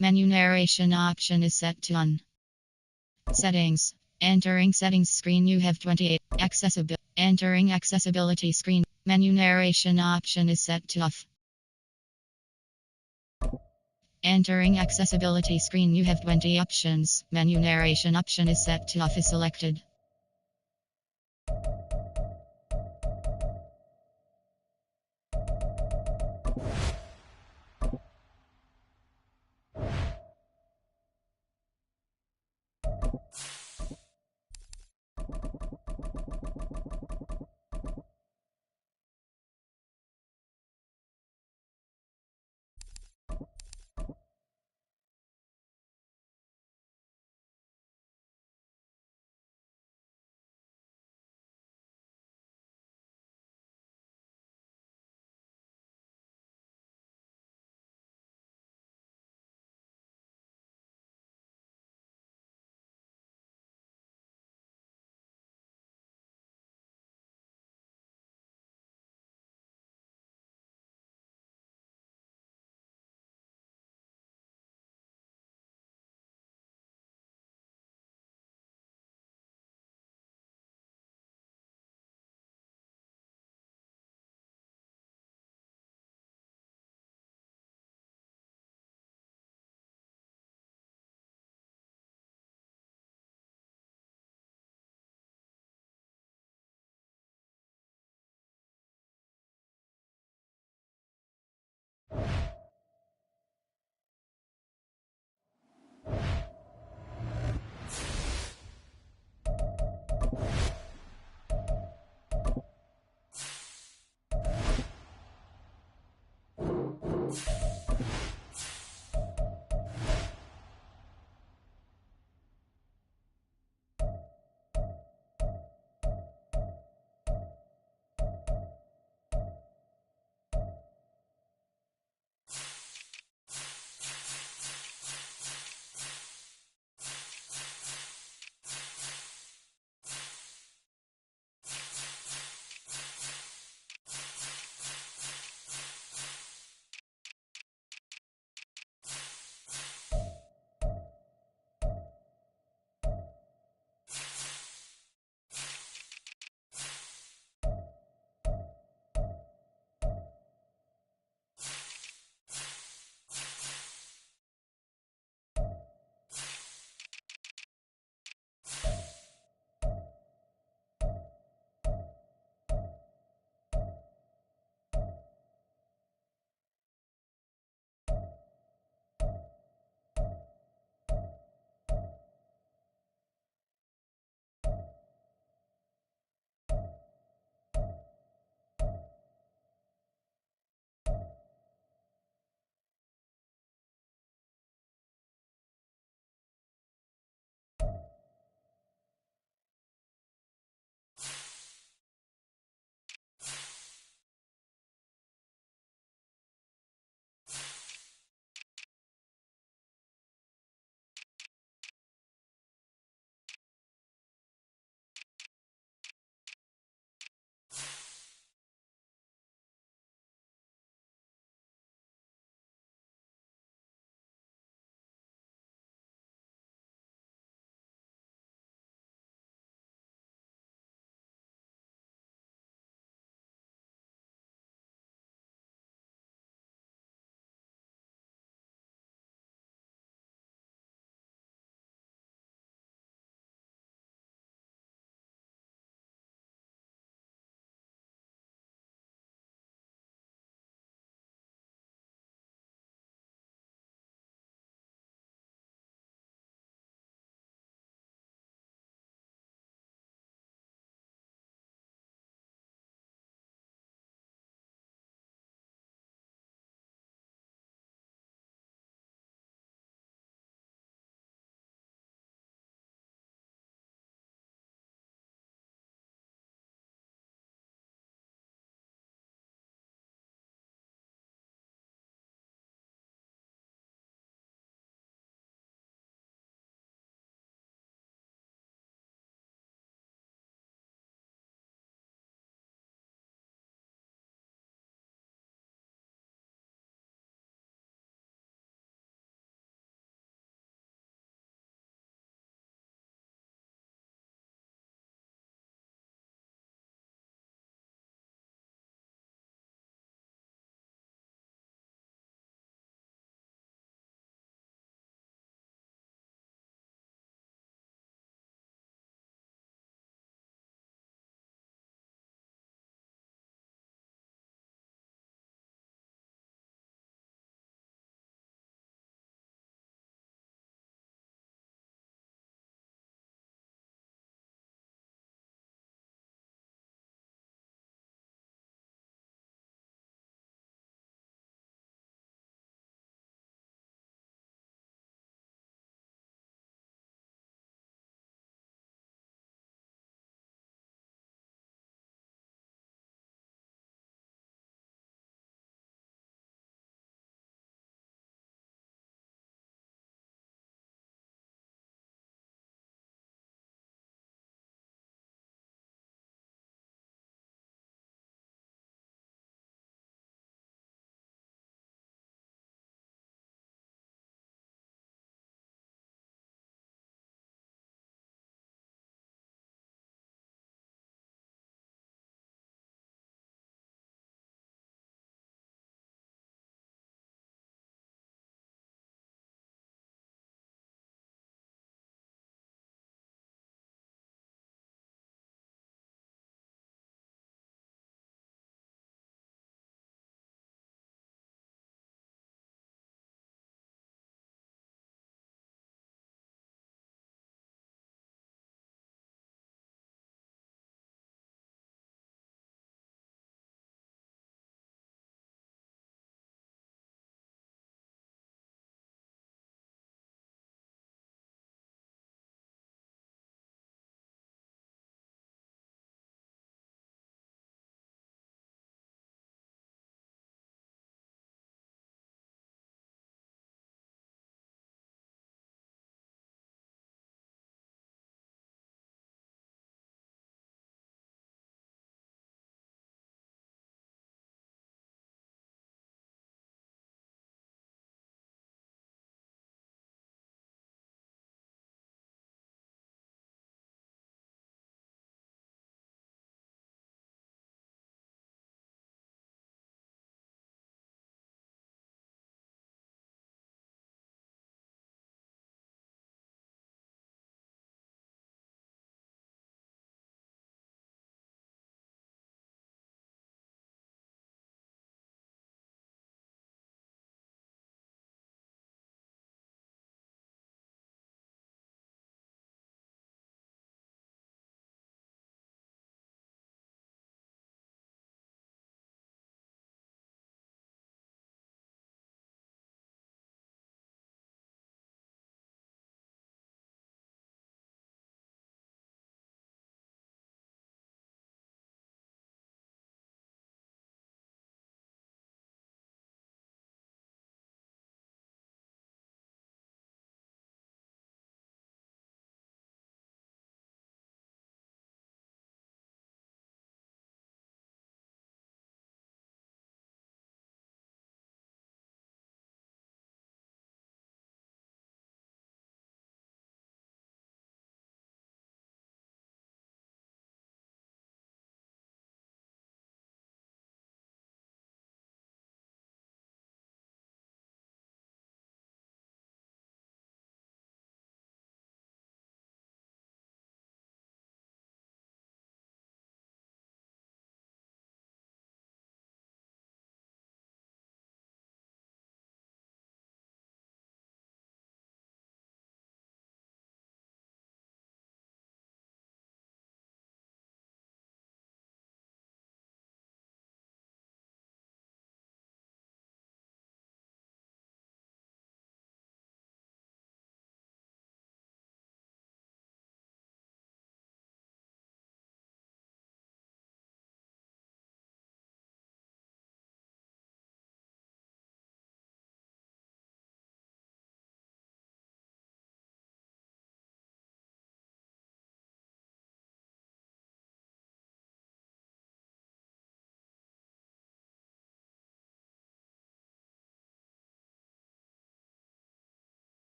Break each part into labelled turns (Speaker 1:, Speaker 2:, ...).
Speaker 1: Menu narration option is set to on. Settings. Entering settings screen, you have 28. Accessibility. Entering accessibility screen. Menu narration option is set to off. Entering accessibility screen, you have 20 options. Menu narration option is set to off is selected.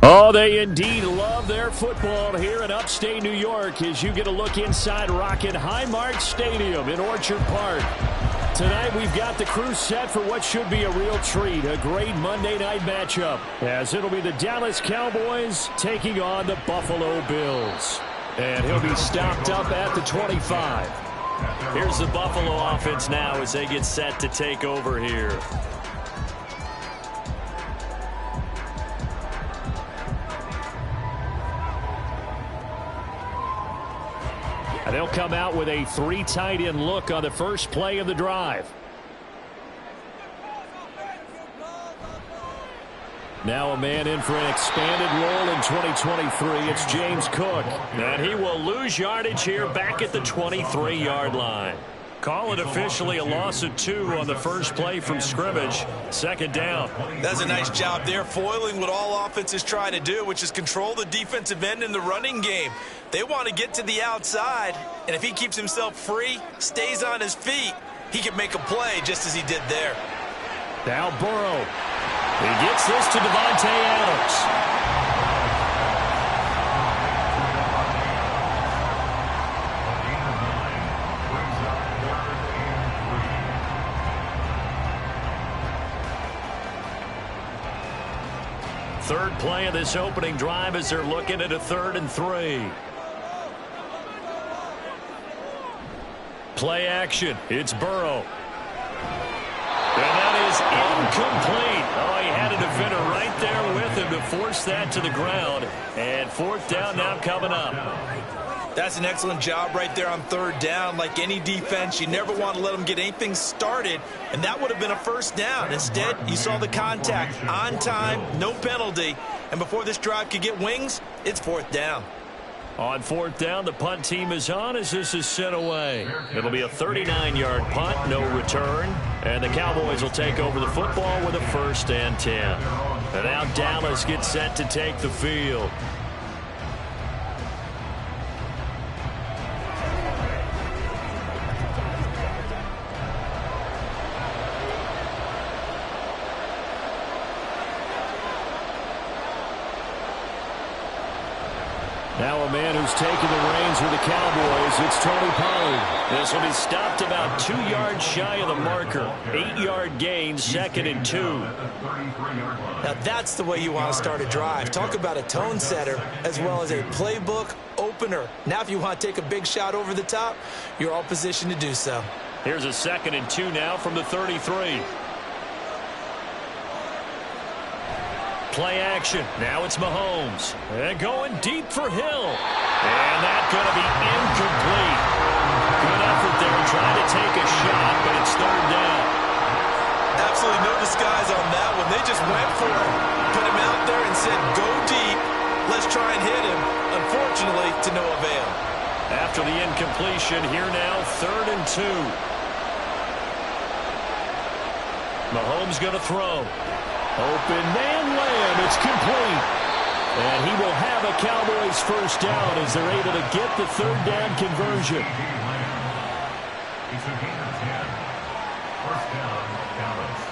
Speaker 2: Oh, they indeed love their football here in upstate New York as you get a look inside Rocket Highmark Stadium in Orchard Park. Tonight we've got the crew set for what should be a real treat, a great Monday night matchup, as it'll be the Dallas Cowboys taking on the Buffalo Bills. And he'll be stopped up at the 25.
Speaker 3: Here's the Buffalo offense now as they get set to take over here.
Speaker 2: And they'll come out with a 3 tight end look on the first play of the drive. Now a man in for an expanded role in 2023. It's James Cook.
Speaker 3: And he will lose yardage here back at the 23-yard line. Call it officially a loss of 2 on the first play from scrimmage. Second down.
Speaker 4: That's a nice job there, foiling what all offenses try to do, which is control the defensive end in the running game. They want to get to the outside, and if he keeps himself free, stays on his feet, he can make a play just as he did there.
Speaker 2: Now Burrow. He gets this to Devontae Adams.
Speaker 3: Third play of this opening drive as they're looking at a 3rd and 3. Play action. It's Burrow. And that is incomplete. Oh, he had a defender right there with him to force that to the ground. And 4th down now coming up.
Speaker 4: That's an excellent job right there on 3rd down. Like any defense, you never want to let them get anything started, and that would have been a 1st down. Instead, you saw the contact on time, no penalty, and before this drive could get wings, it's 4th down.
Speaker 3: On 4th down, the punt team is on as this is sent away. It'll be a 39-yard punt, no return, and the Cowboys will take over the football with a 1st and 10. And now Dallas gets set to take the field.
Speaker 2: Now a man who's taken the reins with the Cowboys, it's Tony Pollard.
Speaker 3: This will be stopped about 2 yards shy of the marker. 8-yard gain, 2nd and 2.
Speaker 4: Now that's the way you want to start a drive. Talk about a tone setter as well as a playbook opener. Now if you want to take a big shot over the top, you're all positioned to do so.
Speaker 3: Here's a 2nd and 2 now from the 33. Play action. Now it's Mahomes. And going deep for Hill. And that's going to be incomplete. Good effort there trying to take a shot, but it's 3rd down.
Speaker 4: absolutely no disguise on that one. They just went for it. Put him out there and said, go deep. Let's try and hit him. Unfortunately, to no avail.
Speaker 3: After the incompletion, here now, 3rd and 2. Mahomes going to throw. Open man Lamb. It's complete. And he will have a Cowboys first down as they're able to get the 3rd down conversion.
Speaker 5: It's a gain of 10. First down, Dallas.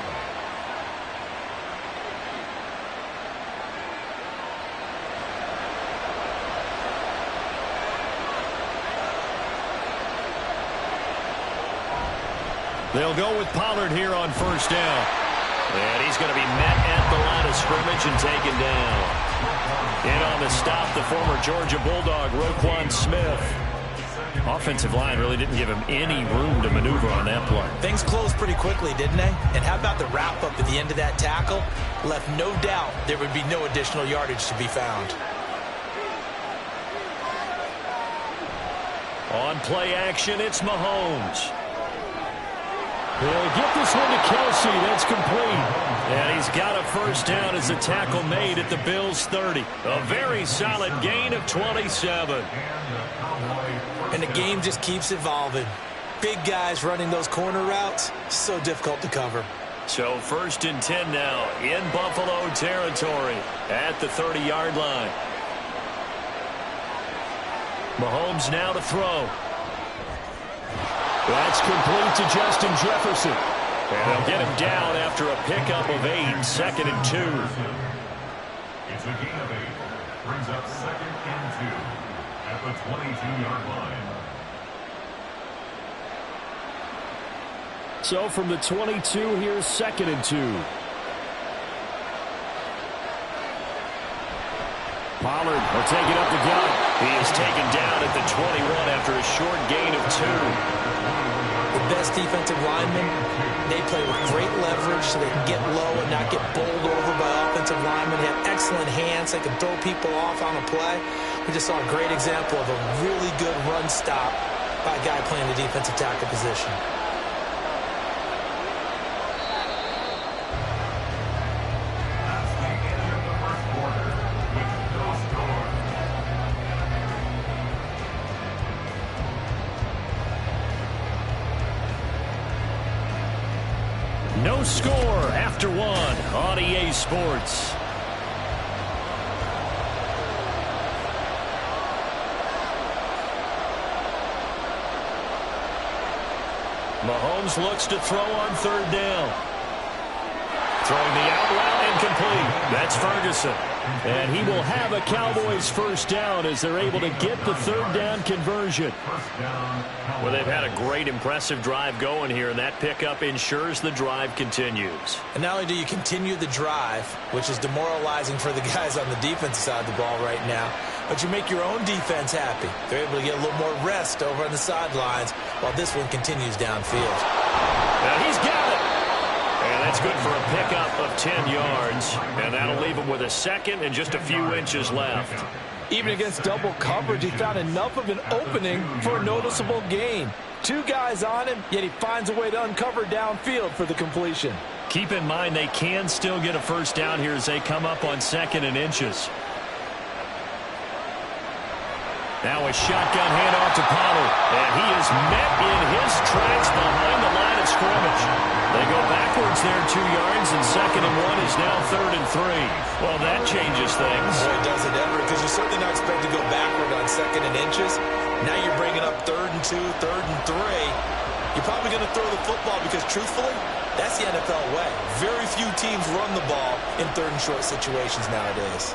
Speaker 3: They'll go with Pollard here on first down. And he's going to be met at the line of scrimmage and taken down. In on the stop, the former Georgia Bulldog, Roquan Smith. Offensive line really didn't give him any room to maneuver on that play.
Speaker 4: Things closed pretty quickly, didn't they? And how about the wrap-up at the end of that tackle? Left no doubt there would be no additional yardage to be found.
Speaker 3: On play action, it's Mahomes. He'll get this one to Kelsey. That's complete. And he's got a first down as the tackle made at the Bills' 30. A very solid gain of 27.
Speaker 4: And the game just keeps evolving. Big guys running those corner routes, so difficult to cover.
Speaker 3: So 1st and 10 now in Buffalo territory at the 30-yard line. Mahomes now to throw. That's complete to Justin Jefferson. And they'll get him down after a pickup of 8, 2nd and 2.
Speaker 5: It's a gain of 8. Brings up 2nd and 2 at the 22-yard line.
Speaker 2: So from the 22, here's 2nd and 2. Pollard will take it up the gut.
Speaker 3: He is taken down at the 21 after a short gain of 2.
Speaker 4: The best defensive linemen, they play with great leverage so they can get low and not get bowled over by offensive linemen. They have excellent hands. They can throw people off on a play. We just saw a great example of a really good run stop by a guy playing the defensive tackle position.
Speaker 5: That's the end of the first quarter with no score.
Speaker 3: No score after 1 on EA Sports. Mahomes looks to throw on 3rd down. Throwing the out route incomplete. That's Ferguson. And he will have a Cowboys first down as they're able to get the 3rd down conversion. Well, they've had a great, impressive drive going here, and that pickup ensures the drive continues.
Speaker 4: And not only do you continue the drive, which is demoralizing for the guys on the defensive side of the ball right now, but you make your own defense happy. They're able to get a little more rest over on the sidelines while this one continues downfield.
Speaker 3: And he's got it. And that's good for a pickup of 10 yards. And that'll leave him with a 2nd and just a few inches left.
Speaker 4: Even against double coverage, he found enough of an opening for a noticeable gain. 2 guys on him, yet he finds a way to uncover downfield for the completion.
Speaker 3: Keep in mind they can still get a first down here as they come up on 2nd and inches. Now a shotgun handoff to Pollard. And he is met in his tracks behind the line of scrimmage. They go backwards there 2 yards, and 2nd and 1 is now 3rd and 3. Well, that changes things.
Speaker 4: Boy, does it ever, because you're certainly not expected to go backward on 2nd and inches. Now you're bringing up 3rd and 2, 3rd and 3. You're probably going to throw the football because, truthfully, that's the NFL way. Very few teams run the ball in 3rd and short situations nowadays.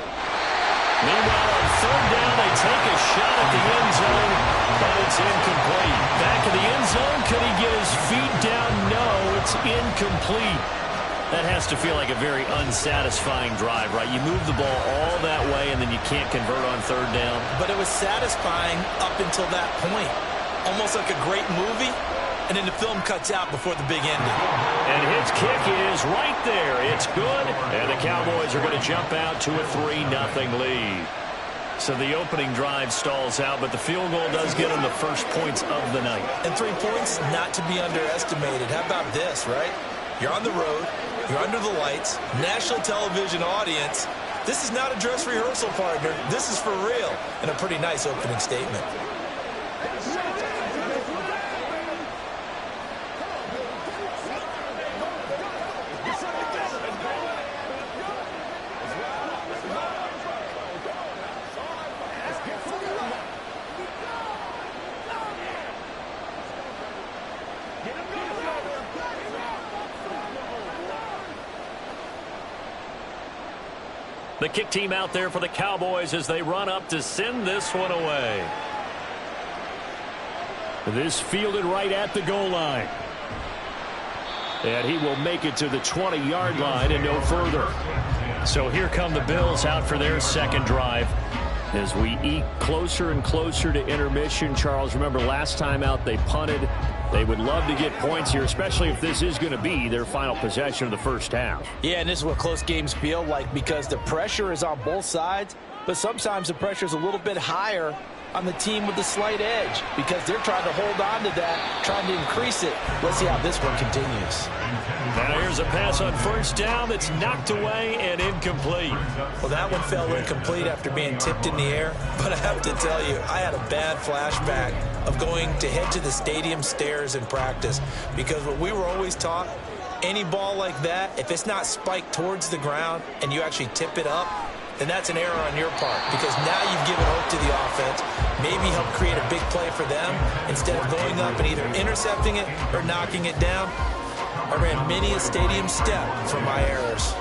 Speaker 3: Meanwhile, on 3rd down, they take a shot at the end zone, but it's incomplete. Back in the end zone, could he get his feet down? No, it's incomplete. That has to feel like a very unsatisfying drive, right? You move the ball all that way, and then you can't convert on 3rd down.
Speaker 4: But it was satisfying up until that point. Almost like a great movie, and then the film cuts out before the big ending.
Speaker 3: And his kick is right there. It's good, and the Cowboys are going to jump out to a 3-0 lead. So the opening drive stalls out, but the field goal does get them the first points of the night.
Speaker 4: And 3 points, not to be underestimated. How about this, right? You're on the road. You're under the lights. National television audience. This is not a dress rehearsal, partner. This is for real. And a pretty nice opening statement.
Speaker 3: The kick team out there for the Cowboys as they run up to send this one away.
Speaker 2: This fielded right at the goal line. And he will make it to the 20-yard line and no further.
Speaker 3: So here come the Bills out for their second drive.
Speaker 2: As we eke closer and closer to intermission, Charles, remember last time out they punted. They would love to get points here, especially if this is going to be their final possession of the first half.
Speaker 4: Yeah, and this is what close games feel like because the pressure is on both sides, but sometimes the pressure is a little bit higher on the team with the slight edge because they're trying to hold on to that, trying to increase it. Let's see how this one continues.
Speaker 3: Now here's a pass on first down that's knocked away and incomplete.
Speaker 4: Well, that one fell incomplete after being tipped in the air, but I have to tell you, I had a bad flashback of going to head to the stadium stairs in practice because what we were always taught, any ball like that, if it's not spiked towards the ground and you actually tip it up, then that's an error on your part because now you've given hope to the offense, maybe help create a big play for them instead of going up and either intercepting it or knocking it down. I ran many a stadium step for my errors.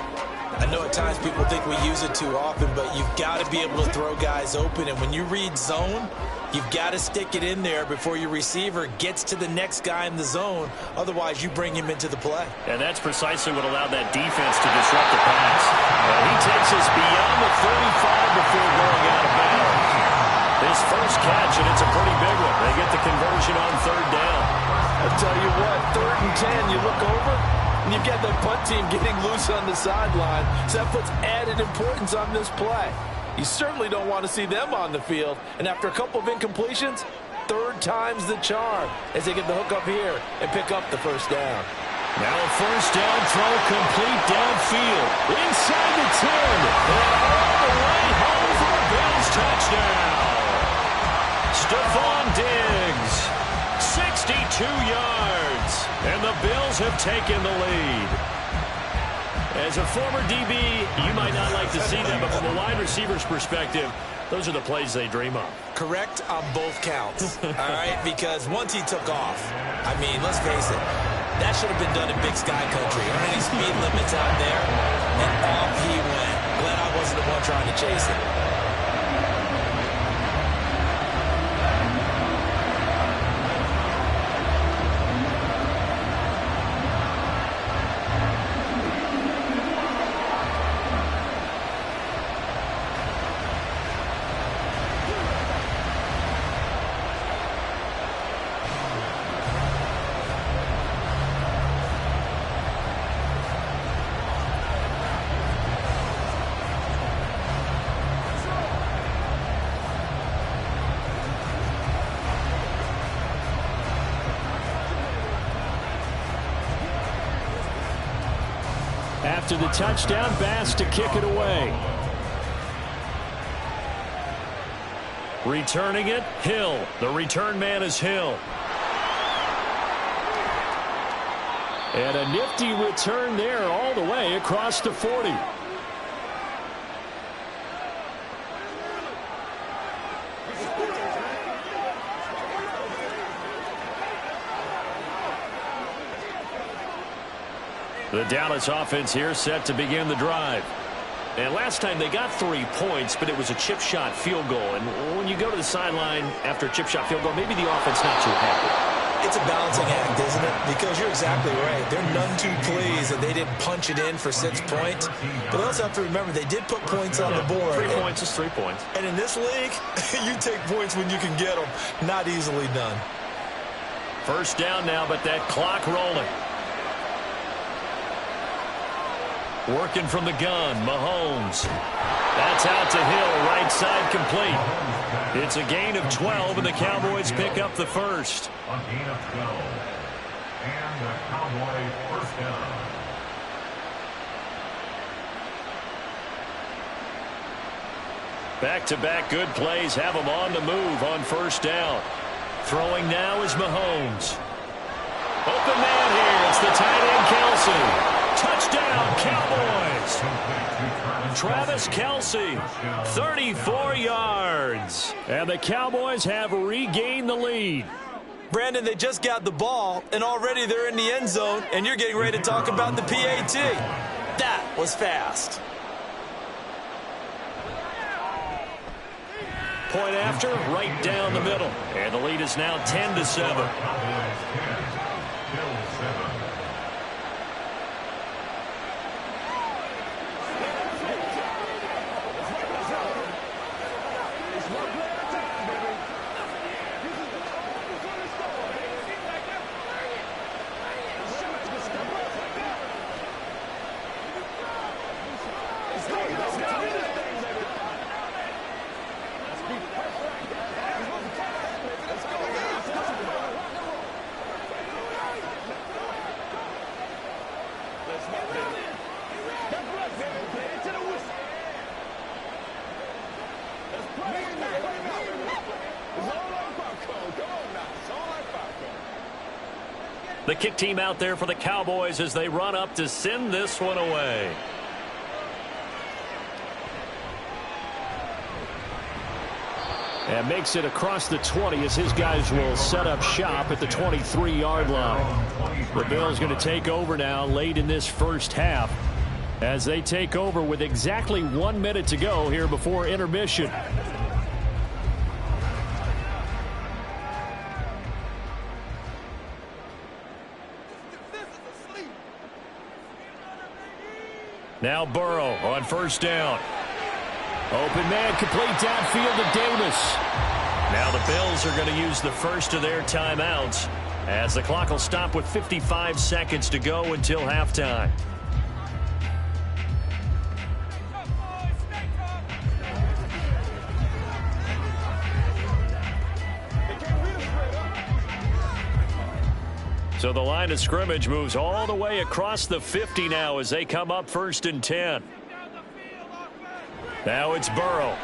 Speaker 4: I know at times people think we use it too often, but you've got to be able to throw guys open, and when you read zone, you've got to stick it in there before your receiver gets to the next guy in the zone. Otherwise, you bring him into the play.
Speaker 3: And that's precisely what allowed that defense to disrupt the pass. He takes us beyond the 35 before going out of bounds. His first catch, and it's a pretty big one. They get the conversion on third down.
Speaker 4: I'll tell you what, 3rd and 10, you look over, and you've got the punt team getting loose on the sideline. So that puts added importance on this play. You certainly don't want to see them on the field. And after a couple of incompletions, 3rd time's the charm as they get the hook up here and pick up the first down.
Speaker 2: Now a first down throw complete downfield. Inside the 10. And all the way home for a Bills touchdown. Stephon Diggs, 62 yards. And the Bills have taken the lead. As a former DB, you might not like to see them, but from a wide receiver's perspective, those are the plays they dream of.
Speaker 4: Correct on both counts, all right? Because once he took off, I mean, let's face it, that should have been done in Big Sky Country. Aren't any speed limits out there? And off he went. Glad I wasn't the one trying to chase it.
Speaker 2: After the touchdown, Bass to kick it away.
Speaker 3: Returning it, Hill. The return man is Hill.
Speaker 2: And a nifty return there all the way across the 40.
Speaker 3: The Dallas offense here set to begin the drive. And last time they got 3 points, but it was a chip shot field goal. And when you go to the sideline after a chip shot field goal, maybe the offense not too happy.
Speaker 4: It's a balancing act, isn't it? Because you're exactly right. They're none too pleased that they didn't punch it in for 6 points. But they also have to remember they did put points on the board.
Speaker 3: 3 points is 3 points.
Speaker 4: And in this league, you take points when you can get them. Not easily done.
Speaker 3: First down now, but that clock rolling. Working from the gun, Mahomes. That's out to Hill, right side complete. It's a gain of 12, and the Cowboys pick up the first.
Speaker 5: A gain of 12. And the Cowboy first down.
Speaker 2: Back-to-back good plays have them on the move on first down. Throwing now is Mahomes. Open man here. It's the tight end, Kelce. Touchdown, Cowboys. Travis Kelce, 34 yards. And the Cowboys have regained the lead.
Speaker 4: Brandon, they just got the ball, and already they're in the end zone, and you're getting ready to talk about the PAT. That was fast.
Speaker 2: Point after, right down the middle. And the lead is now 10-7. The kick team out there for the Cowboys as they run up to send this one away. And makes it across the 20 as his guys will set up shop at the 23-yard line. The Bills going to take over now late in this first half as they take over with exactly 1 minute to go here before intermission. Now Burrow on first down. Open man, complete downfield to Davis. Now the Bills are going to use the first of their timeouts as the clock will stop with 55 seconds to go until halftime. So the line of scrimmage moves all the way across the 50 now as they come up 1st and 10. Now it's Burrow.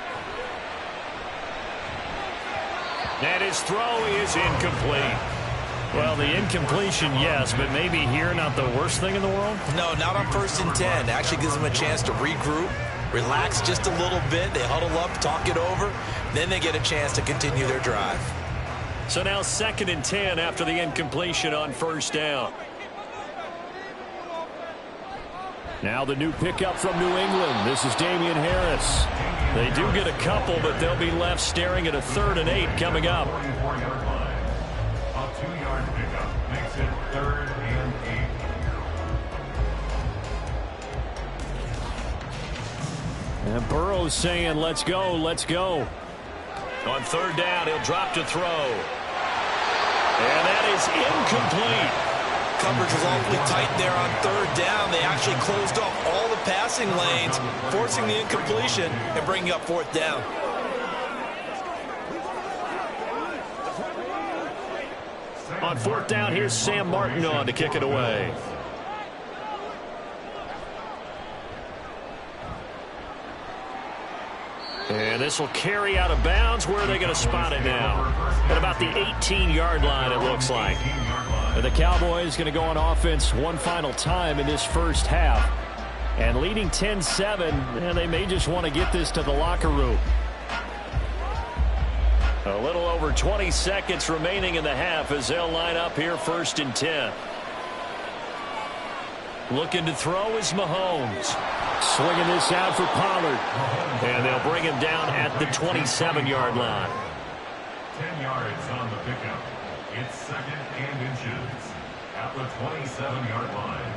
Speaker 2: And his throw is incomplete. Well, the incompletion, yes, but maybe here not the worst thing in the world?
Speaker 4: No, not on 1st and 10. Actually gives them a chance to regroup, relax just a little bit. They huddle up, talk it over. Then they get a chance to continue their drive.
Speaker 2: So now 2nd and 10 after the incompletion on first down. Now the new pickup from New England. This is Damian Harris. They do get a couple, but they'll be left staring at a 3rd and 8 coming up.
Speaker 5: A 2-yard pickup makes it 3rd and 8.
Speaker 2: And Burrow's saying, let's go, let's go. On 3rd down, he'll drop to throw. And that is incomplete.
Speaker 4: Coverage was awfully tight there on 3rd down. They actually closed off all the passing lanes, forcing the incompletion and bringing up 4th down.
Speaker 2: On 4th down, here's Sam Martin on to kick it away. And this will carry out of bounds. Where are they going to spot it now? At about the 18-yard line, it looks like. And the Cowboys going to go on offense one final time in this first half. And leading 10-7, and they may just want to get this to the locker room. A little over 20 seconds remaining in the half as they'll line up here 1st and 10. Looking to throw is Mahomes. Swinging this out for Pollard. And they'll bring him down at the 27-yard line.
Speaker 5: 10 yards on the pickup. It's 2nd and inches at the 27-yard line.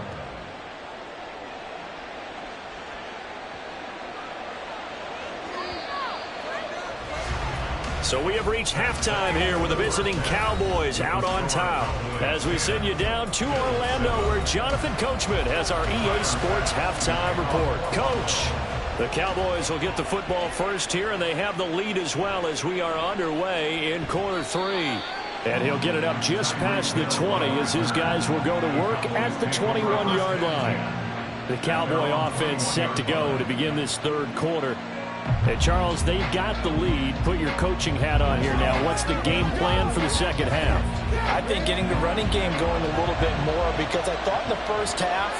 Speaker 2: So we have reached halftime here with the visiting Cowboys out on top as we send you down to Orlando where Jonathan Coachman has our EA Sports halftime report. Coach, the Cowboys will get the football first here, and they have the lead as well as we are underway in quarter 3. And he'll get it up just past the 20 as his guys will go to work at the 21-yard line. The Cowboy offense set to go to begin this third quarter. And Charles, they've got the lead. Put your coaching hat on here now. What's the game plan for the second half?
Speaker 4: I think getting the running game going a little bit more, because I thought in the first half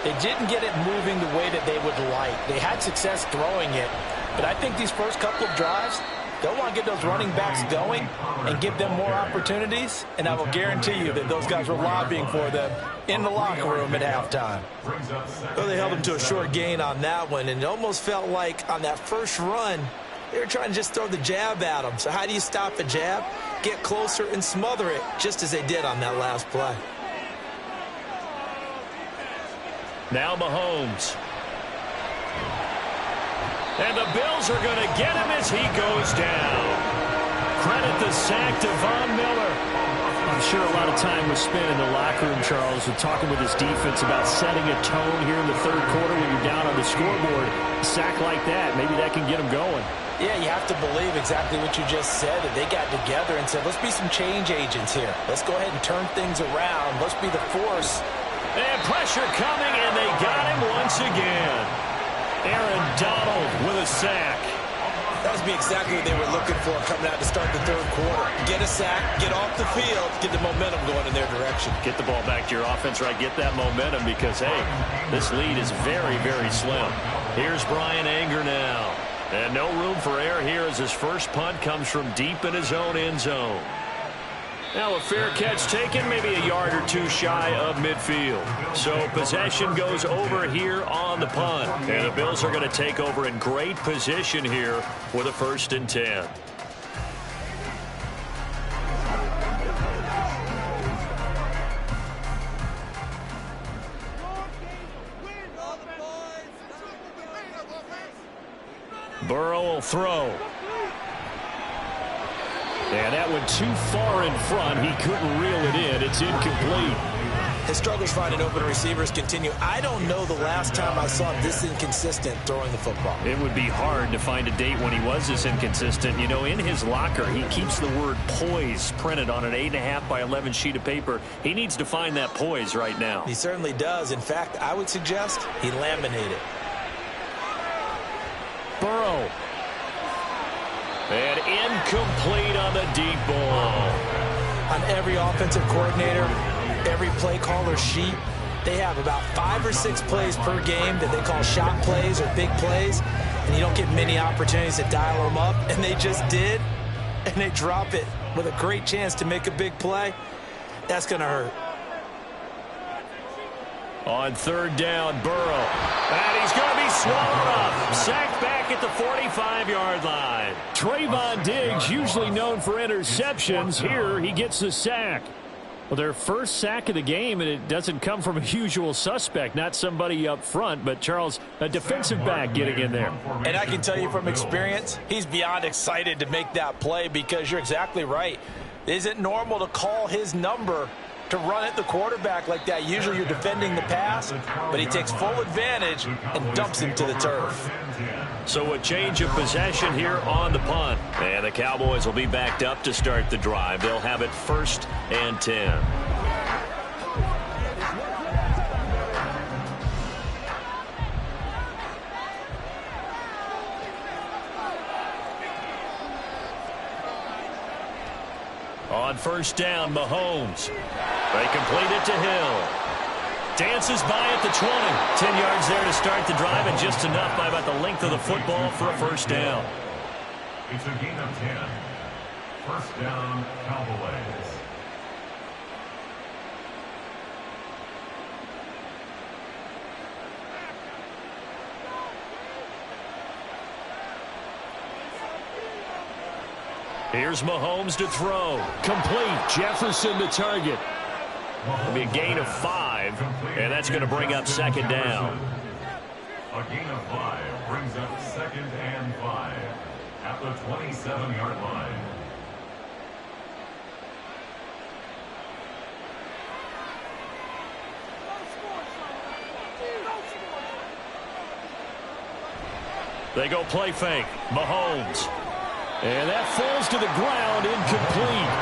Speaker 4: they didn't get it moving the way that they would like. They had success throwing it, but I think these first couple of drives, they'll want to get those running backs going and give them more opportunities, and I will guarantee you that those guys were lobbying for them in the locker room at halftime. Well, they held them to a short gain on that one, and it almost felt like on that first run, they were trying to just throw the jab at them. So how do you stop a jab? Get closer and smother it, just as they did on that last play.
Speaker 2: Now Mahomes. And the Bills are going to get him as he goes down. Credit the sack to Von Miller. I'm sure a lot of time was spent in the locker room, Charles, with talking with his defense about setting a tone here in the third quarter when you're down on the scoreboard. A sack like that, maybe that can get him going.
Speaker 4: Yeah, you have to believe exactly what you just said, that they got together and said, let's be some change agents here. Let's go ahead and turn things around. Let's be the force.
Speaker 2: And pressure coming, and they got him once again. Aaron Donald with a sack.
Speaker 4: That would be exactly what they were looking for coming out to start the third quarter. Get a sack, get off the field, get the momentum going in their direction.
Speaker 2: Get the ball back to your offense, right? Get that momentum because, hey, this lead is very, very slim. Here's Brian Anger now. And no room for error here as his first punt comes from deep in his own end zone. Now a fair catch taken, maybe a yard or two shy of midfield. So possession goes over here on the punt. And the Bills are going to take over in great position here with a 1st and 10. Burrow will throw. And that went too far in front. He couldn't reel it in. It's incomplete.
Speaker 4: His struggles finding open receivers continue. I don't know the last time I saw him this inconsistent throwing the football.
Speaker 2: It would be hard to find a date when he was this inconsistent. You know, in his locker, he keeps the word poise printed on an 8.5 by 11 sheet of paper. He needs to find that poise right now.
Speaker 4: He certainly does. In fact, I would suggest he laminate it.
Speaker 2: Burrow. And incomplete on the deep ball.
Speaker 4: On every offensive coordinator, every play caller sheet, they have about 5 or 6 plays per game that they call shot plays or big plays, and you don't get many opportunities to dial them up, and they just did, and they drop it with a great chance to make a big play. That's going to hurt.
Speaker 2: On 3rd down, Burrow. And he's going to be swallowed up. Sacked back at the 45-yard line. Trayvon Diggs, usually known for interceptions. Here, he gets the sack. Well, their first sack of the game, and it doesn't come from a usual suspect, not somebody up front, but Charles, a defensive back getting in there.
Speaker 4: And I can tell you from experience, he's beyond excited to make that play because you're exactly right. It isn't normal to call his number to run at the quarterback like that. Usually you're defending the pass, but he takes full advantage and dumps him to the turf.
Speaker 2: So a change of possession here on the punt. And the Cowboys will be backed up to start the drive. They'll have it 1st and 10. On 1st down, Mahomes. They complete it to Hill. Dances by at the 20. 10 yards there to start the drive, and just enough by about the length of the football for a 1st down.
Speaker 5: It's a gain of 10. 1st down, Cowboys.
Speaker 2: Here's Mahomes to throw. Complete. Jefferson to target. It'll be a gain of 5, and that's going to bring up 2nd down.
Speaker 5: A gain of 5 brings up 2nd and 5 at the 27-yard line.
Speaker 2: They go play fake. Mahomes. And that falls to the ground, incomplete.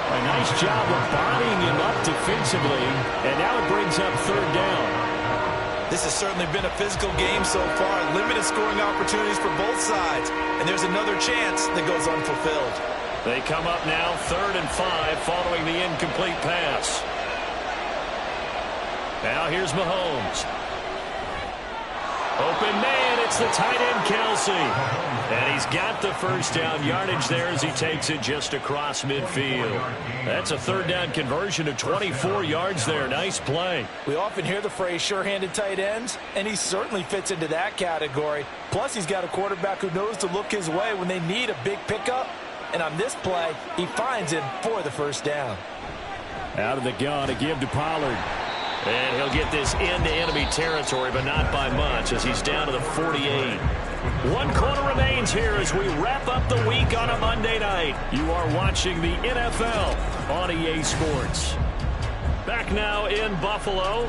Speaker 2: A nice job of bodying him up defensively, and now it brings up third down.
Speaker 4: This has certainly been a physical game so far. Limited scoring opportunities for both sides. And there's another chance that goes unfulfilled.
Speaker 3: They come up now 3rd and 5 following the incomplete pass. Now here's Mahomes. Open man, it's the tight end, Kelsey. And he's got the first down yardage there as he takes it just across midfield. That's a third down conversion of 24 yards there. Nice play.
Speaker 4: We often hear the phrase sure-handed tight ends, and he certainly fits into that category. Plus, he's got a quarterback who knows to look his way when they need a big pickup. And on this play, he finds him for the first down.
Speaker 2: Out of the gun to give to Pollard.
Speaker 3: And he'll get this into enemy territory, but not by much as he's down to the 48. 1 quarter remains here as we wrap up the week on a Monday night. You are watching the NFL on EA Sports. Back now in Buffalo.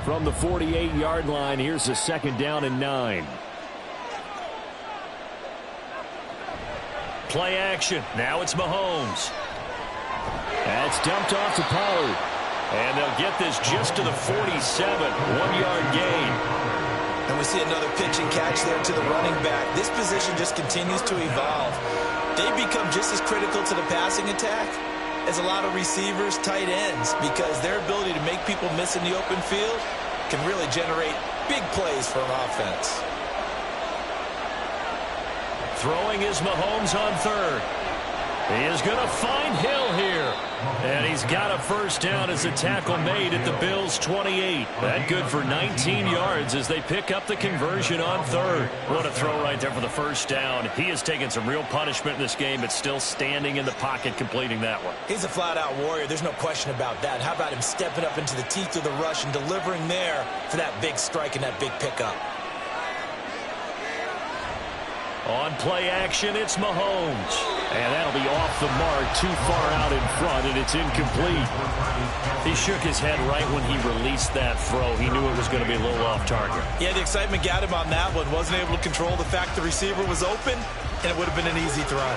Speaker 2: From the 48-yard line, here's a 2nd down and 9.
Speaker 3: Play action. Now it's Mahomes.
Speaker 2: That's dumped off to Pollard.
Speaker 3: And they'll get this just to the 47. 1-yard gain.
Speaker 4: And we see another pitch and catch there to the running back. This position just continues to evolve. They become just as critical to the passing attack as a lot of receivers, tight ends, because their ability to make people miss in the open field can really generate big plays for an offense.
Speaker 3: Throwing is Mahomes on 3rd. He is going to find Hill here. And he's got a first down as a tackle made at the Bills' 28. That good for 19 yards as they pick up the conversion on 3rd. What a throw right there for the first down. He has taken some real punishment in this game, but still standing in the pocket completing that one.
Speaker 4: He's a flat-out warrior. There's no question about that. How about him stepping up into the teeth of the rush and delivering there for that big strike and that big pickup?
Speaker 3: On play action, it's Mahomes. And that'll be off the mark, too far out in front, and it's incomplete. He shook his head right when he released that throw. He knew it was going to be a little off target.
Speaker 4: Yeah, the excitement got him on that one. Wasn't able to control the fact the receiver was open, and it would have been an easy throw.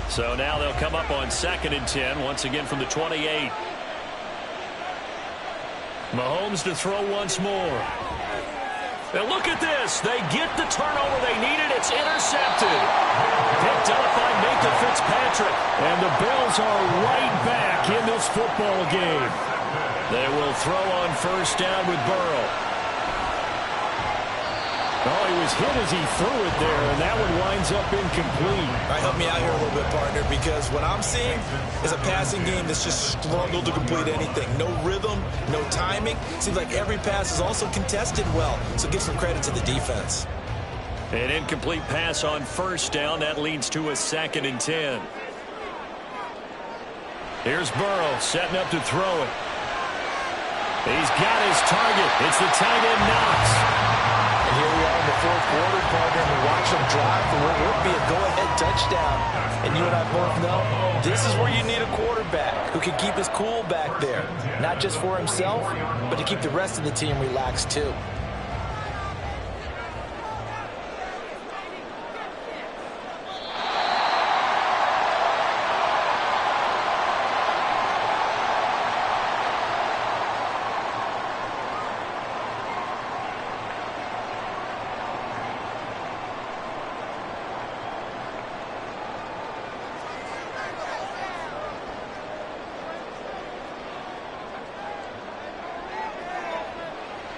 Speaker 3: So now they'll come up on 2nd and 10, once again from the 28. Mahomes to throw once more. And look at this. They get the turnover they needed. It's intercepted. Picked up by Minkah Fitzpatrick.
Speaker 2: And the Bills are right back in this football game.
Speaker 3: They will throw on first down with Burrow.
Speaker 2: Oh, he was hit as he threw it there, and that one winds up incomplete.
Speaker 4: All right, help me out here a little bit, partner, because what I'm seeing is a passing game that's just struggled to complete anything. No rhythm, no timing. Seems like every pass is also contested well, so give some credit to the defense.
Speaker 3: An incomplete pass on first down. That leads to a 2nd and 10. Here's Burrow setting up to throw it. He's got his target. It's the tight end Knox.
Speaker 4: And here we are in the 4th quarter, partner, and we watch them drive for what would be a go-ahead touchdown. And you and I both know this is where you need a quarterback who can keep his cool back there. Not just for himself, but to keep the rest of the team relaxed too.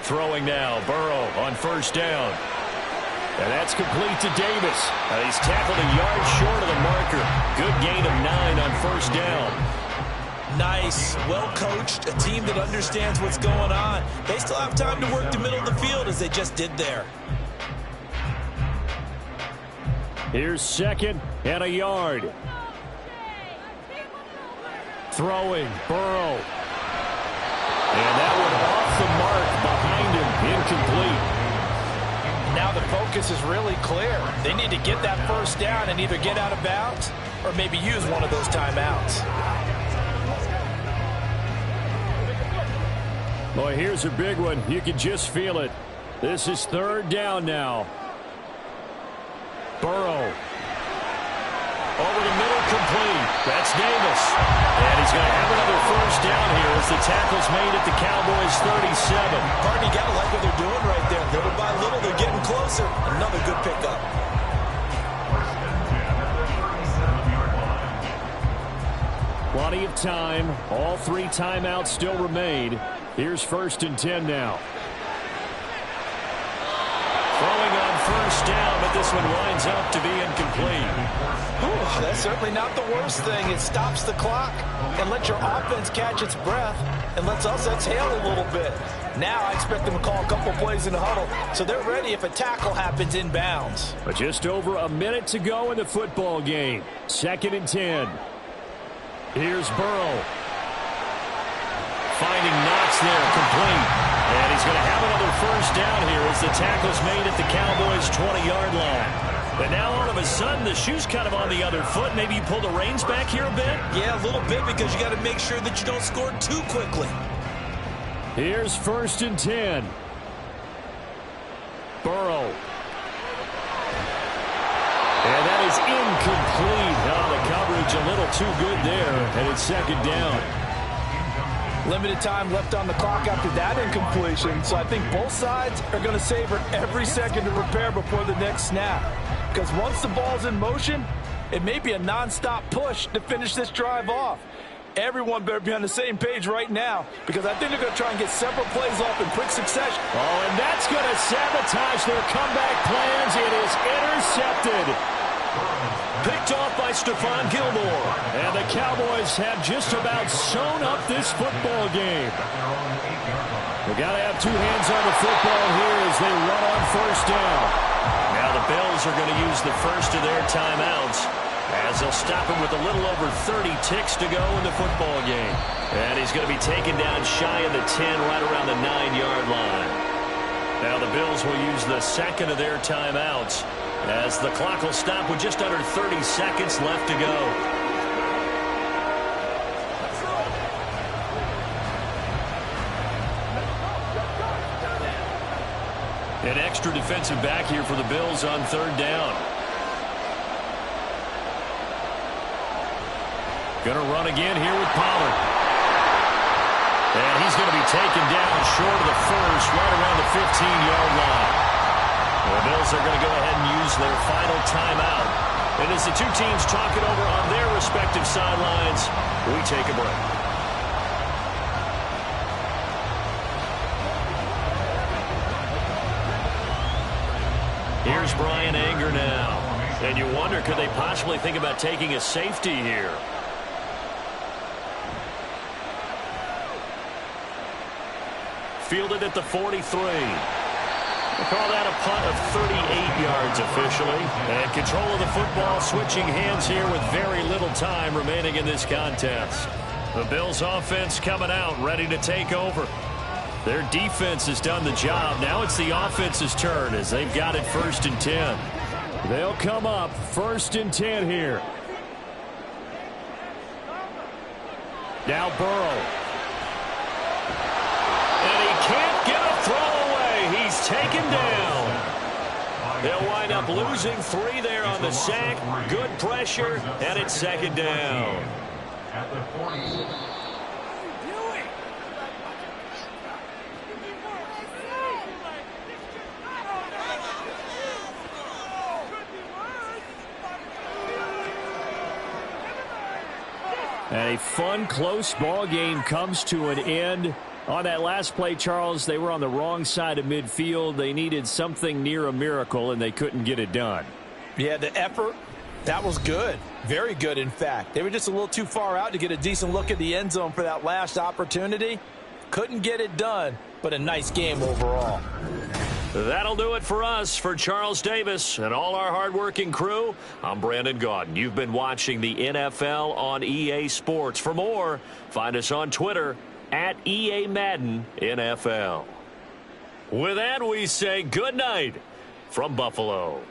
Speaker 3: Throwing now, Burrow on first down. And that's complete to Davis. He's tackled a yard short of the marker. Good gain of 9 on first down.
Speaker 4: Nice, well coached, a team that understands what's going on. They still have time to work the middle of the field as they just did there.
Speaker 2: Here's 2nd and a yard. Throwing, Burrow. And that one off the mark behind him, incomplete.
Speaker 4: Now the focus is really clear. They need to get that first down and either get out of bounds or maybe use one of those timeouts.
Speaker 2: Boy, here's a big one. You can just feel it. This is 3rd down now. Burrow.
Speaker 3: Over the middle Incomplete. That's Davis. And he's going to have another first down here as the tackle's made at the Cowboys' 37.
Speaker 4: Pardon, you got to like what they're doing right there. Little by little, they're getting closer. Another good pickup.
Speaker 2: Plenty of time. All 3 timeouts still remain. Here's 1st and 10 now.
Speaker 3: Throwing on first down, but this one winds up to be incomplete.
Speaker 4: Ooh, that's certainly not the worst thing. It stops the clock and lets your offense catch its breath and lets us exhale a little bit. Now I expect them to call a couple plays in the huddle so they're ready if a tackle happens inbounds.
Speaker 2: But just over a minute to go in the football game. 2nd and 10. Here's Burrow. Finding Knox there, complete. And he's going to have another first down here as the tackle's made at the Cowboys' 20-yard line. But now all of a sudden the shoe's kind of on the other foot. Maybe you pull the reins back here a bit?
Speaker 4: Yeah, a little bit because you got to make sure that you don't score too quickly.
Speaker 2: Here's 1st and 10. Burrow. And that is incomplete. Now the coverage a little too good there, and it's 2nd down.
Speaker 4: Limited time left on the clock after that incompletion, so I think both sides are going to savor every second to prepare before the next snap. Because once the ball's in motion, it may be a nonstop push to finish this drive off. Everyone better be on the same page right now because I think they're going to try and get several plays off in quick succession.
Speaker 2: Oh, and that's going to sabotage their comeback plans. It is intercepted.
Speaker 3: Picked off by Stephon Gilmore.
Speaker 2: And the Cowboys have just about sewn up this football game. They got to have 2 hands on the football here as they run on first down.
Speaker 3: Now the Bills are going to use the first of their timeouts as they'll stop him with a little over 30 ticks to go in the football game. And he's going to be taken down shy of the 10, right around the 9-yard line. Now the Bills will use the second of their timeouts as the clock will stop with just under 30 seconds left to go. An extra defensive back here for the Bills on 3rd down. Going to run again here with Pollard. And he's going to be taken down short of the first, right around the 15-yard line. The Bills are going to go ahead and use their final timeout. And as the 2 teams talk it over on their respective sidelines, we take a break. Here's Bryan Anger now. And you wonder, could they possibly think about taking a safety here? Fielded at the 43. We'll call that a punt of 38 yards officially. And control of the football switching hands here with very little time remaining in this contest. The Bills offense coming out ready to take over. Their defense has done the job. Now it's the offense's turn as they've got it 1st and 10.
Speaker 2: They'll come up 1st and 10 here. Now Burrow.
Speaker 3: And he can't get a throw away. He's taken down. They'll wind up losing 3 there on the sack. Good pressure, and it's 2nd down.
Speaker 5: At the 40.
Speaker 2: And a fun, close ball game comes to an end. On that last play, Charles, they were on the wrong side of midfield. They needed something near a miracle, and they couldn't get it done.
Speaker 4: Yeah, the effort, that was good. Very good, in fact. They were just a little too far out to get a decent look at the end zone for that last opportunity. Couldn't get it done, but a nice game overall.
Speaker 3: That'll do it for us. For Charles Davis and all our hardworking crew, I'm Brandon Gaudin. You've been watching the NFL on EA Sports. For more, find us on Twitter at EA Madden NFL. With that, we say good night from Buffalo.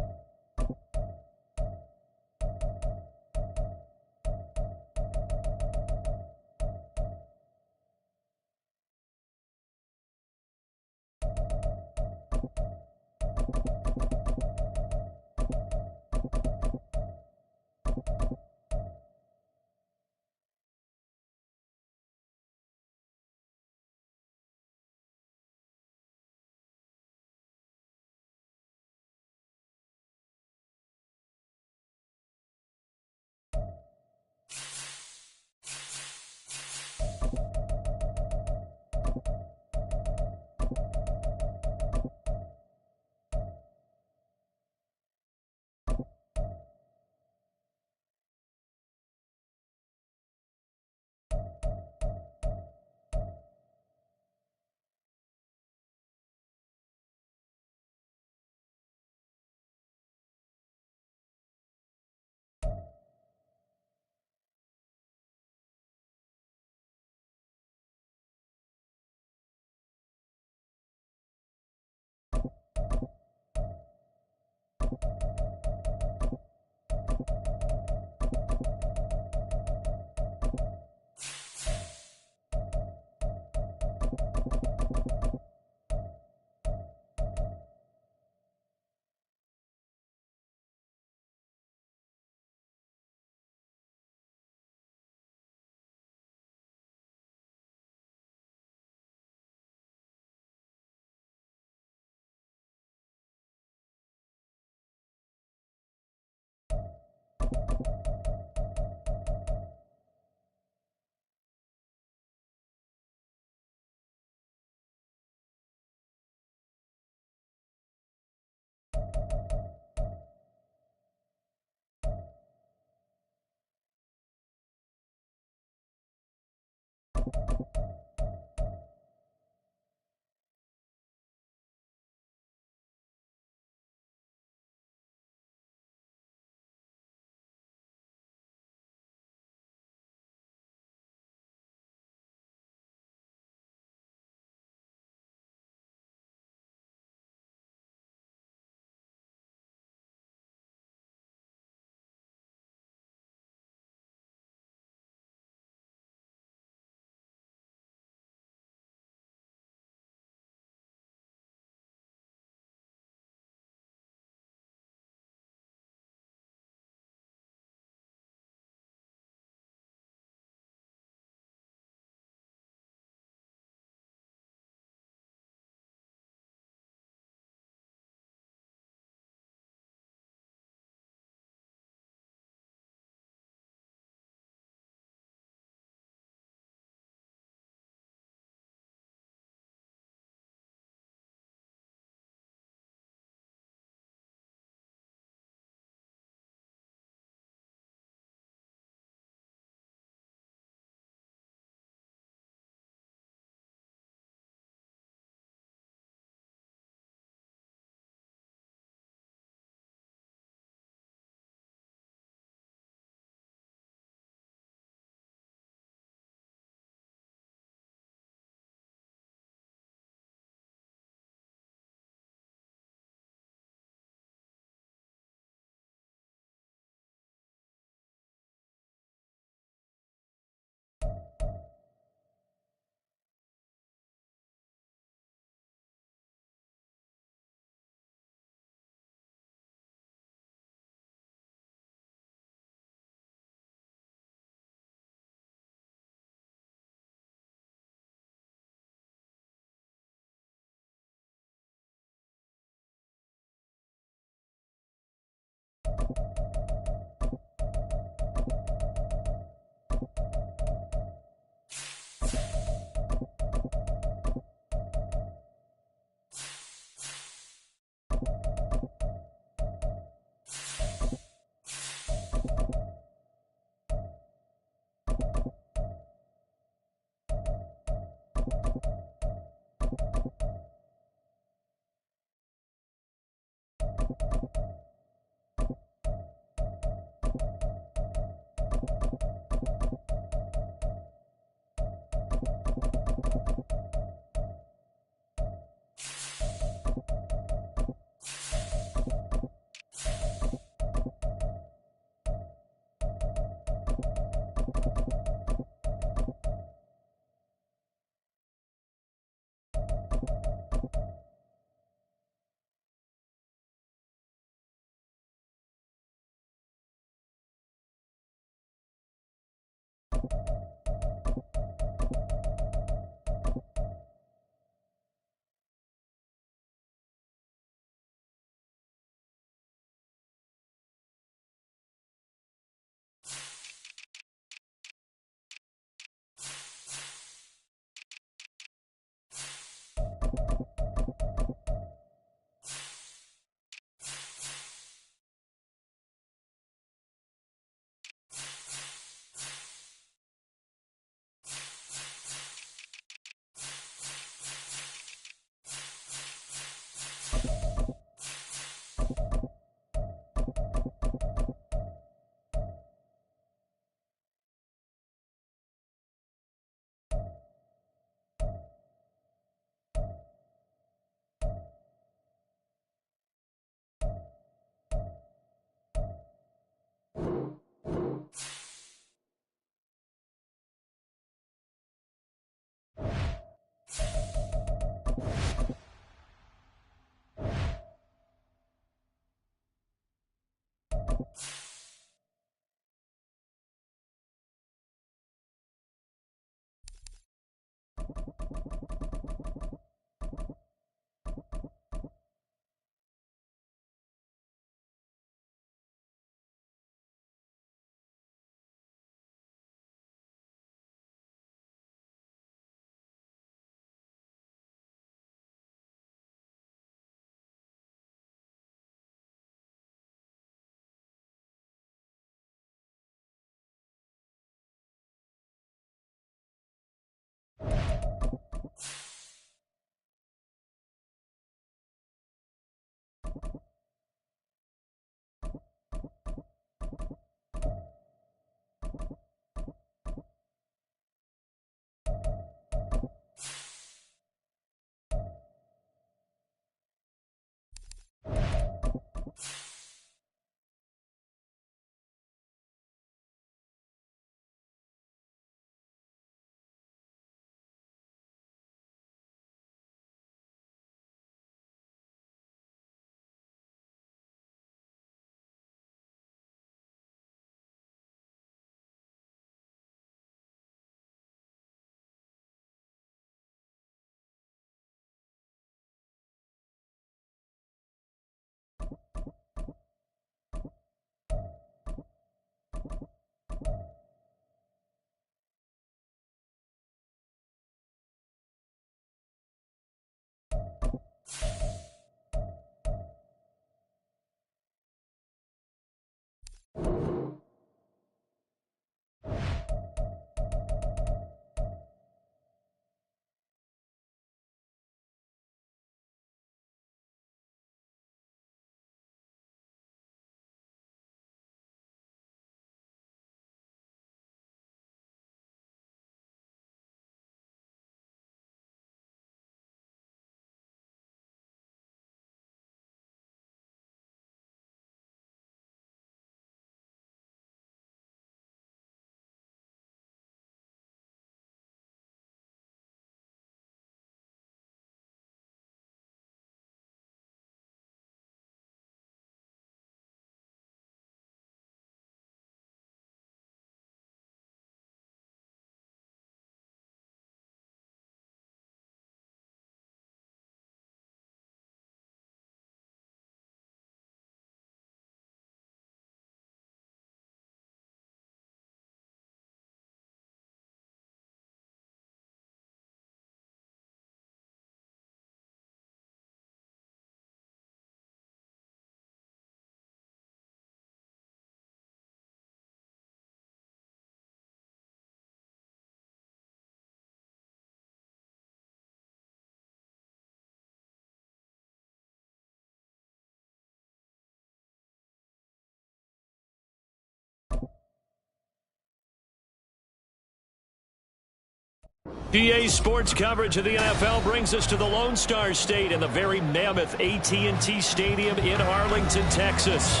Speaker 2: EA Sports coverage of the NFL brings us to the Lone Star State in the very mammoth AT&T Stadium in Arlington, Texas.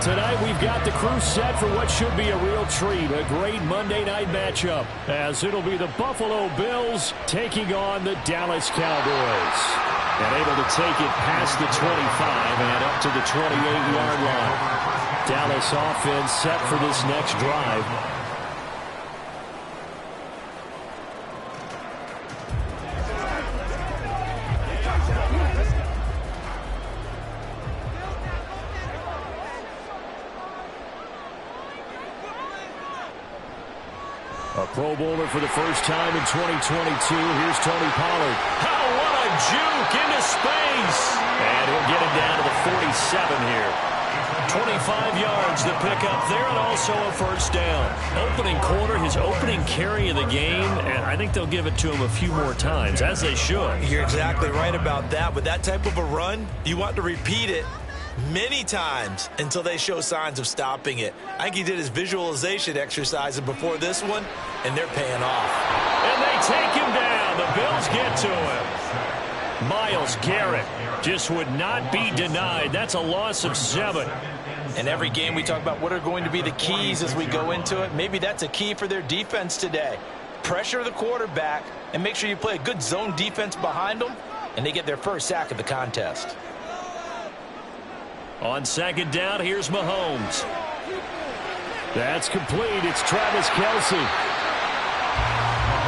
Speaker 2: Tonight we've got the crew set for what should be a real treat, a great Monday night matchup, as it'll be the Buffalo Bills taking on the Dallas Cowboys. And able to take it past the 25 and up to the 28-yard line. Dallas offense set for this next drive. A Pro Bowler for the first time in 2022. Here's Tony Pollard.
Speaker 3: Oh, what a juke into space.
Speaker 2: And he'll get him down to the 47 here.
Speaker 3: 25 yards to pick up there, and also a first down. Opening quarter, his opening carry of the game, and I think they'll give it to him a few more times, as they should.
Speaker 4: You're exactly right about that. With that type of a run, you want to repeat it many times until they show signs of stopping it. I think he did his visualization exercises before this one, and they're paying off.
Speaker 3: And they take him down. The Bills get to him.
Speaker 2: Myles Garrett just would not be denied. That's a loss of 7.
Speaker 4: And every game we talk about what are going to be the keys as we go into it. Maybe that's a key for their defense today. Pressure the quarterback and make sure you play a good zone defense behind them, and they get their first sack of the contest.
Speaker 2: On second down, here's Mahomes. That's complete. It's Travis Kelce.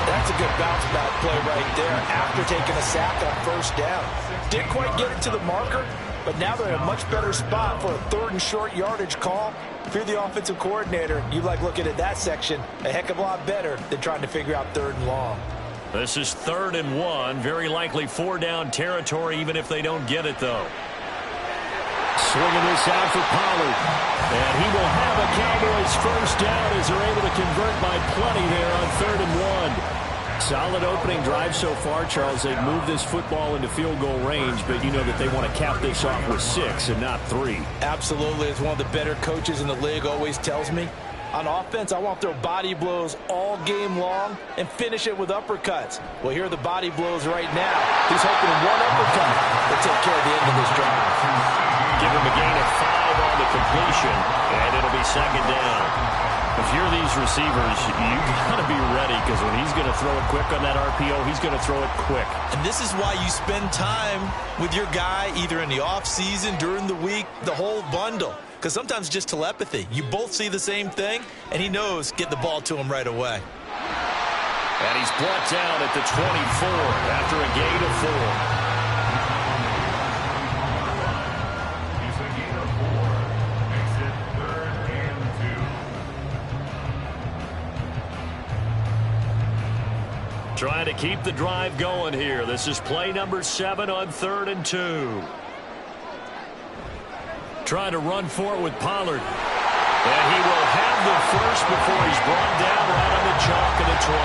Speaker 4: That's a good bounce back play right there after taking a sack on first down. Didn't quite get it to the marker, but now they're in a much better spot for a 3rd and short yardage call. If you're the offensive coordinator, you like looking at that section a heck of a lot better than trying to figure out 3rd and long.
Speaker 2: This is 3rd and 1. Very likely 4-down territory, even if they don't get it, though. Swinging this out for Pollard. And he will have a Cowboys first down as they're able to convert by plenty there on 3rd and 1. Solid opening drive so far, Charles. They've moved this football into field goal range, but you know that they want to cap this off with 6 and not 3.
Speaker 4: Absolutely. As one of the better coaches in the league always tells me, on offense, I want to throw body blows all game long and finish it with uppercuts. Well, here are the body blows right now. He's hoping one uppercut to take care of the end of this drive.
Speaker 2: Give him a gain of 5 on the completion, and it'll be second down. If you're these receivers, you got to be ready, because when he's going to throw it quick on that RPO, he's going to throw it quick.
Speaker 4: And this is why you spend time with your guy either in the offseason, during the week, the whole bundle. Because sometimes it's just telepathy. You both see the same thing, and he knows get the ball to him right away.
Speaker 2: And he's brought down at the 24 after a gain of 4. Trying to keep the drive going here. This is play number 7 on 3rd and 2. Trying to run for it with Pollard. And he will have the first before he's brought down right on the chalk of the 20.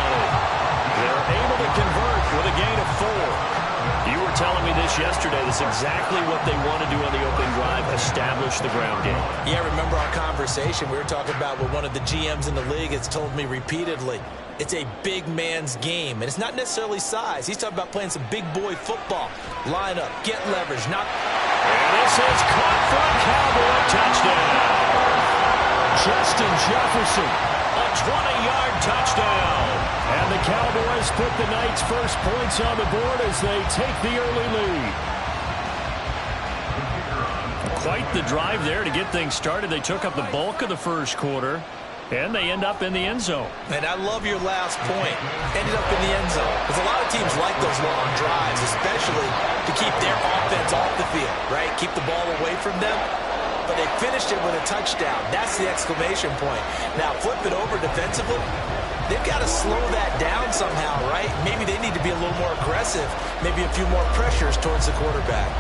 Speaker 2: They're able to convert with a gain of 4. You were telling me this yesterday. That's exactly what they want to do on the opening drive, establish the ground game.
Speaker 4: Yeah, remember our conversation. We were talking about what one of the GMs in the league has told me repeatedly. It's a big man's game, and it's not necessarily size. He's talking about playing some big boy football. Line up, get leverage, not...
Speaker 2: And this is caught for a Cowboy touchdown. Justin Jefferson, a 20-yard touchdown. And the Cowboys put the night's first points on the board as they take the early lead. Quite the drive there to get things started. They took up the bulk of the first quarter. And they end up in the end zone.
Speaker 4: And I love your last point. Ended up in the end zone. Because a lot of teams like those long drives, especially to keep their offense off the field, right? Keep the ball away from them. But they finished it with a touchdown. That's the exclamation point. Now, flip it over defensively. They've got to slow that down somehow, right? Maybe they need to be a little more aggressive. Maybe a few more pressures towards the quarterback.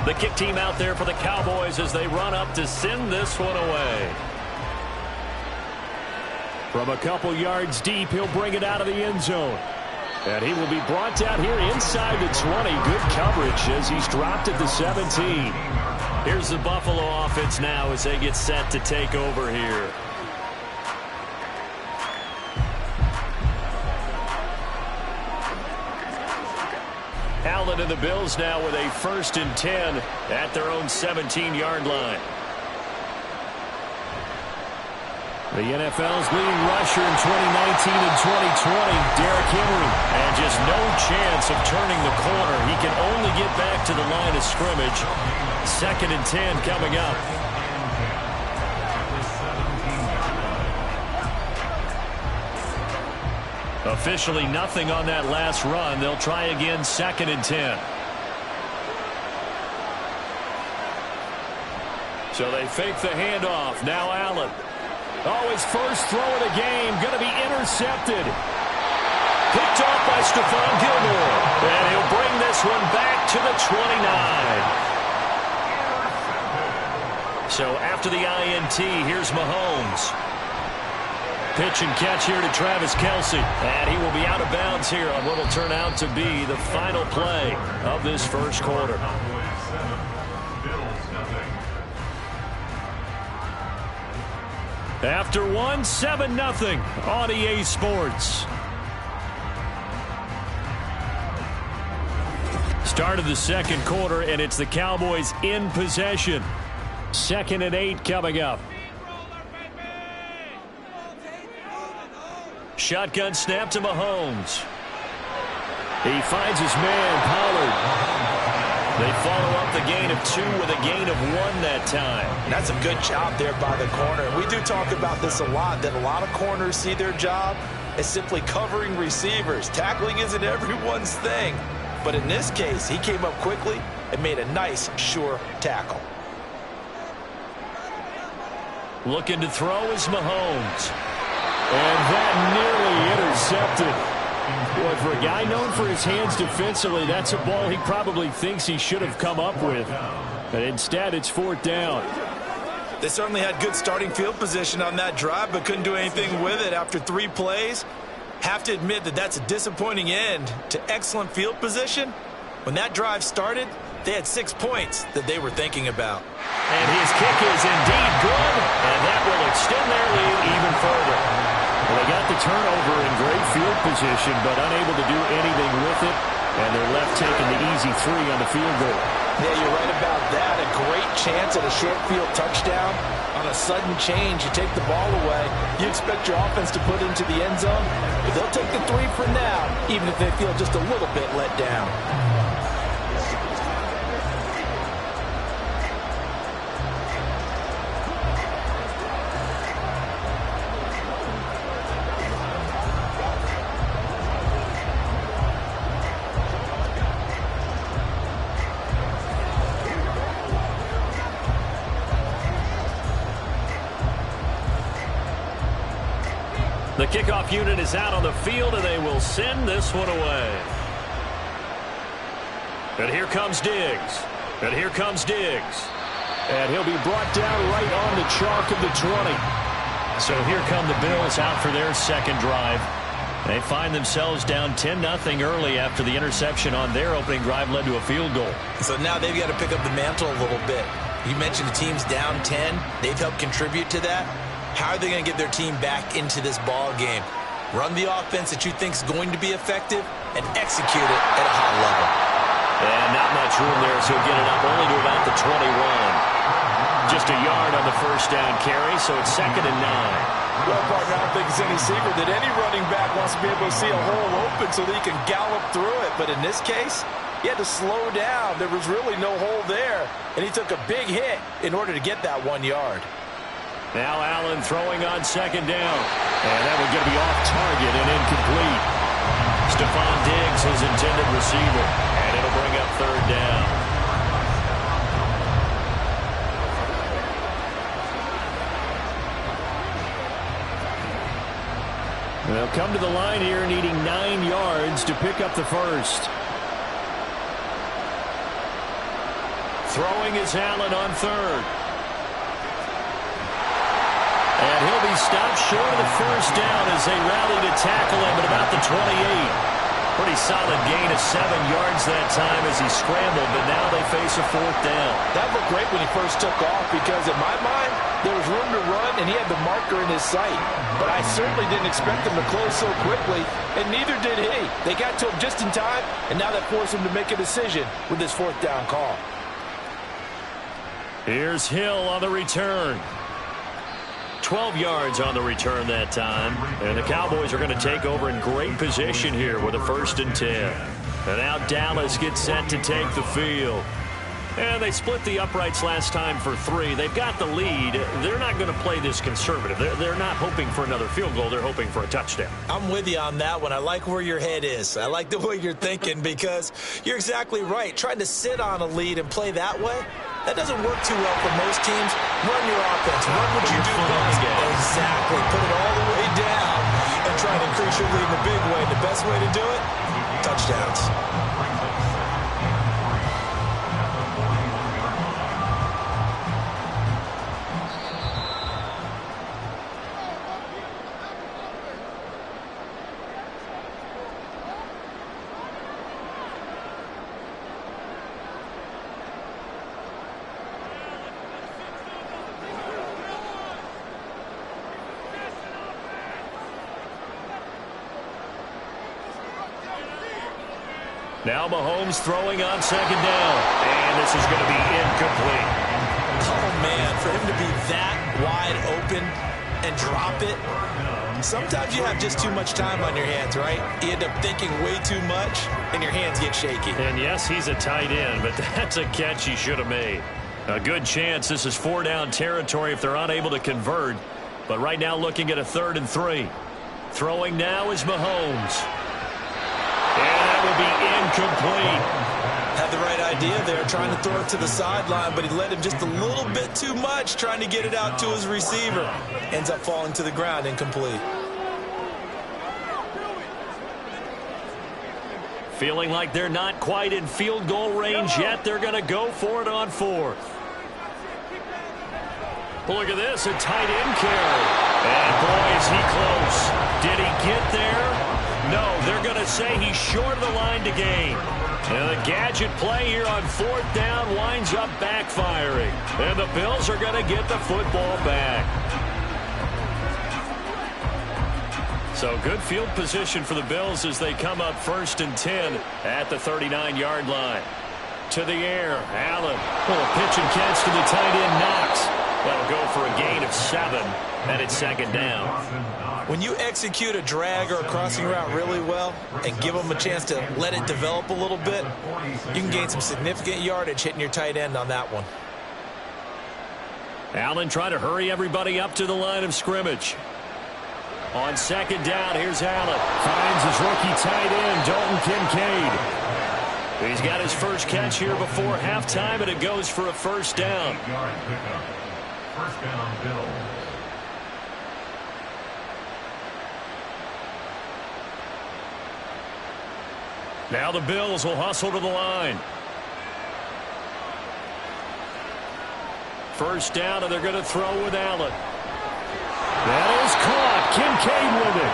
Speaker 3: The kick team out there for the Cowboys as they run up to send this one away.
Speaker 2: From a couple yards deep, he'll bring it out of the end zone. And he will be brought down here inside the 20. Good coverage as he's dropped at the 17.
Speaker 3: Here's the Buffalo offense now as they get set to take over here. Allen and the Bills now with a 1st and 10 at their own 17-yard line.
Speaker 2: The NFL's leading rusher in 2019 and 2020, Derrick Henry.
Speaker 3: And just no chance of turning the corner. He can only get back to the line of scrimmage. 2nd and 10 coming up. Officially nothing on that last run. They'll try again 2nd and 10. So they fake the handoff. Now Allen.
Speaker 2: Oh, his first throw of the game going to be intercepted.
Speaker 3: Picked off by Stephon Gilmore. And he'll bring this one back to the 29. So after the INT, here's Mahomes. Pitch and catch here to Travis Kelce. And he will be out of bounds here on what will turn out to be the final play of this first quarter. After 7-0 on EA Sports. Start of the second quarter, and it's the Cowboys in possession. 2nd and 8 coming up. Shotgun snap to Mahomes. He finds his man, Pollard. They follow up the gain of 2 with a gain of 1 that time.
Speaker 4: That's a good job there by the corner. We do talk about this a lot, that a lot of corners see their job as simply covering receivers. Tackling isn't everyone's thing. But in this case, he came up quickly and made a nice, sure tackle.
Speaker 3: Looking to throw is Mahomes.
Speaker 2: And that nearly intercepted. Boy, for a guy known for his hands defensively, that's a ball he probably thinks he should have come up with. But instead, it's 4th down.
Speaker 4: They certainly had good starting field position on that drive, but couldn't do anything with it after 3 plays. Have to admit that that's a disappointing end to excellent field position. When that drive started, they had 6 points that they were thinking about.
Speaker 3: And his kick is indeed good, and that will extend their lead even further.
Speaker 2: Well, they got the turnover in great field position, but unable to do anything with it. And they're left taking the easy 3 on the field goal.
Speaker 4: Yeah, you're right about that. A great chance at a short field touchdown. On a sudden change, you take the ball away. You expect your offense to put into the end zone. But they'll take the 3 for now, even if they feel just a little bit let down.
Speaker 3: The kickoff unit is out on the field, and they will send this one away. And here comes Diggs. And here comes Diggs.
Speaker 2: And he'll be brought down right on the chalk of the 20.
Speaker 3: So here come the Bills out for their second drive. They find themselves down 10-0 early after the interception on their opening drive led to a field goal.
Speaker 4: So now they've got to pick up the mantle a little bit. You mentioned the team's down 10. They've helped contribute to that. How are they going to get their team back into this ball game? Run the offense that you think is going to be effective and execute it at a high level.
Speaker 3: And not much room there, so he'll get it up only to about the 21. Just a yard on the first down carry, so it's 2nd and 9.
Speaker 4: Well, partner, I don't think it's any secret that any running back wants to be able to see a hole open so that he can gallop through it. But in this case, he had to slow down. There was really no hole there, and he took a big hit in order to get that 1 yard.
Speaker 3: Now Allen throwing on 2nd down. And that one going to be off target and incomplete. Stephon Diggs, his intended receiver. And it'll bring up 3rd down.
Speaker 2: They'll come to the line here needing 9 yards to pick up the first.
Speaker 3: Throwing is Allen on third. And he'll be stopped short of the first down as they rally to tackle him at about the 28. Pretty solid gain of 7 yards that time as he scrambled, but now they face a 4th down.
Speaker 4: That looked great when he first took off because in my mind, there was room to run and he had the marker in his sight. But I certainly didn't expect him to close so quickly, and neither did he. They got to him just in time, and now that forced him to make a decision with this 4th down call.
Speaker 3: Here's Hill on the return. 12 yards on the return that time. And the Cowboys are going to take over in great position here with a 1st and 10. And now Dallas gets set to take the field. And they split the uprights last time for 3. They've got the lead. They're not going to play this conservative. They're not hoping for another field goal. They're hoping for a touchdown.
Speaker 4: I'm with you on that one. I like where your head is. I like the way you're thinking because you're exactly right. Trying to sit on a lead and play that way, that doesn't work too well for most teams. Run your offense. Run what you do best. Exactly. Put it all the way down and try to increase your lead in a big way. The best way to do it, touchdowns.
Speaker 3: Now Mahomes throwing on 2nd down. And this is going to be incomplete.
Speaker 4: Oh, man, for him to be that wide open and drop it. Sometimes you have just too much time on your hands, right? You end up thinking way too much, and your hands get shaky.
Speaker 3: And yes, he's a tight end, but that's a catch he should have made. A good chance this is 4-down territory if they're unable to convert. But right now looking at a 3rd and 3. Throwing now is Mahomes. And that will be incomplete.
Speaker 4: Had the right idea there, trying to throw it to the sideline, but he led him just a little bit too much, trying to get it out to his receiver. Ends up falling to the ground, incomplete.
Speaker 3: Feeling like they're not quite in field goal range yet. They're going to go for it on 4th. Look at this, a tight end carry. And boy, is he close. Did he get there? No, they're going to say he's short of the line to gain. And the gadget play here on 4th down winds up backfiring. And the Bills are going to get the football back. So good field position for the Bills as they come up 1st and 10 at the 39-yard line. To the air, Allen. A pitch and catch to the tight end, Knox. That'll go for a gain of 7, and it's 2nd down.
Speaker 4: When you execute a drag or a crossing route really well and give them a chance to let it develop a little bit, you can gain some significant yardage hitting your tight end on that one.
Speaker 3: Allen trying to hurry everybody up to the line of scrimmage. On 2nd down, here's Allen. Finds his rookie tight end, Dalton Kincaid. He's got his first catch here before halftime, and it goes for a 1st down.
Speaker 5: 1st down, Bill.
Speaker 3: Now the Bills will hustle to the line. 1st down, and they're going to throw with Allen. That is caught. Kincaid with it.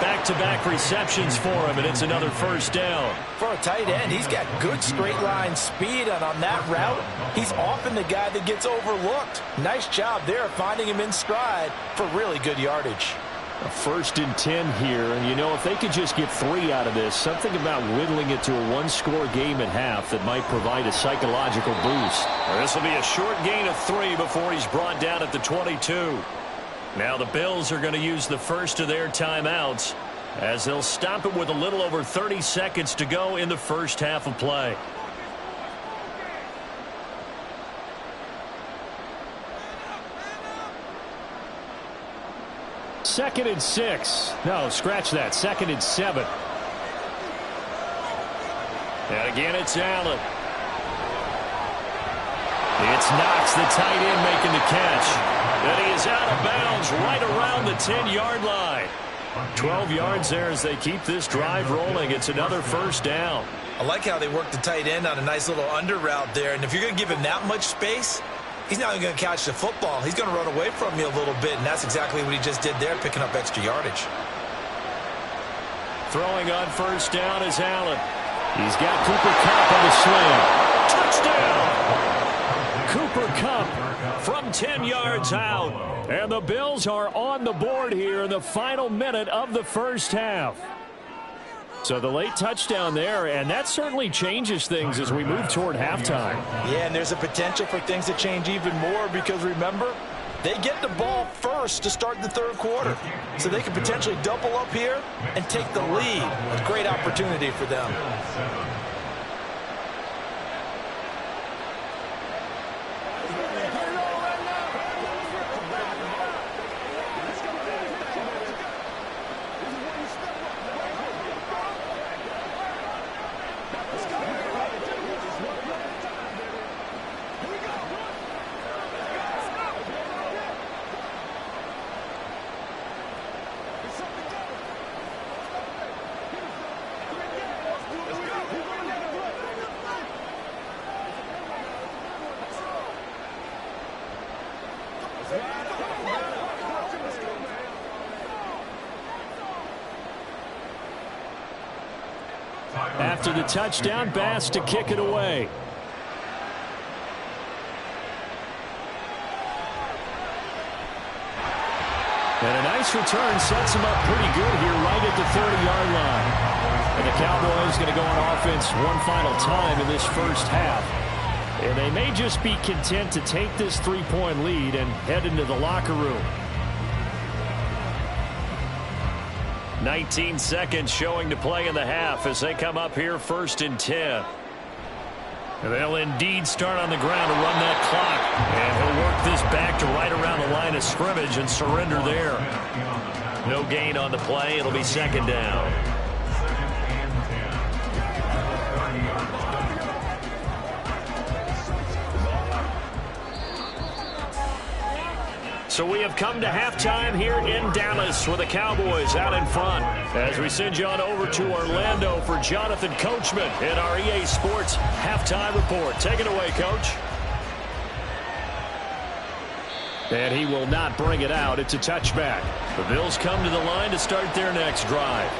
Speaker 3: Back-to-back receptions for him, and it's another 1st down.
Speaker 4: For a tight end, he's got good straight-line speed, and on that route, he's often the guy that gets overlooked. Nice job there finding him in stride for really good yardage.
Speaker 2: A 1st and 10 here, and you know, if they could just get 3 out of this, something about whittling it to a 1-score game at half that might provide a psychological boost.
Speaker 3: This will be a short gain of 3 before he's brought down at the 22. Now the Bills are going to use the first of their timeouts as they'll stop it with a little over 30 seconds to go in the first half of play.
Speaker 2: Second and 6. No, scratch that. 2nd and 7.
Speaker 3: And again, it's Allen. It's Knox, the tight end, making the catch. And he is out of bounds right around the 10-yard line. 12 yards there as they keep this drive rolling. It's another 1st down.
Speaker 4: I like how they work the tight end on a nice little under route there. And if you're going to give him that much space, he's not even going to catch the football. He's going to run away from you a little bit, and that's exactly what he just did there, picking up extra yardage.
Speaker 2: Throwing on first down is Allen. He's got Cooper Kupp on the slam. Touchdown! Cooper Kupp from 10 yards out. And the Bills are on the board here in the final minute of the first half. So the late touchdown there, and that certainly changes things as we move toward halftime.
Speaker 4: Yeah, and there's a potential for things to change even more because, remember, they get the ball first to start the third quarter. So they could potentially double up here and take the lead. A great opportunity for them.
Speaker 2: After the touchdown, Bass to kick it away. And a nice return sets him up pretty good here right at the 30-yard line. And the Cowboys going to go on offense one final time in this first half. And they may just be content to take this 3-point lead and head into the locker room.
Speaker 3: 19 seconds showing to play in the half as they come up here 1st and 10. They'll indeed start on the ground to run that clock. And he'll work this back to right around the line of scrimmage and surrender there. No gain on the play. It'll be 2nd down. So we have come to halftime here in Dallas with the Cowboys out in front. As we send you on over to Orlando for Jonathan Coachman in our EA Sports Halftime Report. Take it away, Coach.
Speaker 2: And he will not bring it out. It's a touchback.
Speaker 3: The Bills come to the line to start their next drive.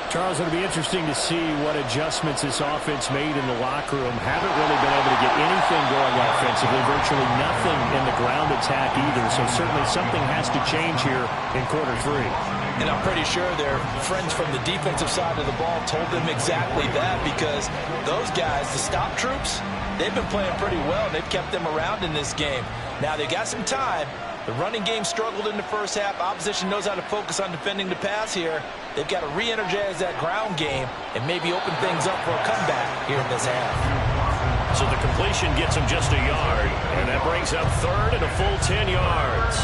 Speaker 2: Charles, it'll be interesting to see what adjustments this offense made in the locker room. Haven't really been able to get anything going offensively. Virtually nothing in the ground attack either. So certainly something has to change here in quarter 3.
Speaker 4: And I'm pretty sure their friends from the defensive side of the ball told them exactly that, because those guys, the stop troops, they've been playing pretty well. They've kept them around in this game. Now they got some time. The running game struggled in the first half. Opposition knows how to focus on defending the pass here. They've got to re-energize that ground game and maybe open things up for a comeback here in this half.
Speaker 3: So the completion gets him just a yard, and that brings up 3rd and a full 10 yards.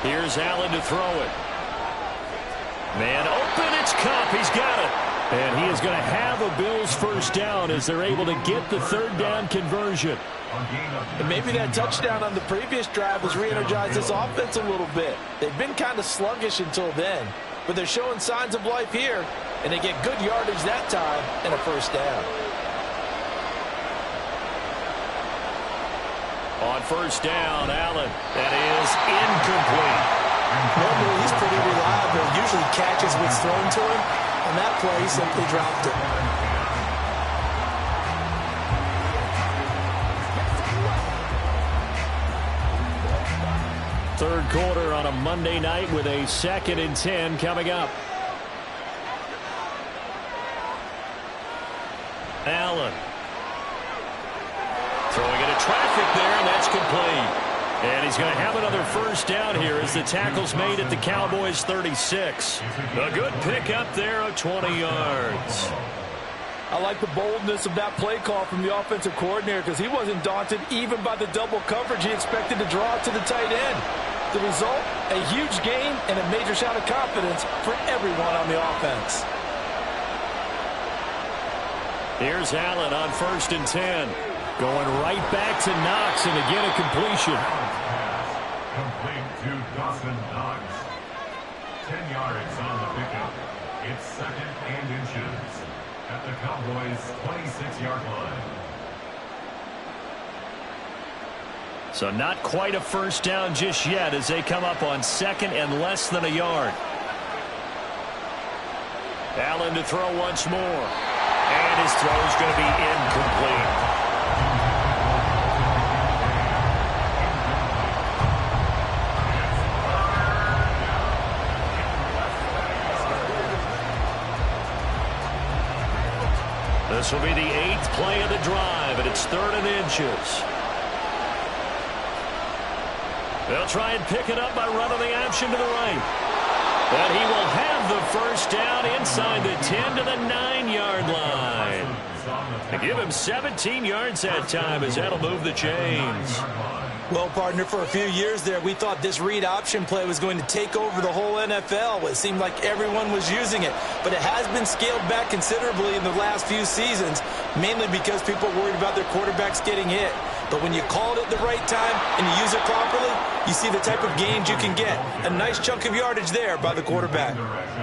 Speaker 3: Here's Allen to throw it. Man open, it's Kupp. He's got it.
Speaker 2: And he is going to have a Bills first down as they're able to get the 3rd down conversion.
Speaker 4: And maybe that touchdown on the previous drive has re-energized this offense a little bit. They've been kind of sluggish until then, but they're showing signs of life here, and they get good yardage that time and a first down.
Speaker 3: On first down, Allen. That is incomplete.
Speaker 4: Normally, he's pretty reliable. Usually catches what's thrown to him. On that play, he simply dropped it.
Speaker 2: Third quarter on a Monday night with a 2nd and 10 coming up.
Speaker 3: Allen. Throwing into traffic there, and that's complete. And he's going to have another first down here as the tackle's made at the Cowboys' 36. A good pickup there of 20 yards.
Speaker 4: I like the boldness of that play call from the offensive coordinator, because he wasn't daunted even by the double coverage he expected to draw to the tight end. The result, a huge gain and a major shot of confidence for everyone on the offense.
Speaker 2: Here's Allen on 1st and 10. Going right back to Knox, and again a completion.
Speaker 5: Complete to Dawson Knox. 10 yards on the pickup. It's 2nd and inches at the Cowboys' 26-yard line.
Speaker 3: So not quite a first down just yet as they come up on 2nd and less than a yard. Allen to throw once more. And his throw is going to be incomplete. This will be the 8th play of the drive, and it's 3rd and inches. They'll try and pick it up by running the option to the right. And he will have the first down inside the 10 to the 9-yard line. They give him 17 yards that time as that'll move the chains.
Speaker 4: Well, partner, for a few years there, we thought this read option play was going to take over the whole NFL. It seemed like everyone was using it. But it has been scaled back considerably in the last few seasons, mainly because people are worried about their quarterbacks getting hit. But when you call it at the right time and you use it properly, you see the type of gains you can get. A nice chunk of yardage there by the quarterback.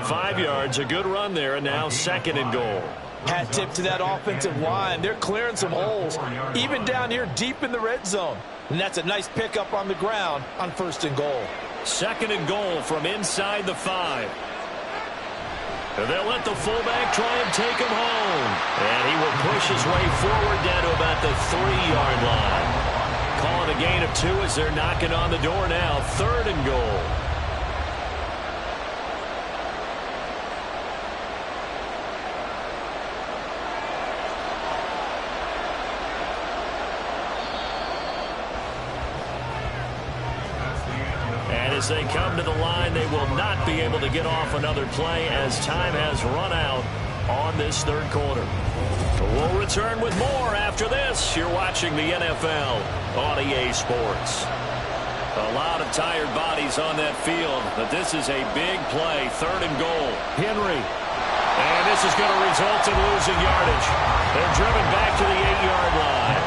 Speaker 3: 5 yards, a good run there, and now 2nd and goal.
Speaker 4: Hat tip to that offensive line. They're clearing some holes, even down here deep in the red zone. And that's a nice pickup on the ground on 1st and goal.
Speaker 3: 2nd and goal from inside the 5. And they'll let the fullback try and take him home. And he will push his way forward down to about the 3-yard line. Calling a gain of 2 as they're knocking on the door now. 3rd and goal. As they come to the line, they will not be able to get off another play as time has run out on this 3rd quarter. We'll return with more after this. You're watching the NFL on EA Sports. A lot of tired bodies on that field, but this is a big play. 3rd and goal. Henry. And this is going to result in losing yardage. They're driven back to the 8-yard line.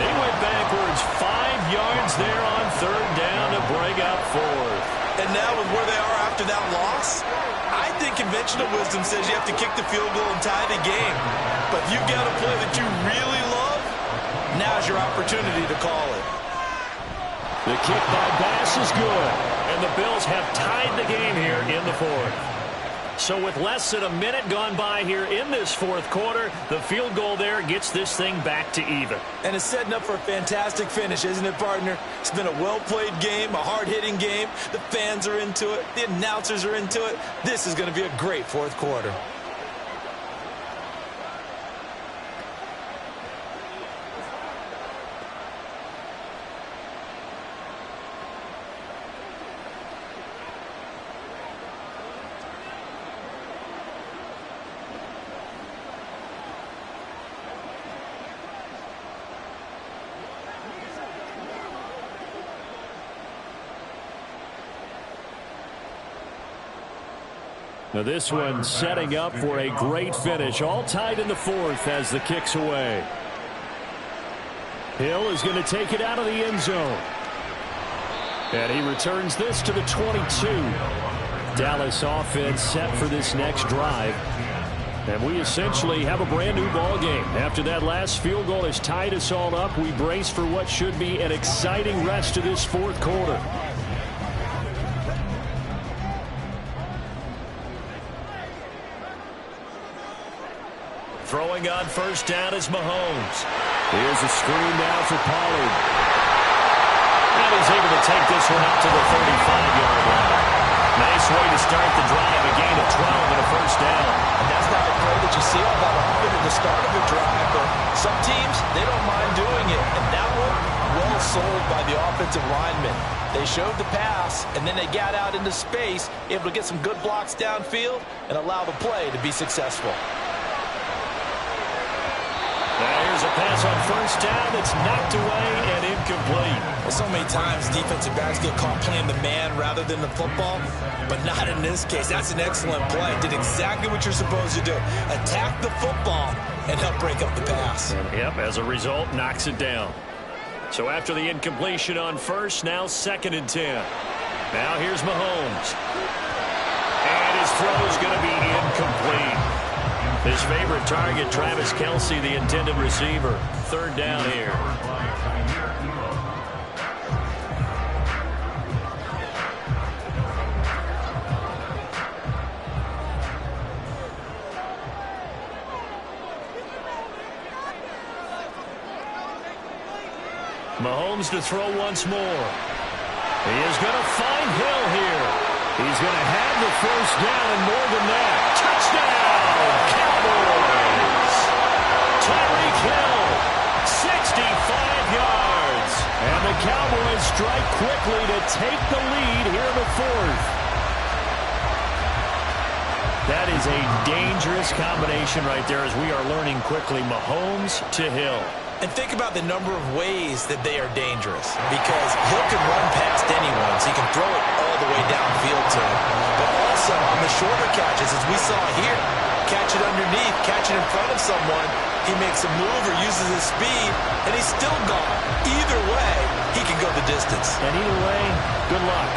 Speaker 3: They went backwards 5 yards there on 3rd down to bring up 4th.
Speaker 4: And now with where they are after that loss, I think conventional wisdom says you have to kick the field goal and tie the game. But if you've got a play that you really love, now's your opportunity to call it.
Speaker 2: The kick by Bass is good, and the Bills have tied the game here in the 4th.
Speaker 3: So with less than a minute gone by here in this 4th quarter, the field goal there gets this thing back to even.
Speaker 4: And it's setting up for a fantastic finish, isn't it, partner? It's been a well-played game, a hard-hitting game. The fans are into it. The announcers are into it. This is going to be a great 4th quarter.
Speaker 2: Now this one setting up for a great finish. All tied in the 4th as the kick's away. Hill is going to take it out of the end zone. And he returns this to the 22. Dallas offense set for this next drive. And we essentially have a brand new ball game. After that last field goal has tied us all up, we brace for what should be an exciting rest of this 4th quarter.
Speaker 3: Throwing on 1st down is Mahomes.
Speaker 2: Here's a screen now for Pollard.
Speaker 3: And he's able to take this one up to the 35-yard line. Nice way to start the drive, a gain of 12 and a 1st down.
Speaker 4: And that's not a play that you see all that often at the start of a drive, but some teams, they don't mind doing it. And that one, well sold by the offensive lineman. They showed the pass, and then they got out into space, able to get some good blocks downfield and allow the play to be successful.
Speaker 3: Now here's There's a pass on first down that's knocked away and incomplete.
Speaker 4: Well, so many times defensive backs get caught playing the man rather than the football, but not in this case. That's an excellent play. Did exactly what you're supposed to do. Attack the football and help break up the pass.
Speaker 3: Yep, as a result, knocks it down. So after the incompletion on first, now 2nd and 10. Now here's Mahomes. And his throw is going to be incomplete. His favorite target, Travis Kelce, the intended receiver. 3rd down here. Mahomes to throw once more. He is going to find Hill here. He's going to have the first down and more than that. Touchdown, Cowboys! Tyreek Hill, 65 yards. And the Cowboys strike quickly to take the lead here in the 4th. That is a dangerous combination right there as we are learning quickly. Mahomes to Hill.
Speaker 4: And think about the number of ways that they are dangerous, because Hill can run past anyone, so he can throw it all the way downfield to him. But also on the shorter catches, as we saw here, catch it underneath, catch it in front of someone, he makes a move or uses his speed, and he's still gone. Either way, he can go the distance.
Speaker 3: And either way, good luck.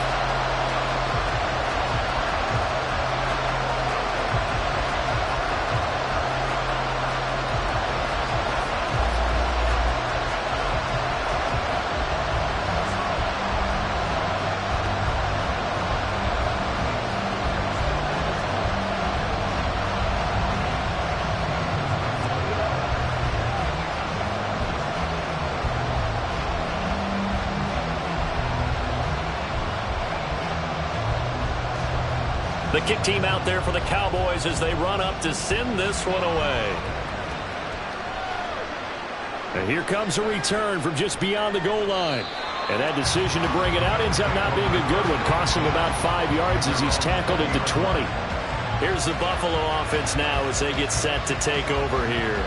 Speaker 3: The kick team out there for the Cowboys as they run up to send this one away. And here comes a return from just beyond the goal line. And that decision to bring it out ends up not being a good one, costing about 5 yards as he's tackled at the 20. Here's the Buffalo offense now as they get set to take over here.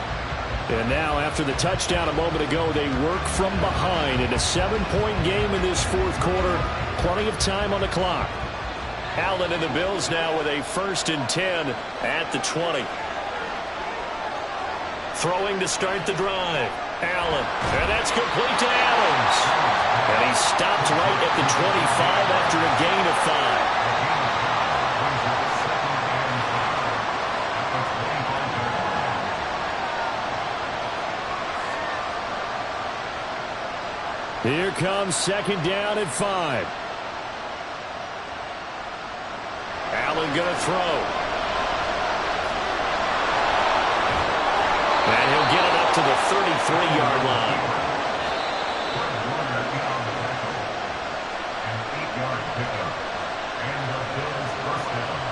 Speaker 3: And now, after the touchdown a moment ago, they work from behind in a 7-point game in this 4th quarter. Plenty of time on the clock. Allen and the Bills now with a 1st and 10 at the 20. Throwing to start the drive. Allen. And that's complete to Adams. And he stopped right at the 25 after a gain of 5. Here comes 2nd down at 5. Allen going to throw. And he'll get it up to the 33-yard line.
Speaker 5: An 8-yard pickup. And the Bills' first down.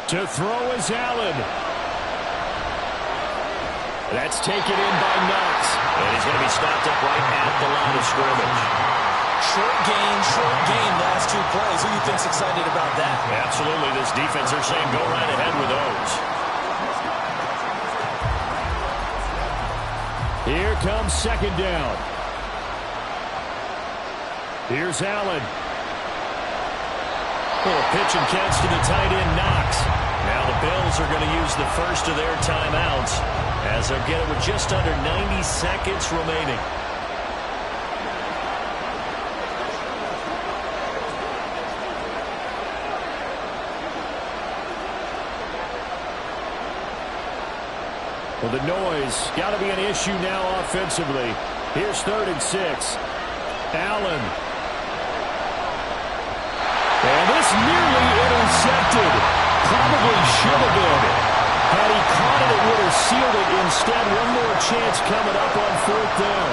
Speaker 2: To throw is Allen. That's taken in by Knox.
Speaker 3: And he's going to be stopped up right at the line of scrimmage.
Speaker 4: Short gain, last 2 plays. Who do you think's excited about that?
Speaker 3: Absolutely. This defense, they're saying go right ahead with those.
Speaker 2: Here comes 2nd down. Here's Allen.
Speaker 3: Pitch and catch to the tight end, Knox. Now the Bills are going to use the first of their timeouts as they're getting with just under 90 seconds remaining.
Speaker 2: Well, the noise got to be an issue now offensively. Here's 3rd and 6. Allen. And this nearly intercepted. Probably should have been. Had he caught it, it would have sealed it. Instead, one more chance coming up on 4th down.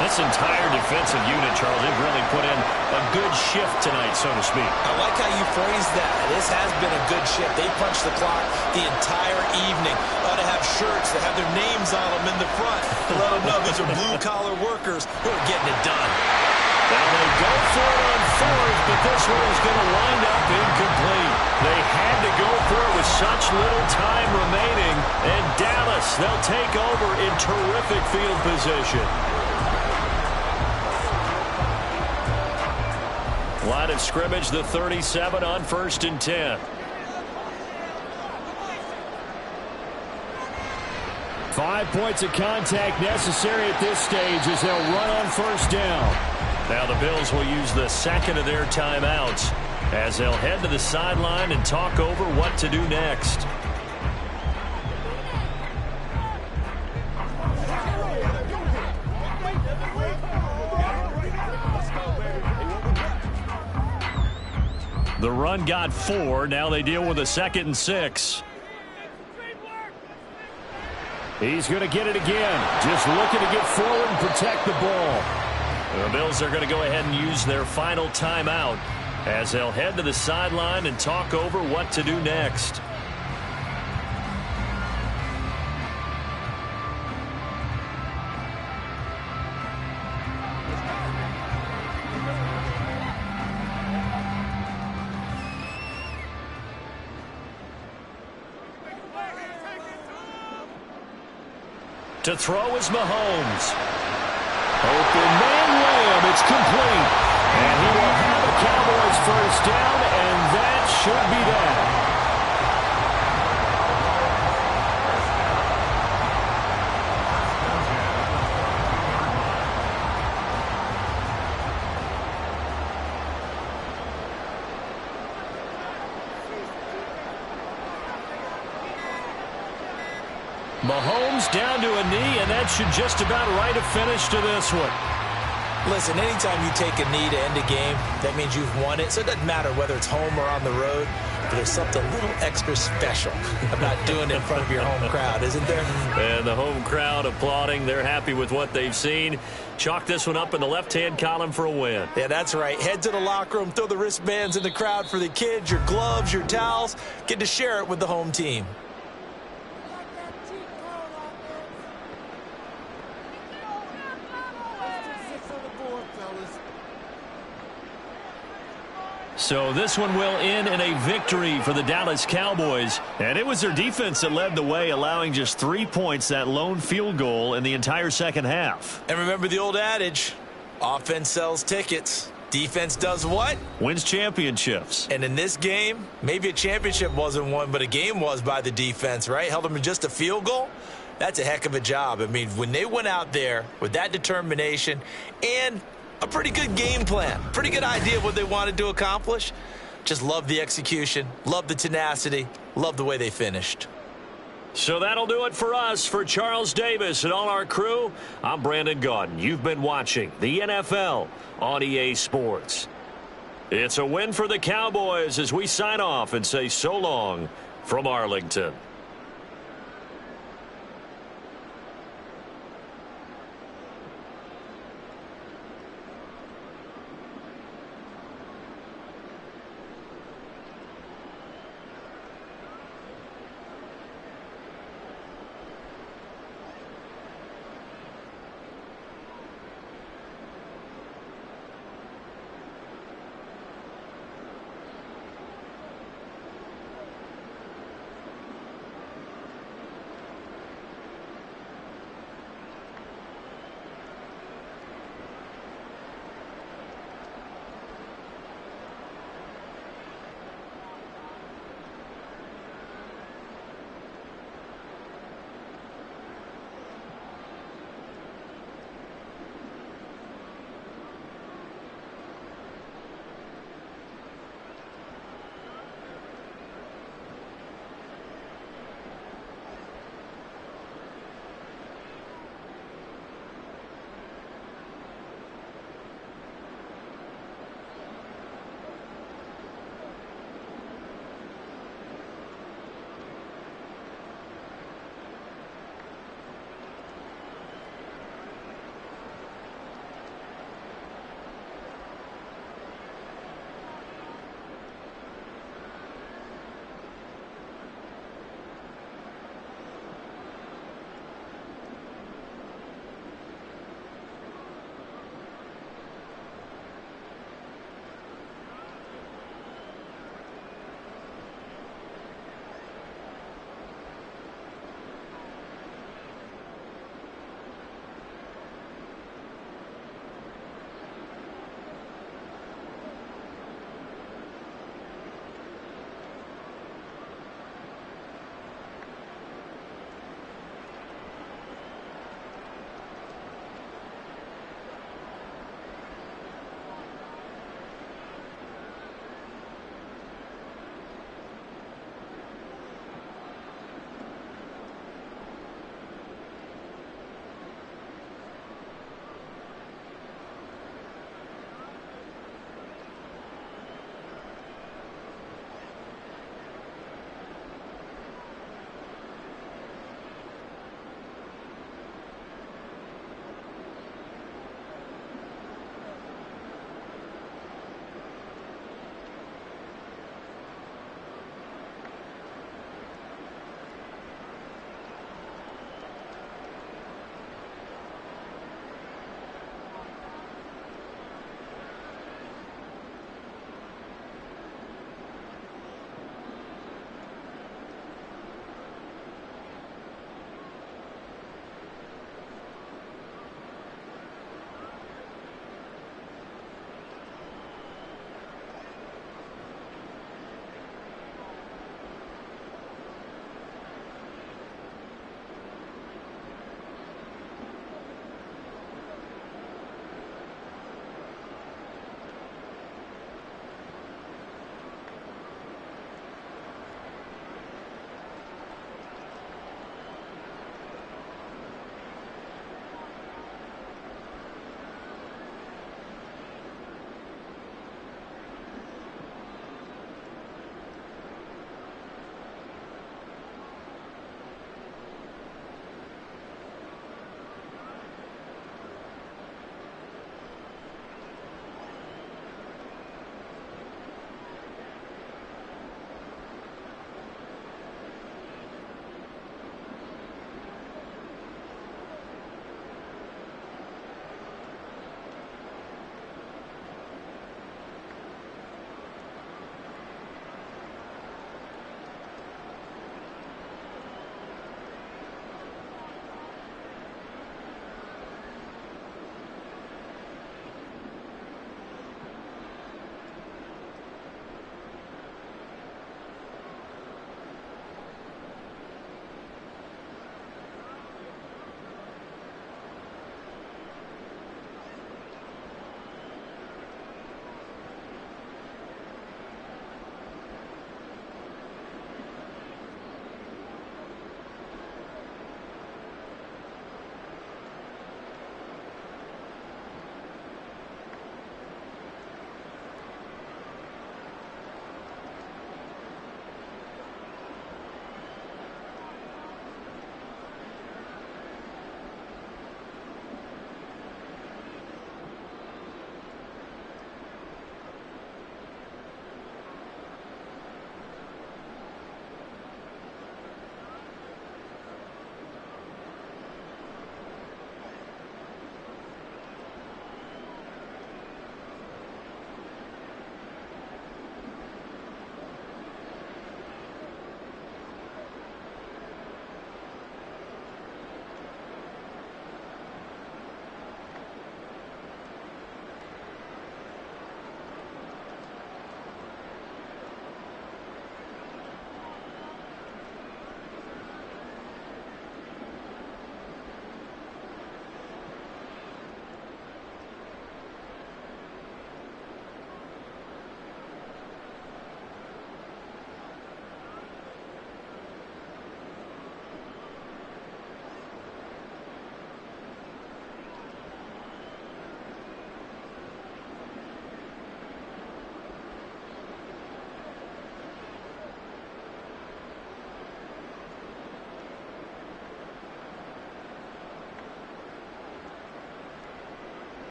Speaker 3: This entire defensive unit, Charles, they've really put in a good shift tonight, so to speak.
Speaker 4: I like how you phrased that. This has been a good shift. They punched the clock the entire evening. Ought to have shirts that have their names on them in the front to let them know these are blue-collar workers who are getting it done.
Speaker 3: Now they go for it on fourth, but this one is going to wind up incomplete. They had to go for it with such little time remaining, and Dallas, they'll take over in terrific field position. Line of scrimmage, the 37 on 1st and 10.
Speaker 2: Five points of contact necessary at this stage as they'll run on 1st down.
Speaker 3: Now the Bills will use the second of their timeouts as they'll head to the sideline and talk over what to do next. The run got 4. Now they deal with a 2nd and 6.
Speaker 2: He's going to get it again. Just looking to get forward and protect the ball.
Speaker 3: The Bills are going to go ahead and use their final timeout as they'll head to the sideline and talk over what to do next. To throw is Mahomes.
Speaker 2: Open man Lamb, it's complete. And he will have a Cowboys 1st down, and that should be that.
Speaker 3: Mahomes down to a knee, and that should just about write a finish to this one.
Speaker 4: Listen, anytime you take a knee to end a game, that means you've won it. So it doesn't matter whether it's home or on the road, but there's something a little extra special about doing it in front of your home crowd, isn't there?
Speaker 3: And the home crowd applauding. They're happy with what they've seen. Chalk this one up in the left-hand column for a win.
Speaker 4: Yeah, that's right. Head to the locker room, throw the wristbands in the crowd for the kids, your gloves, your towels. Get to share it with the home team.
Speaker 3: So this one will end in a victory for the Dallas Cowboys. And it was their defense that led the way, allowing just 3 points, that lone field goal in the entire second half.
Speaker 4: And remember the old adage, offense sells tickets. Defense does what?
Speaker 3: Wins championships.
Speaker 4: And in this game, maybe a championship wasn't won, but a game was by the defense, right? Held them to just a field goal. That's a heck of a job. I mean, when they went out there with that determination and a pretty good game plan, pretty good idea of what they wanted to accomplish, just love the execution, love the tenacity, love the way they finished.
Speaker 3: So that'll do it for us. For Charles Davis and all our crew, I'm Brandon Gaudin. You've been watching the NFL on EA Sports. It's a win for the Cowboys as we sign off and say so long from Arlington.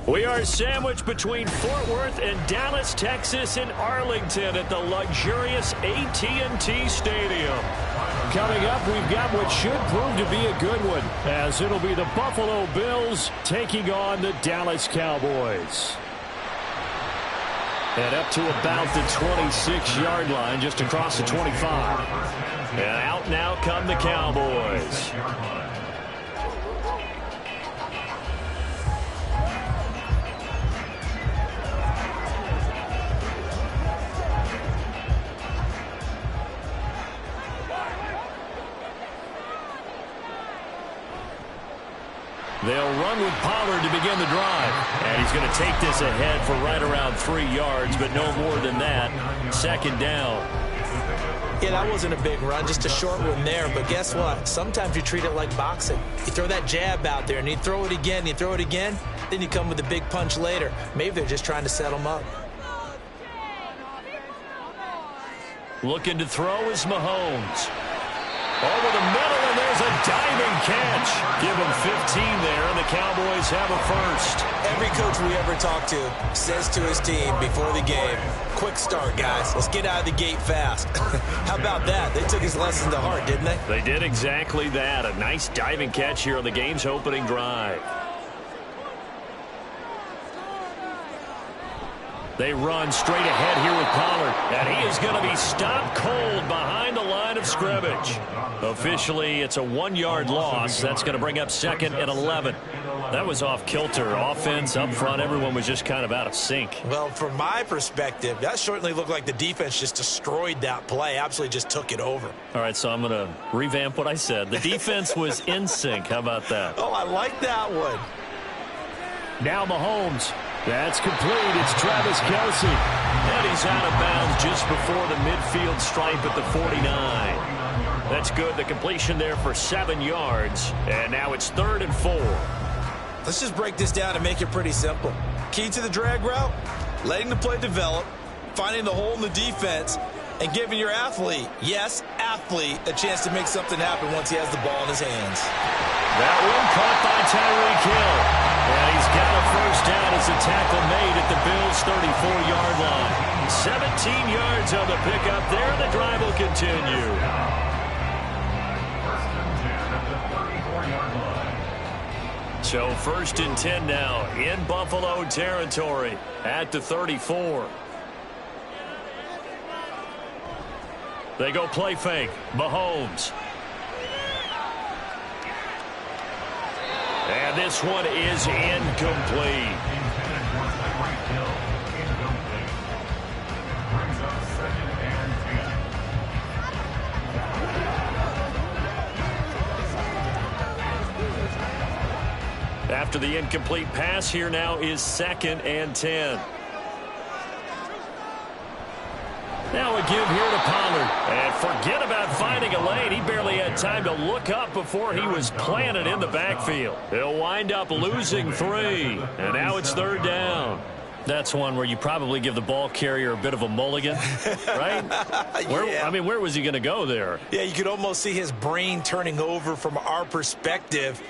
Speaker 2: We are sandwiched between Fort Worth and Dallas, Texas, and Arlington at the luxurious AT&T Stadium. Coming up, we've got what should prove to be a good one, as it'll be the Buffalo Bills taking on the Dallas Cowboys. And up to about the 26-yard line, just across the 25. And out now come the Cowboys. They'll run with Pollard to begin the drive. And he's going to take this ahead for right around 3 yards, but no more than that. Second down.
Speaker 4: Yeah, that wasn't a big run, just a short one there. But guess what? Sometimes you treat it like boxing. You throw that jab out there, and you throw it again, then you come with a big punch later. Maybe they're just trying to set them up.
Speaker 2: Looking to throw is Mahomes. Over the middle, and there's a diving catch. Give him 15 there, and the Cowboys have a first.
Speaker 4: Every coach we ever talk to says to his team before the game, quick start, guys. Let's get out of the gate fast. How about that? They took his lesson to heart, didn't they?
Speaker 2: They did exactly that. A nice diving catch here on the game's opening drive. They run straight ahead here with Pollard, and he is going to be stopped cold behind the line of scrimmage. Officially, it's a 1-yard loss. That's going to bring up 2nd and 11. That was off kilter. Offense up front, everyone was just kind of out of sync.
Speaker 4: Well, from my perspective, that certainly looked like the defense just destroyed that play, absolutely just took it over.
Speaker 2: All right, so I'm going to revamp what I said. The defense was in sync. How about that?
Speaker 4: Oh, I like that one.
Speaker 2: Now Mahomes. That's complete. It's Travis Kelce. And he's out of bounds just before the midfield stripe at the 49. That's good. The completion there for 7 yards. And now it's 3rd and 4.
Speaker 4: Let's just break this down and make it pretty simple. Key to the drag route, letting the play develop, finding the hole in the defense, and giving your athlete, yes, athlete, a chance to make something happen once he has the ball in his hands.
Speaker 2: That one caught by Tyreek Hill. And he's got a first down as the tackle made at the Bills' 34-yard line. 17 yards on the pickup there. The drive will continue. So 1st and 10 now in Buffalo territory at the 34. They go play fake. Mahomes. And this one is incomplete. After the incomplete pass, here now is 2nd and 10. Now a give here to Pollard. And forget about finding a lane. He barely had time to look up before he was planted in the backfield. He'll wind up losing 3. And now it's 3rd down. That's one where you probably give the ball carrier a bit of a mulligan, right?
Speaker 4: Yeah.
Speaker 2: Where was he going to go there?
Speaker 4: Yeah, you could almost see his brain turning over from our perspective.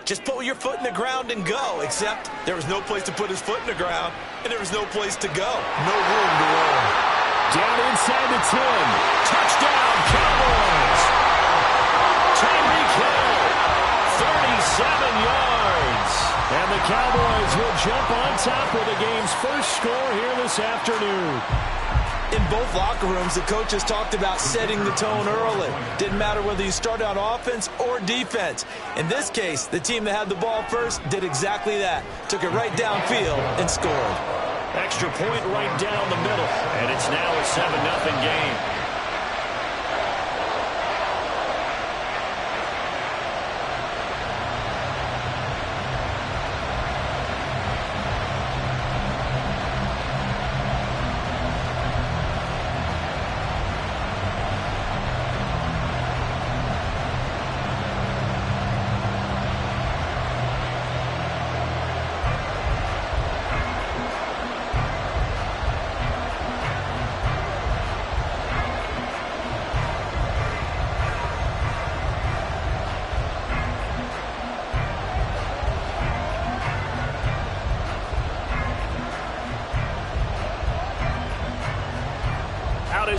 Speaker 4: Just put your foot in the ground and go, except there was no place to put his foot in the ground, and there was no place to go. No room to roam.
Speaker 2: Down inside the 10. Touchdown, Cowboys. Tyreek Hill, 37 yards. And the Cowboys will jump on top with the game's first score here this afternoon.
Speaker 4: In both locker rooms, the coaches talked about setting the tone early. Didn't matter whether you started on offense or defense. In this case, the team that had the ball first did exactly that. Took it right downfield and scored.
Speaker 2: Extra point right down the middle. And it's now a 7-0 game.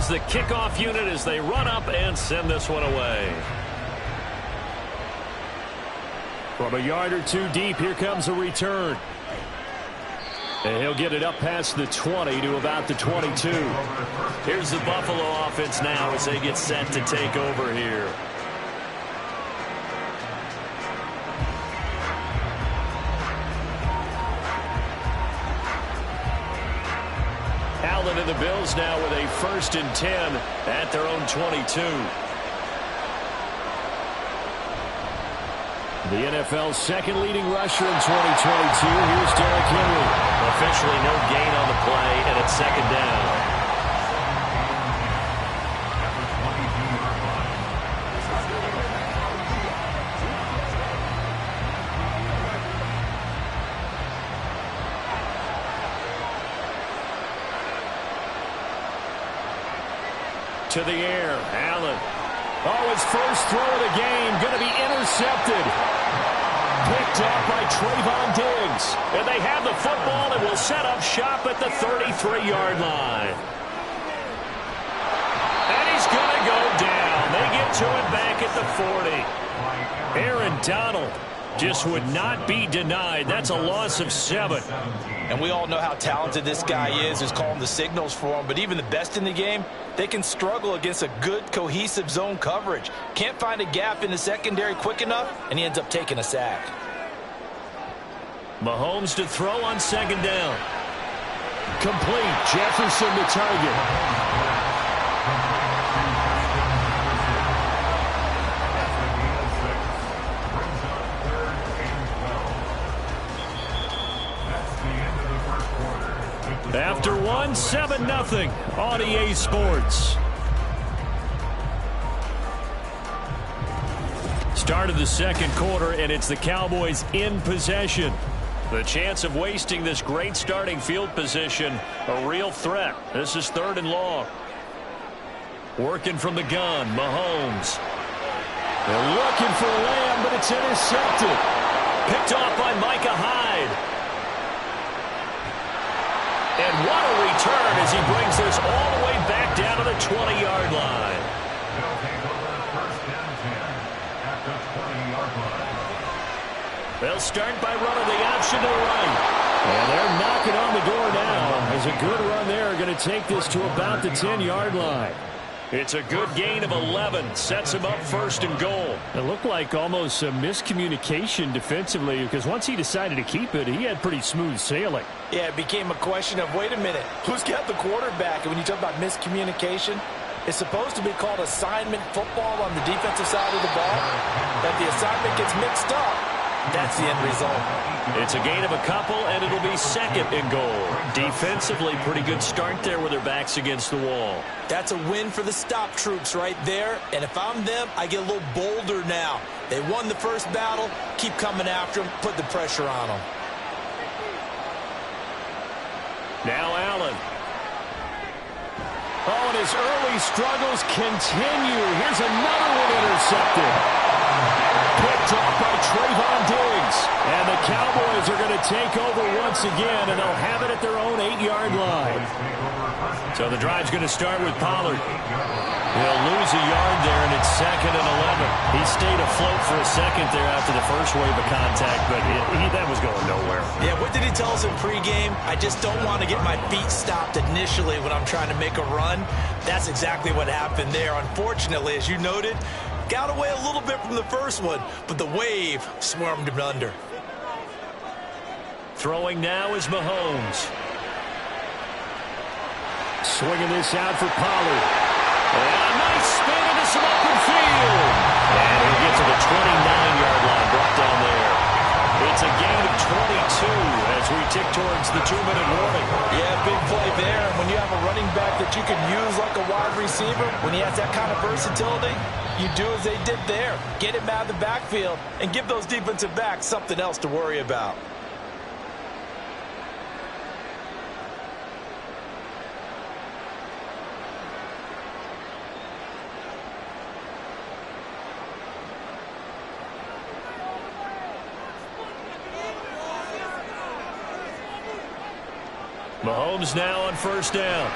Speaker 3: is the kickoff unit as they run up and send this one away.
Speaker 2: From a yard or two deep, here comes a return. And he'll get it up past the 20 to about the 22.
Speaker 3: Here's the Buffalo offense now as they get set to take over here. Allen and the Bills now with a 1st and 10 at their own 22.
Speaker 2: The NFL's second leading rusher in 2022. Here's Derrick Henry.
Speaker 3: Officially no gain on the play, and it's 2nd down.
Speaker 2: To the air, Allen. Oh, his first throw of the game, going to be intercepted. Picked up by Trayvon Diggs.
Speaker 3: And they have the football and will set up shop at the 33-yard line. And he's going to go down. They get to it back at the 40. Aaron Donald just would not be denied. That's a loss of 7.
Speaker 4: And we all know how talented this guy is, who's calling the signals for him. But even the best in the game, they can struggle against a good, cohesive zone coverage. Can't find a gap in the secondary quick enough, and he ends up taking a sack.
Speaker 3: Mahomes to throw on 2nd down.
Speaker 2: Complete. Jefferson the target.
Speaker 3: After one, 7-0 on EA Sports. Start of the 2nd quarter, and it's the Cowboys in possession. The chance of wasting this great starting field position, a real threat. This is 3rd and long. Working from the gun, Mahomes.
Speaker 2: They're looking for Lamb, but it's intercepted.
Speaker 3: Picked off by Micah Hyde. And what a return as he brings this all the way back down to the 20-yard line.
Speaker 5: They'll take over 1st and 10 at the 20-yard line.
Speaker 3: They'll start by running the option to the right.
Speaker 2: And they're knocking on the door now. As a good run there, going to take this to about the 10-yard line.
Speaker 3: It's a good gain of 11. Sets him up 1st and goal.
Speaker 2: It looked like almost a miscommunication defensively, because once he decided to keep it, he had pretty smooth sailing.
Speaker 4: Yeah, it became a question of, wait a minute, who's got the quarterback? And when you talk about miscommunication, it's supposed to be called assignment football on the defensive side of the ball. That the assignment gets mixed up, that's the end result.
Speaker 3: It's a gain of a couple, and it'll be 2nd and goal. Defensively, pretty good start there with their backs against the wall.
Speaker 4: That's a win for the stop troops right there. And if I'm them, I get a little bolder now. They won the first battle. Keep coming after them. Put the pressure on them.
Speaker 2: Now Allen. Oh, and his early struggles continue. Here's another one intercepted. Picked off by Trayvon Diggs. And the Cowboys are going to take over once again, and they'll have it at their own 8-yard line.
Speaker 3: So the drive's going to start with Pollard. He'll lose a yard there, and it's 2nd and 11. He stayed afloat for a second there after the first wave of contact, but that was going nowhere.
Speaker 4: Yeah, what did he tell us in pregame? I just don't want to get my feet stopped initially when I'm trying to make a run. That's exactly what happened there. Unfortunately, as you noted, got away a little bit from the first one, but the wave swarmed him under.
Speaker 3: Throwing now is Mahomes.
Speaker 2: Swinging this out for Pollard.
Speaker 3: And a nice spin into some open field. And he'll get to the 29-yard line, brought down there. It's a gain of 22 as we tick towards the 2-minute warning.
Speaker 4: Yeah, big play there. And when you have a running back that you can use like a wide receiver, when he has that kind of versatility, you do as they did there. Get him out of the backfield and give those defensive backs something else to worry about.
Speaker 3: Mahomes now on 1st down.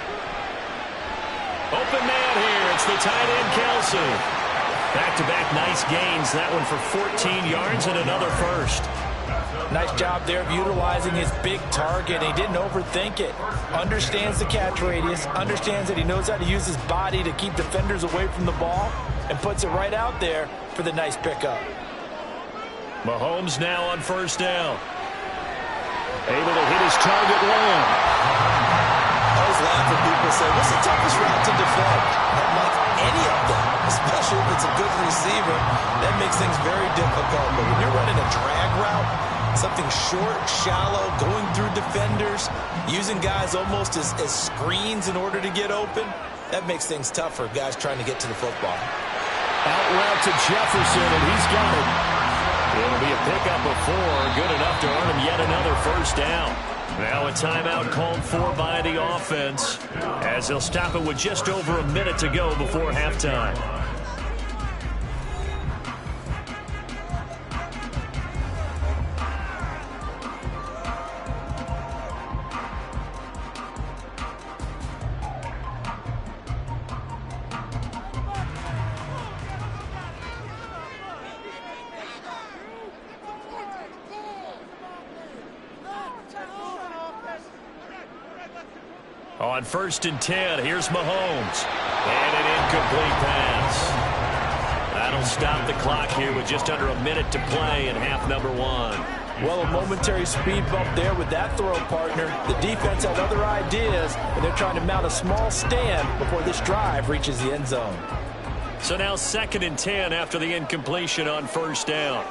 Speaker 3: Open man here. It's the tight end, Kelsey. Back-to-back nice gains. That one for 14 yards and another first.
Speaker 4: Nice job there of utilizing his big target. He didn't overthink it. Understands the catch radius. Understands that he knows how to use his body to keep defenders away from the ball. And puts it right out there for the nice pickup.
Speaker 3: Mahomes now on first down. Able to hit his target long.
Speaker 4: I always laugh when people say, what's the toughest route to defend? I'm like, any of them, especially if it's a good receiver. That makes things very difficult. But when you're running a drag route, something short, shallow, going through defenders, using guys almost as screens in order to get open, that makes things tough for guys trying to get to the football.
Speaker 2: Out route to Jefferson, and he's got it. It'll be a pickup of 4, good enough to earn him yet another first down.
Speaker 3: Now a timeout called for by the offense as they'll stop it with just over a minute to go before halftime. On 1st and 10, here's Mahomes. And an incomplete pass. That'll stop the clock here with just under a minute to play in half number 1.
Speaker 4: Well, a momentary speed bump there with that throw, partner. The defense had other ideas, and they're trying to mount a small stand before this drive reaches the end zone.
Speaker 3: So now 2nd and 10 after the incompletion on first down.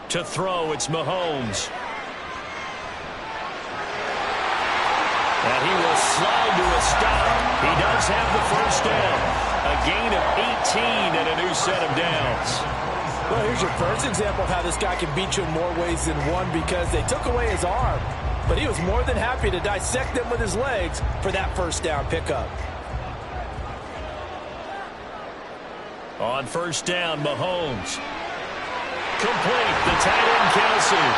Speaker 3: To throw, it's Mahomes. And he will slide to a stop. He does have the first down. A gain of 18 and a new set of downs.
Speaker 4: Well, here's your first example of how this guy can beat you in more ways than one, because they took away his arm, but he was more than happy to dissect them with his legs for that first down pickup.
Speaker 3: On first down, Mahomes. Complete. The tight end, Kelsey.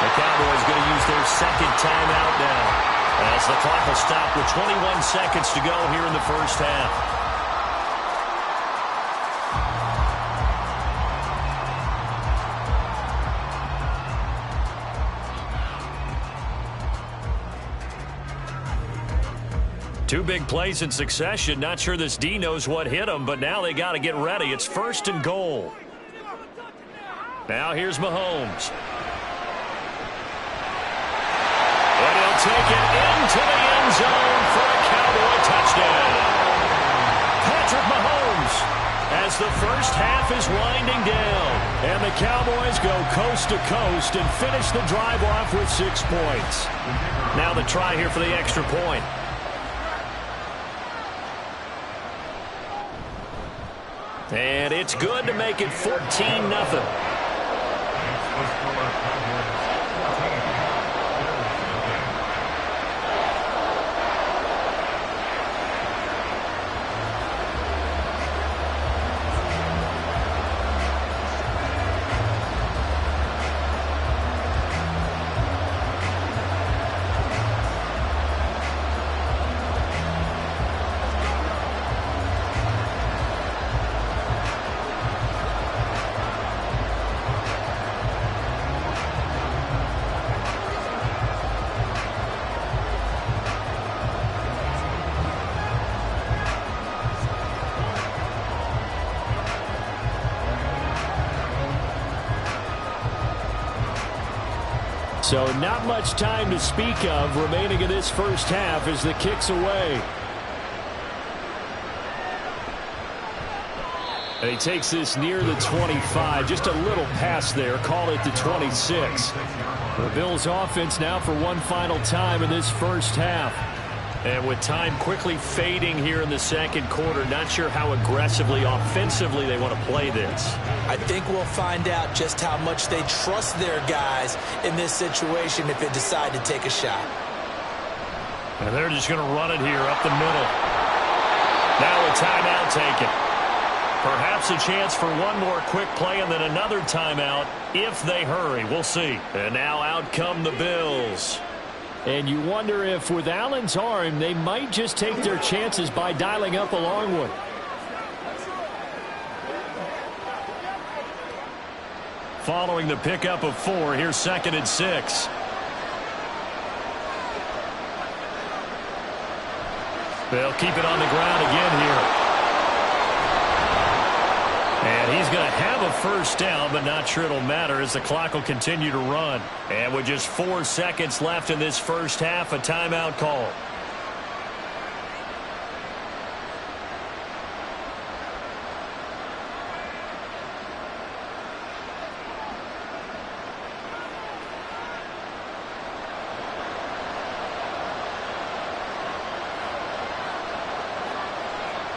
Speaker 3: The Cowboys going to use their second timeout now, as the clock will stop with 21 seconds to go here in the first half. Two big plays in succession. Not sure this D knows what hit him, but now they got to get ready. It's 1st and goal. Now here's Mahomes. And he'll take it into the end zone for a Cowboy touchdown. Patrick Mahomes, as the first half is winding down. And the Cowboys go coast to coast and finish the drive off with 6 points. Now the try here for the extra point. And it's good to make it 14-0. So not much time to speak of remaining in this first half as the kick's away. And he takes this near the 25, just a little past there, call it the 26. The Bills offense now for one final time in this first half. And with time quickly fading here in the second quarter, not sure how aggressively, offensively they want to play this.
Speaker 4: I think we'll find out just how much they trust their guys in this situation if they decide to take a shot.
Speaker 3: And they're just going to run it here up the middle. Now a timeout taken. Perhaps a chance for one more quick play and then another timeout if they hurry. We'll see. And now out come the Bills.
Speaker 2: And you wonder if with Allen's arm, they might just take their chances by dialing up a long one.
Speaker 3: Following the pickup of 4, here's 2nd and 6. They'll keep it on the ground again here. And he's going to have a first down, but not sure it'll matter as the clock will continue to run. And with just 4 seconds left in this first half, a timeout call.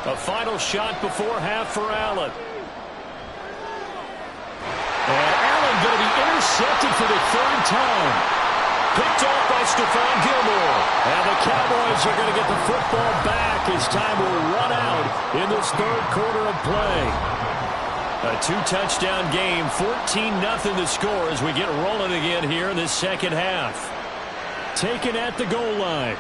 Speaker 3: A final shot before half for Allen. And Allen going to be intercepted for the 3rd time. Picked off by Stephon Gilmore. And the Cowboys are going to get the football back as time will run out in this 3rd quarter of play. A 2-touchdown game, 14-0 the score as we get rolling again here in this 2nd half. Taken at the goal line.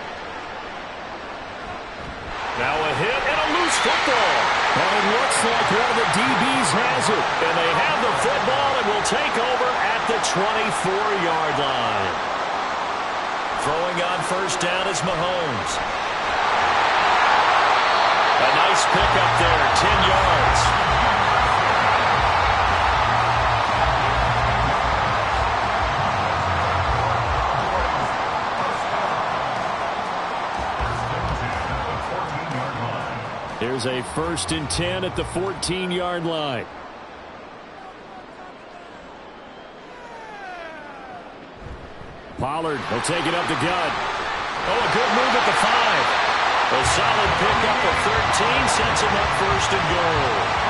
Speaker 3: Now a hit and a loose football. And it looks like one of the DBs has it. And they have the football and will take over at the 24-yard line. Throwing on first down is Mahomes. A nice pickup there, 10 yards. Here's a 1st and 10 at the 14-yard line. Pollard will take it up the gut. Oh, a good move at the 5. A solid pickup of 13 sets him up 1st and goal.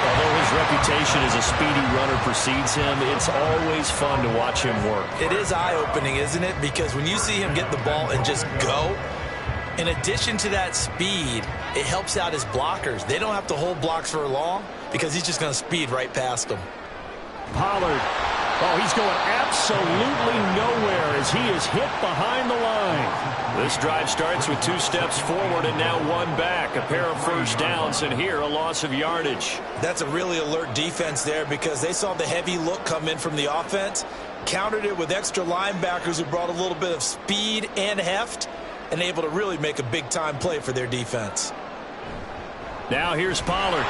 Speaker 3: Although his reputation as a speedy runner precedes him, it's always fun to watch him work.
Speaker 4: It is eye-opening, isn't it? Because when you see him get the ball and just go, in addition to that speed, it helps out his blockers. They don't have to hold blocks for long because he's just going to speed right past them.
Speaker 2: Pollard. Oh, he's going absolutely nowhere as he is hit behind the line.
Speaker 3: This drive starts with 2 steps forward and now 1 back. A pair of first downs and here a loss of yardage.
Speaker 4: That's a really alert defense there because they saw the heavy look come in from the offense, countered it with extra linebackers who brought a little bit of speed and heft, and able to really make a big-time play for their defense.
Speaker 3: Now here's Pollard.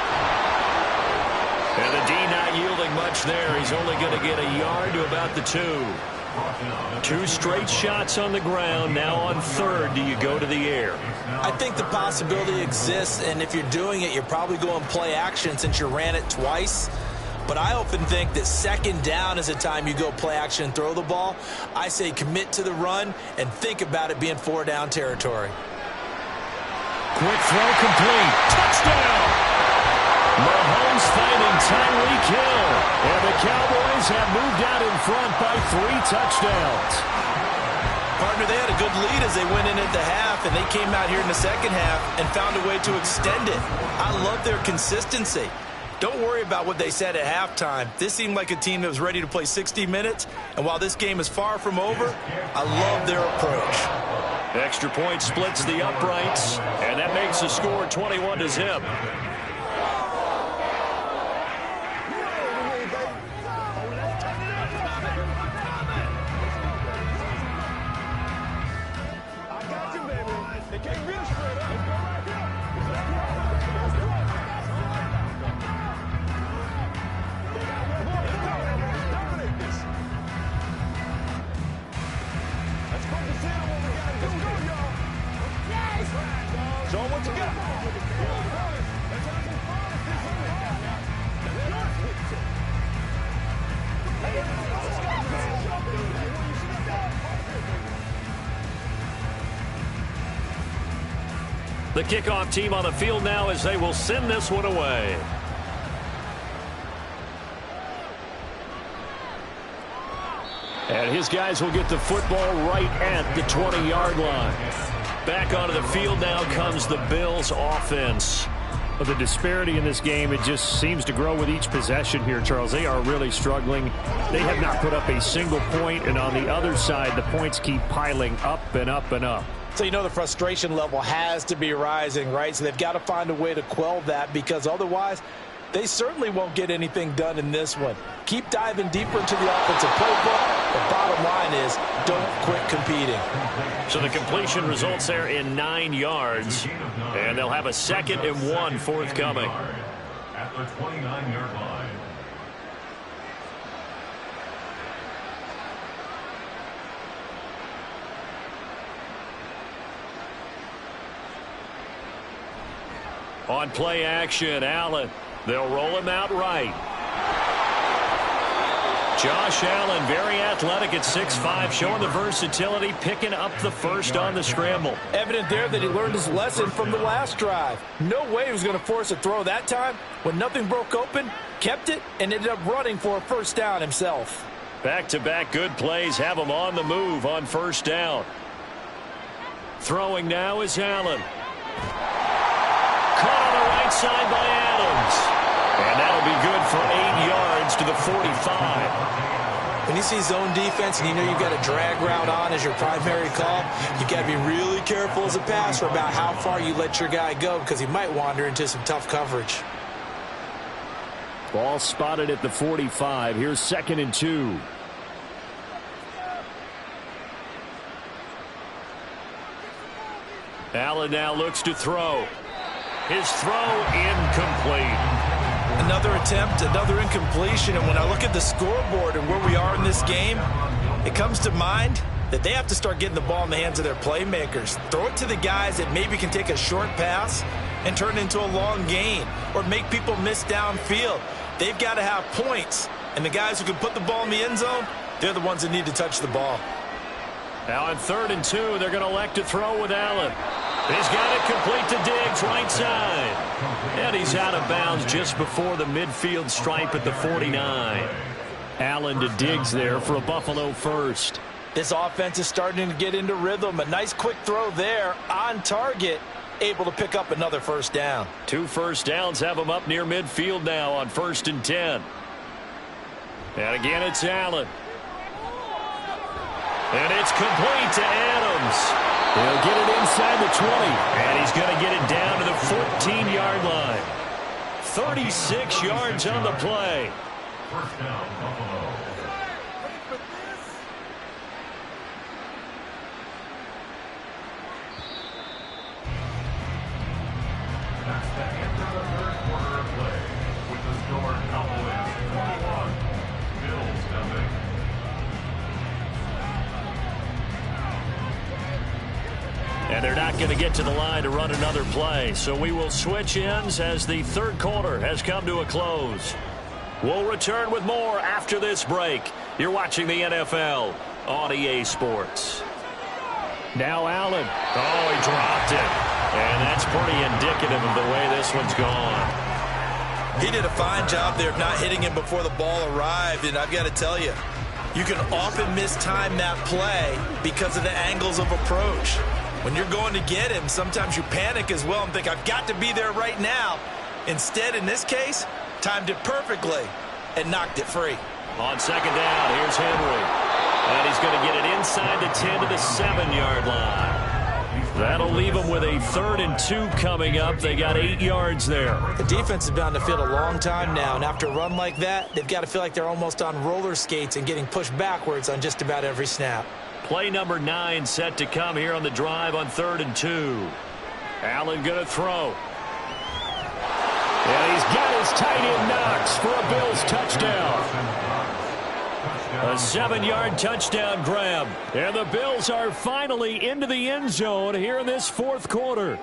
Speaker 3: And the D not yielding much there. He's only going to get a yard to about the 2. 2 straight shots on the ground. Now on 3rd, do you go to the air?
Speaker 4: I think the possibility exists, and if you're doing it, you're probably going play action since you ran it twice. But I often think that 2nd down is a time you go play action and throw the ball. I say commit to the run and think about it being 4-down territory.
Speaker 3: Quick throw complete. Touchdown! Mahomes finding timely kill. And the Cowboys have moved out in front by 3 touchdowns.
Speaker 4: Partner, they had a good lead as they went in at the half, and they came out here in the 2nd half and found a way to extend it. I love their consistency. Don't worry about what they said at halftime. This seemed like a team that was ready to play 60 minutes, and while this game is far from over, I love their approach.
Speaker 3: Extra point splits the uprights, and that makes the score 21-0. The kickoff team on the field now as they will send this one away. And his guys will get the football right at the 20-yard line. Back onto the field now comes the Bills offense.
Speaker 2: The disparity in this game, it just seems to grow with each possession here, Charles. They are really struggling. They have not put up a single point, and on the other side, the points keep piling up and up and up.
Speaker 4: So you know the frustration level has to be rising, right? So they've got to find a way to quell that, because otherwise they certainly won't get anything done in this one. Keep diving deeper into the offensive playbook. The bottom line is don't quit competing.
Speaker 3: So the completion results there in 9 yards, and they'll have a 2nd and 1 forthcoming.
Speaker 5: At the 29-yard line.
Speaker 3: On play action, Allen. They'll roll him out right. Josh Allen, very athletic at 6'5", showing the versatility, picking up the first on the scramble.
Speaker 4: Evident there that he learned his lesson from the last drive. No way he was going to force a throw that time. When nothing broke open, kept it, and ended up running for a first down himself.
Speaker 3: Back-to-back good plays have him on the move on first down. Throwing now is Allen. Caught on the right side by Adams. And that'll be good for 8 yards to the 45.
Speaker 4: When you see zone defense and you know you've got a drag route on as your primary call, you've got to be really careful as a passer about how far you let your guy go, because he might wander into some tough coverage.
Speaker 2: Ball spotted at the 45. Here's 2nd and 2.
Speaker 3: Allen now looks to throw. His throw incomplete.
Speaker 4: Another attempt, another incompletion, and when I look at the scoreboard and where we are in this game, it comes to mind that they have to start getting the ball in the hands of their playmakers. Throw it to the guys that maybe can take a short pass and turn it into a long gain, or make people miss downfield. They've got to have points, and the guys who can put the ball in the end zone, they're the ones that need to touch the ball.
Speaker 3: Now on 3rd and 2, they're going to elect to throw with Allen. He's got it complete to Diggs, right side. And he's out of bounds just before the midfield stripe at the 49.
Speaker 2: Allen to Diggs there for a Buffalo first.
Speaker 4: This offense is starting to get into rhythm. A nice quick throw there on target, able to pick up another first down.
Speaker 3: 2 first downs have him up near midfield now on 1st and 10. And again, it's Allen. And it's complete to Adams.
Speaker 2: He'll get it inside the 20.
Speaker 3: And he's going to get it down to the 14-yard line. 36 yards on the play.
Speaker 5: First down, Buffalo. That's the end of the 3rd quarter of play, with the score Cowboys 21, Bills nothing.
Speaker 3: And they're not going to get to the line to run another play. So we will switch ends as the 3rd quarter has come to a close. We'll return with more after this break. You're watching the NFL on EA Sports.
Speaker 2: Now Allen.
Speaker 3: Oh, he dropped it. And that's pretty indicative of the way this one's gone.
Speaker 4: He did a fine job there of not hitting him before the ball arrived, and I've got to tell you, you can often mistime that play because of the angles of approach. When you're going to get him, sometimes you panic as well and think, I've got to be there right now. Instead, in this case, timed it perfectly and knocked it free.
Speaker 3: On 2nd down, here's Henry. And he's going to get it inside the 10 to the 7-yard line. That'll leave them with a 3rd and 2 coming up. They got 8 yards there.
Speaker 4: The defense has been on the field a long time now, and after a run like that, they've got to feel like they're almost on roller skates and getting pushed backwards on just about every snap.
Speaker 3: Play number 9 set to come here on the drive on 3rd and 2. Allen going to throw.
Speaker 2: And he's got his tight end Knox for a Bills touchdown.
Speaker 3: A 7-yard touchdown grab.
Speaker 2: And the Bills are finally into the end zone here in this 4th quarter.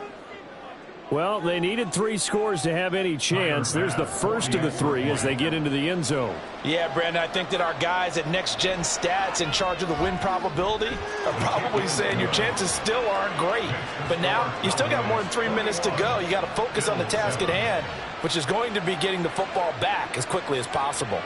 Speaker 2: Well, they needed 3 scores to have any chance. There's the first of the 3 as they get into the end zone.
Speaker 4: Yeah, Brandon, I think that our guys at Next Gen Stats in charge of the win probability are probably saying your chances still aren't great. But now you still got more than 3 minutes to go. You got to focus on the task at hand, which is going to be getting the football back as quickly as possible.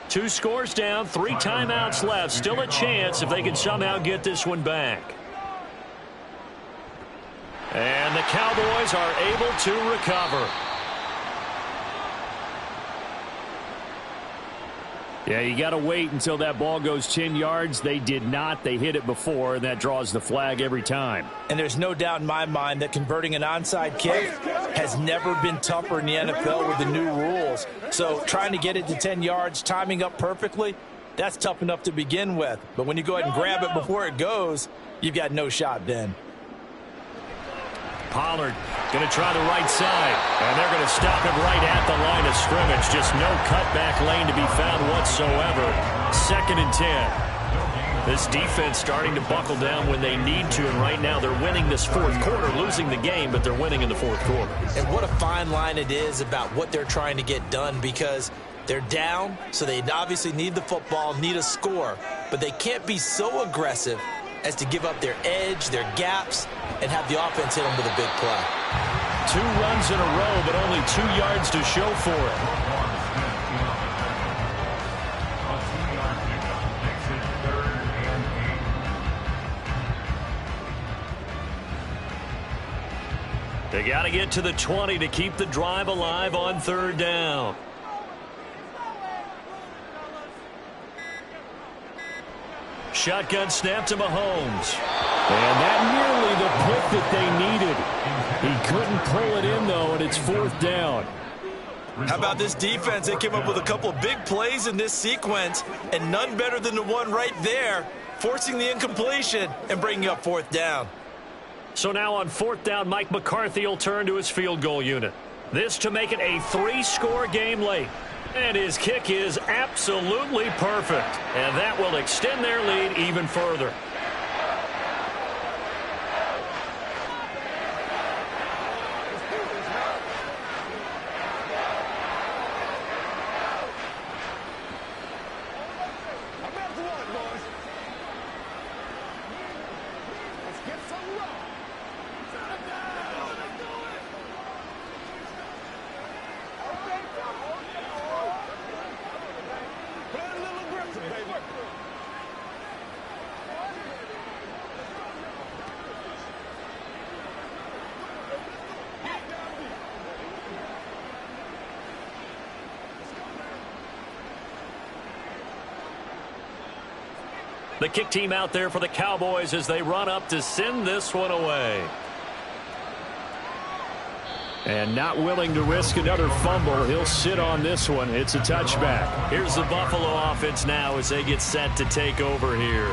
Speaker 3: Two scores down, 3 timeouts left. Still a chance if they can somehow get this one back. And the Cowboys are able to recover.
Speaker 2: Yeah, you got to wait until that ball goes 10 yards. They did not. They hit it before, and that draws the flag every time.
Speaker 4: And there's no doubt in my mind that converting an onside kick has never been tougher in the NFL with the new rules. So trying to get it to 10 yards, timing up perfectly, that's tough enough to begin with. But when you go ahead and grab it before it goes, you've got no shot then.
Speaker 3: Pollard going to try the right side, and they're going to stop him right at the line of scrimmage. Just no cutback lane to be found whatsoever. 2nd and 10. This defense starting to buckle down when they need to, and right now they're winning this 4th quarter, losing the game, but they're winning in the 4th quarter.
Speaker 4: And what a fine line it is about what they're trying to get done, because they're down, so they obviously need the football, need a score, but they can't be so aggressive as to give up their edge, their gaps, and have the offense hit them with a big play.
Speaker 3: 2 runs in a row, but only 2 yards to show for it. They got to get to the 20 to keep the drive alive on 3rd down. Shotgun snap to Mahomes.
Speaker 2: And that nearly the pick that they needed. He couldn't pull it in, though, and it's 4th down.
Speaker 4: How about this defense? They came up with a couple of big plays in this sequence, and none better than the one right there, forcing the incompletion and bringing up 4th down.
Speaker 3: So now on 4th down, Mike McCarthy will turn to his field goal unit. This to make it a 3-score game late. And his kick is absolutely perfect. And that will extend their lead even further. The kick team out there for the Cowboys as they run up to send this one away.
Speaker 2: And not willing to risk another fumble. He'll sit on this one. It's a touchback.
Speaker 3: Here's the Buffalo offense now as they get set to take over here.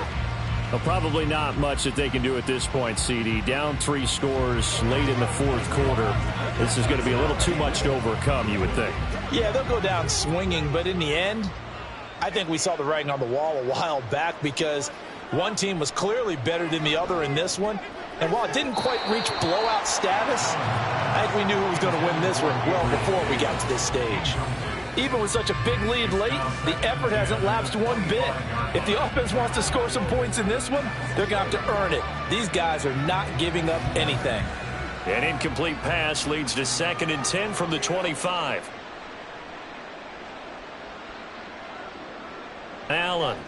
Speaker 2: Well, probably not much that they can do at this point, CD. Down 3 scores late in the 4th quarter. This is going to be a little too much to overcome, you would think.
Speaker 4: Yeah, they'll go down swinging, but in the end, I think we saw the writing on the wall a while back, because one team was clearly better than the other in this one. And while it didn't quite reach blowout status, I think we knew who was going to win this one well before we got to this stage. Even with such a big lead late, the effort hasn't lapsed one bit. If the offense wants to score some points in this one, they're going to have to earn it. These guys are not giving up anything.
Speaker 3: An incomplete pass leads to 2nd and 10 from the 25. Allen.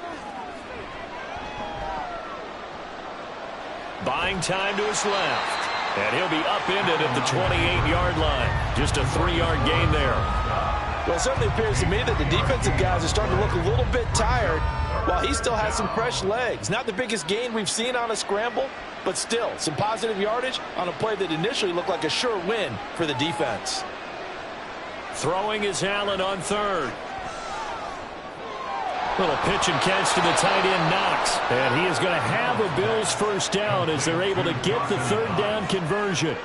Speaker 3: Buying time to his left. And he'll be upended at the 28-yard line. Just a 3-yard gain there.
Speaker 4: Well, it certainly appears to me that the defensive guys are starting to look a little bit tired, while he still has some fresh legs. Not the biggest gain we've seen on a scramble, but still some positive yardage on a play that initially looked like a sure win for the defense.
Speaker 3: Throwing is Allen on 3rd. Little pitch and catch to the tight end, Knox.
Speaker 2: And he is going to have a Bills 1st down as they're able to get the 3rd down conversion.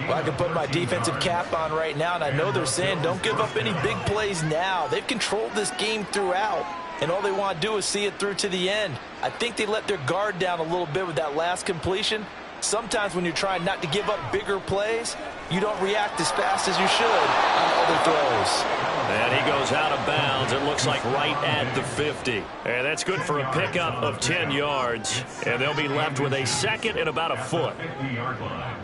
Speaker 4: Well, I can put my defensive cap on right now, and I know they're saying don't give up any big plays now. They've controlled this game throughout. and all they want to do is see it through to the end. I think they let their guard down a little bit with that last completion. Sometimes when you're trying not to give up bigger plays, you don't react as fast as you should on other throws.
Speaker 3: And he goes out of bounds. It looks like right at the 50. And that's good for a pickup of 10 yards. And they'll be left with a second and about a foot.
Speaker 5: 50-yard line.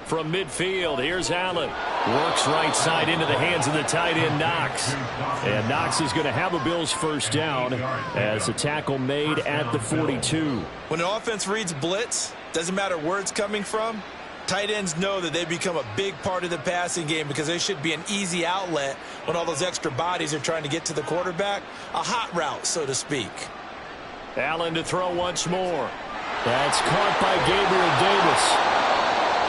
Speaker 2: From midfield, here's Allen. Works right side into the hands of the tight end, Knox. And Knox is going to have a Bills first down as a tackle made at the 42.
Speaker 4: When an offense reads blitz, doesn't matter where it's coming from, tight ends know that they become a big part of the passing game because they should be an easy outlet when all those extra bodies are trying to get to the quarterback. A hot route, so to speak.
Speaker 2: Allen to throw once more. That's caught by Gabriel Davis.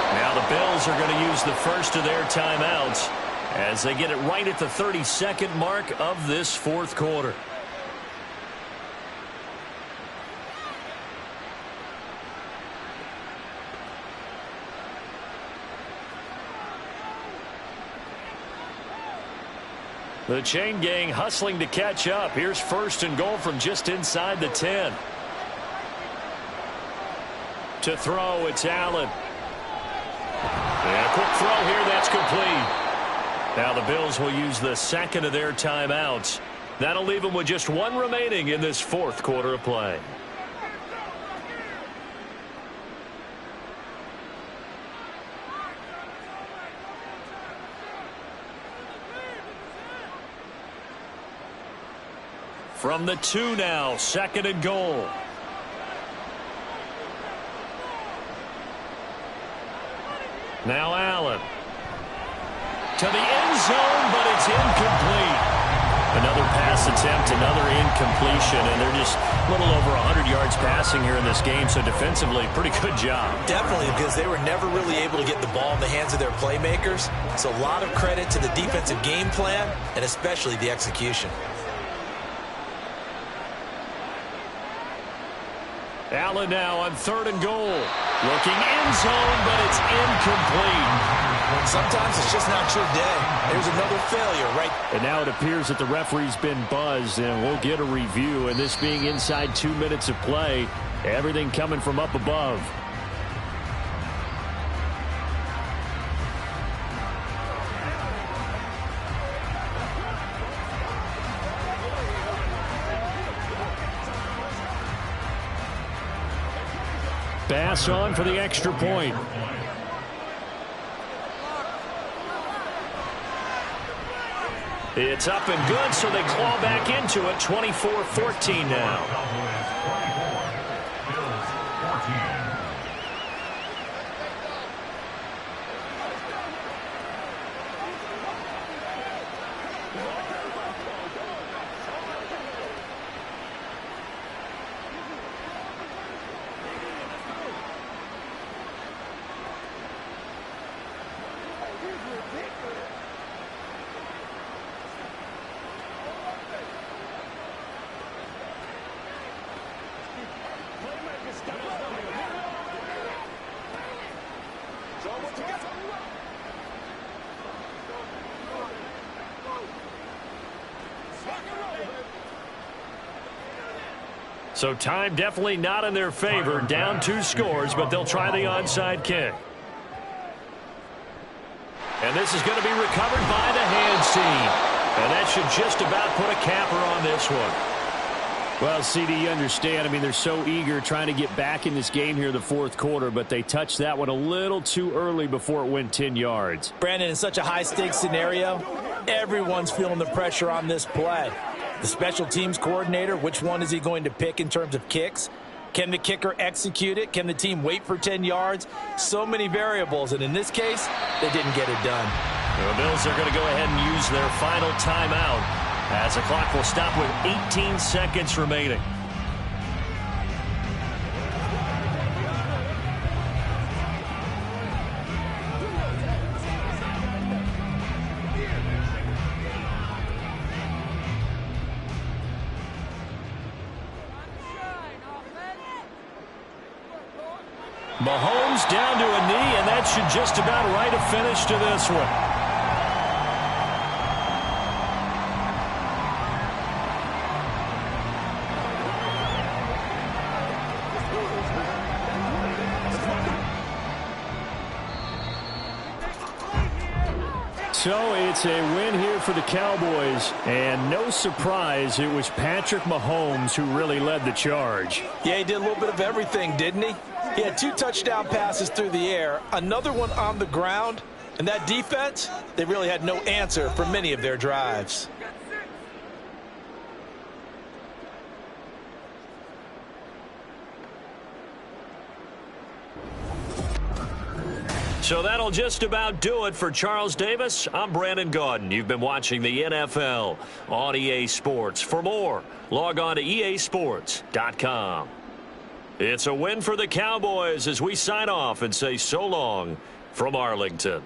Speaker 3: Now the Bills are going to use the first of their timeouts as they get it right at the 32nd mark of this fourth quarter. The chain gang hustling to catch up. Here's first and goal from just inside the 10. To throw, it's Allen. And a quick throw here, that's complete. Now the Bills will use the second of their timeouts. That'll leave them with just one remaining in this fourth quarter of play. From the 2 now, second and goal. Now Allen. To the end zone, but it's incomplete. Another pass attempt, another incompletion, and they're just a little over 100 yards passing here in this game, so defensively, pretty good job.
Speaker 4: Definitely, because they were never really able to get the ball in the hands of their playmakers. So a lot of credit to the defensive game plan, and especially the execution.
Speaker 2: Allen now on third and goal. Looking end zone, but it's incomplete.
Speaker 4: Sometimes it's just not your day. There's another failure, right?
Speaker 2: And now it appears that the referee's been buzzed, and we'll get a review. And this being inside 2 minutes of play, everything coming from up above. Pass on for the extra point.
Speaker 3: It's up and good, so they claw back into it. 24-14 now. So time definitely not in their favor. Down 2 scores, but they'll try the onside kick. And this is going to be recovered by the hands team. And that should just about put a capper on this one.
Speaker 2: Well, CD, you understand. I mean, they're so eager trying to get back in this game here in the fourth quarter, but they touched that one a little too early before it went 10 yards.
Speaker 4: Brandon, in such a high-stakes scenario, everyone's feeling the pressure on this play. The special teams coordinator, which one is he going to pick in terms of kicks? Can the kicker execute it? Can the team wait for 10 yards? So many variables, and in this case, they didn't get it done.
Speaker 3: The Bills are going to go ahead and use their final timeout as the clock will stop with 18 seconds remaining.
Speaker 2: Mahomes down to a knee, and that should just about write a finish to this one. So it's a win here for the Cowboys, and no surprise, it was Patrick Mahomes who really led the charge.
Speaker 4: Yeah, he did a little bit of everything, didn't he? He had 2 touchdown passes through the air, another one on the ground, and that defense, they really had no answer for many of their drives.
Speaker 3: So that'll just about do it for Charles Davis. I'm Brandon Gaudin. You've been watching the NFL on EA Sports. For more, log on to easports.com. It's a win for the Cowboys as we sign off and say so long from Arlington.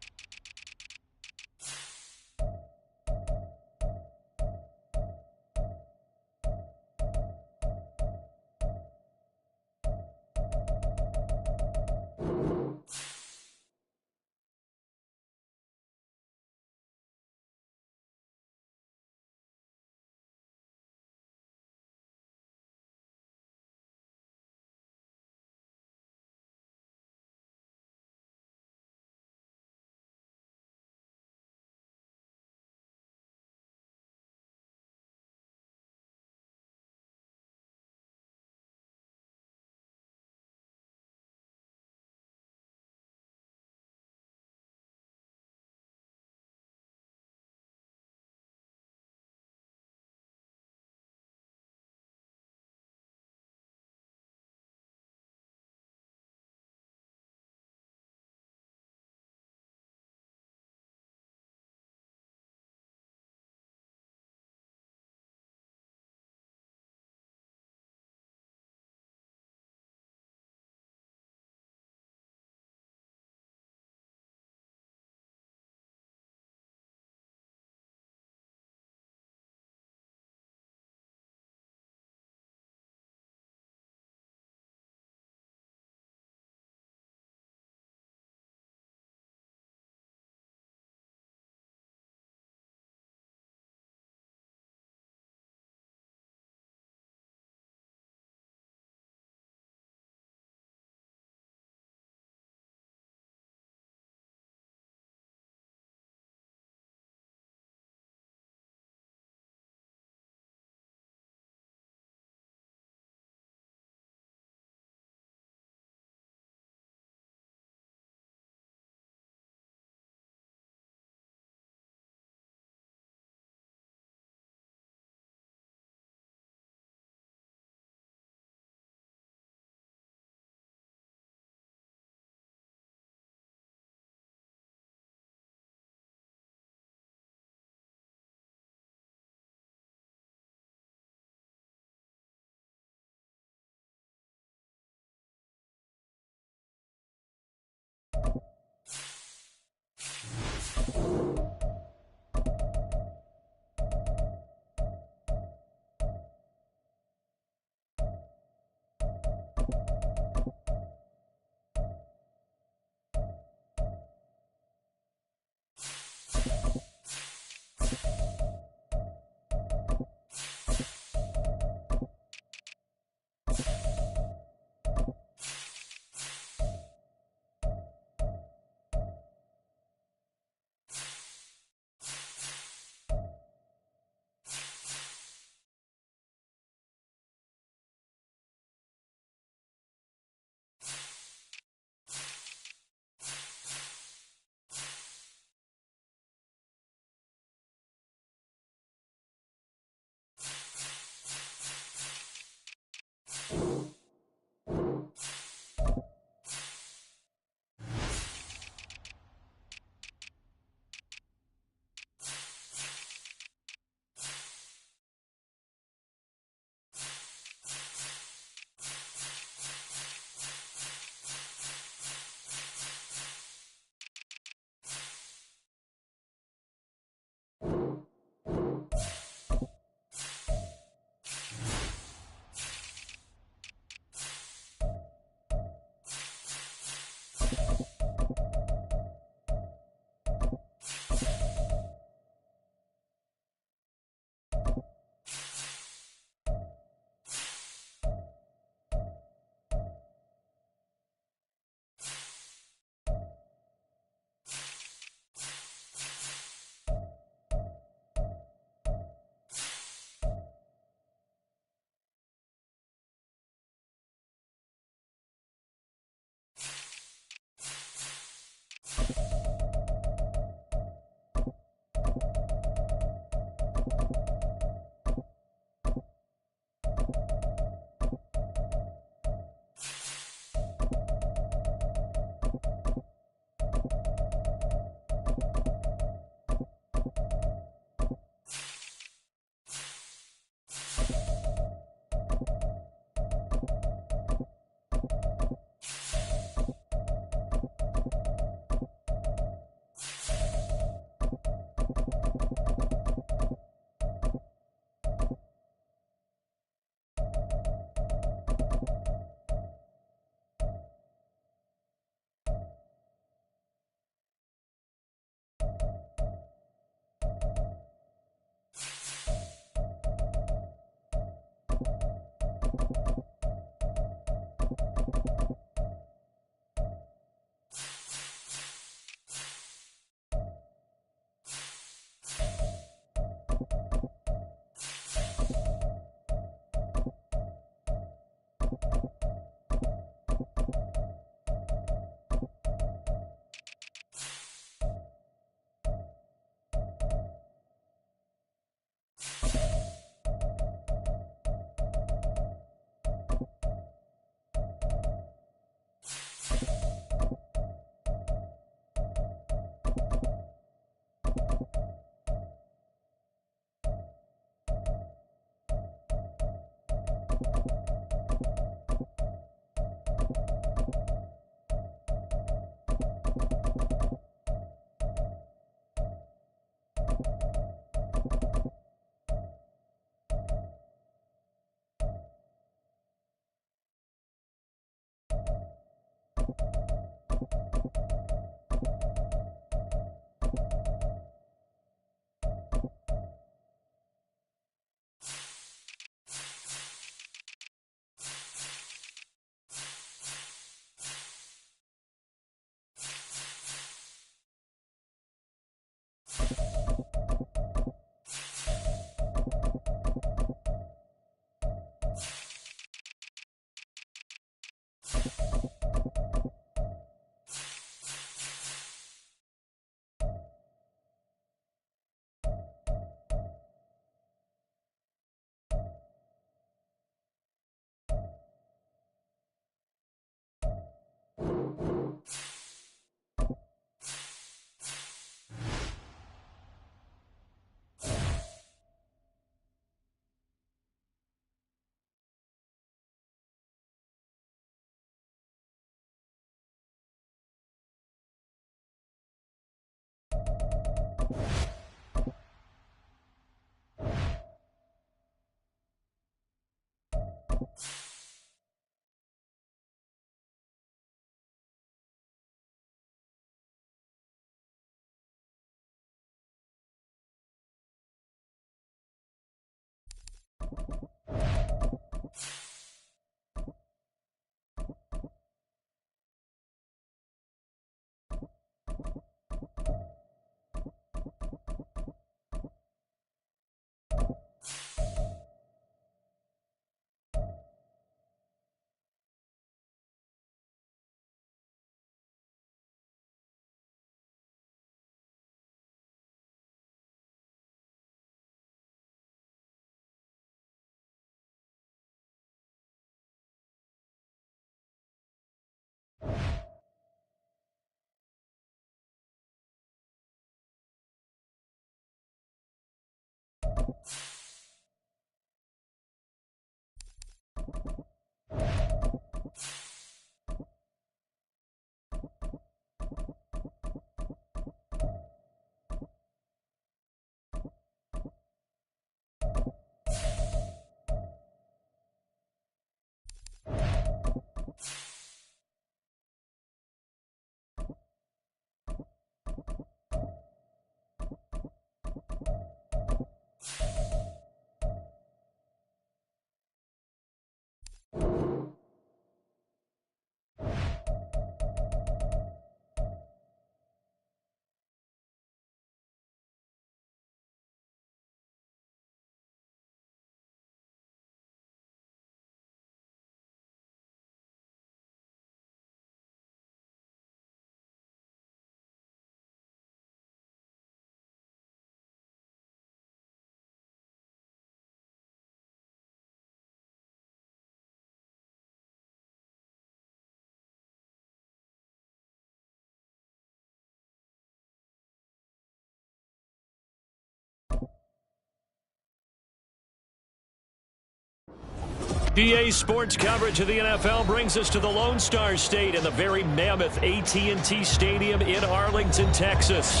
Speaker 2: DA Sports coverage of the NFL brings us to the Lone Star State and the very mammoth AT&T Stadium in Arlington, Texas.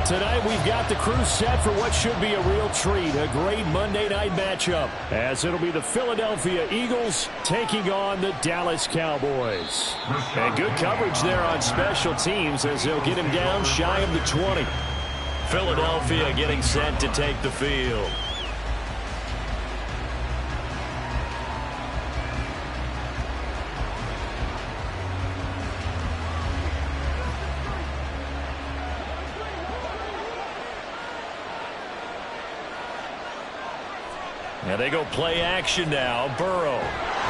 Speaker 2: Tonight we've got the crew set for what should be a real treat, a great Monday night matchup, as it'll be the Philadelphia Eagles taking on the Dallas Cowboys. And good coverage there on special teams as they'll get him down shy of the 20.
Speaker 3: Philadelphia getting set to take the field. And they go play action now. Burrow.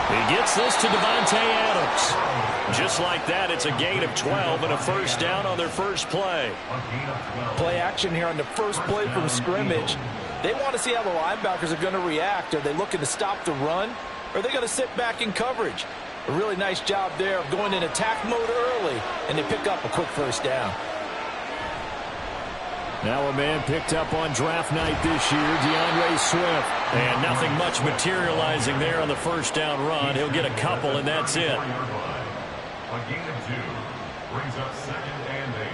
Speaker 3: He gets this to Davante Adams. Just like that, it's a gain of 12 and a first down on their first play.
Speaker 4: Play action here on the first play from scrimmage. They want to see how the linebackers are going to react. Are they looking to stop the run? Or are they going to sit back in coverage? A really nice job there of going in attack mode early, and they pick up a quick first down.
Speaker 2: Now a man picked up on draft night this year, DeAndre Swift.
Speaker 3: And nothing much materializing there on the first down run. He'll get a couple, and that's it.
Speaker 5: A gain of 2 brings up 2nd and 8.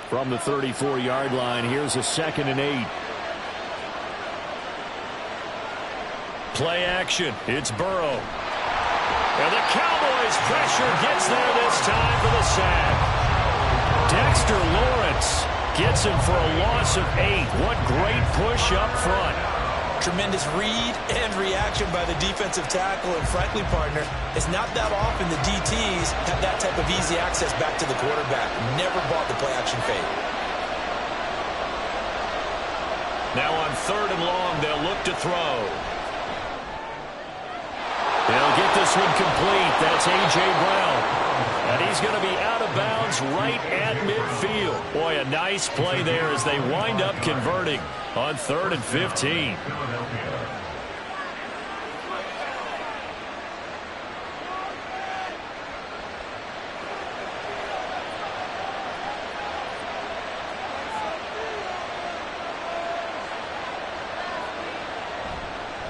Speaker 2: from the 34-yard line. Here's a 2nd and 8.
Speaker 3: Play action. It's Burrow. And the Cowboys pressure gets there this time for the sack. Dexter Lawrence gets him for a loss of 8. What great push up front.
Speaker 4: Tremendous read and reaction by the defensive tackle. And frankly, partner, it's not that often the DTs have that type of easy access back to the quarterback. Never bought the play action fade.
Speaker 3: Now on 3rd and long, they'll look to throw. They'll get this one complete. That's A.J. Brown. And he's going to be out of bounds right at midfield. Boy, a nice play there as they wind up converting on 3rd and 15.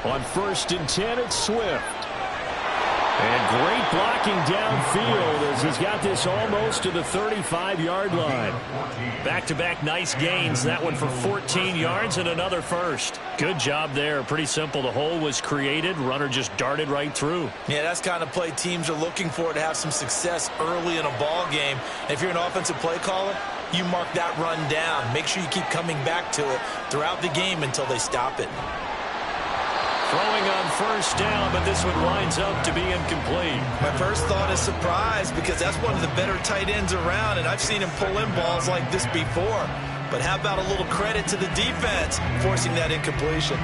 Speaker 3: On 1st and 10, it's Swift. And great blocking downfield as he's got this almost to the 35-yard line. Back-to-back nice gains. That one for 14 yards and another first. Good job there. Pretty simple. The hole was created. Runner just darted right through.
Speaker 4: Yeah, that's the kind of play teams are looking for to have some success early in a ball game. And if you're an offensive play caller, you mark that run down. Make sure you keep coming back to it throughout the game until they stop it.
Speaker 3: Throwing on 1st down, but this one winds up to be incomplete.
Speaker 4: My first thought is surprise because that's one of the better tight ends around, and I've seen him pull in balls like this before. But how about a little credit to the defense forcing that incompletion?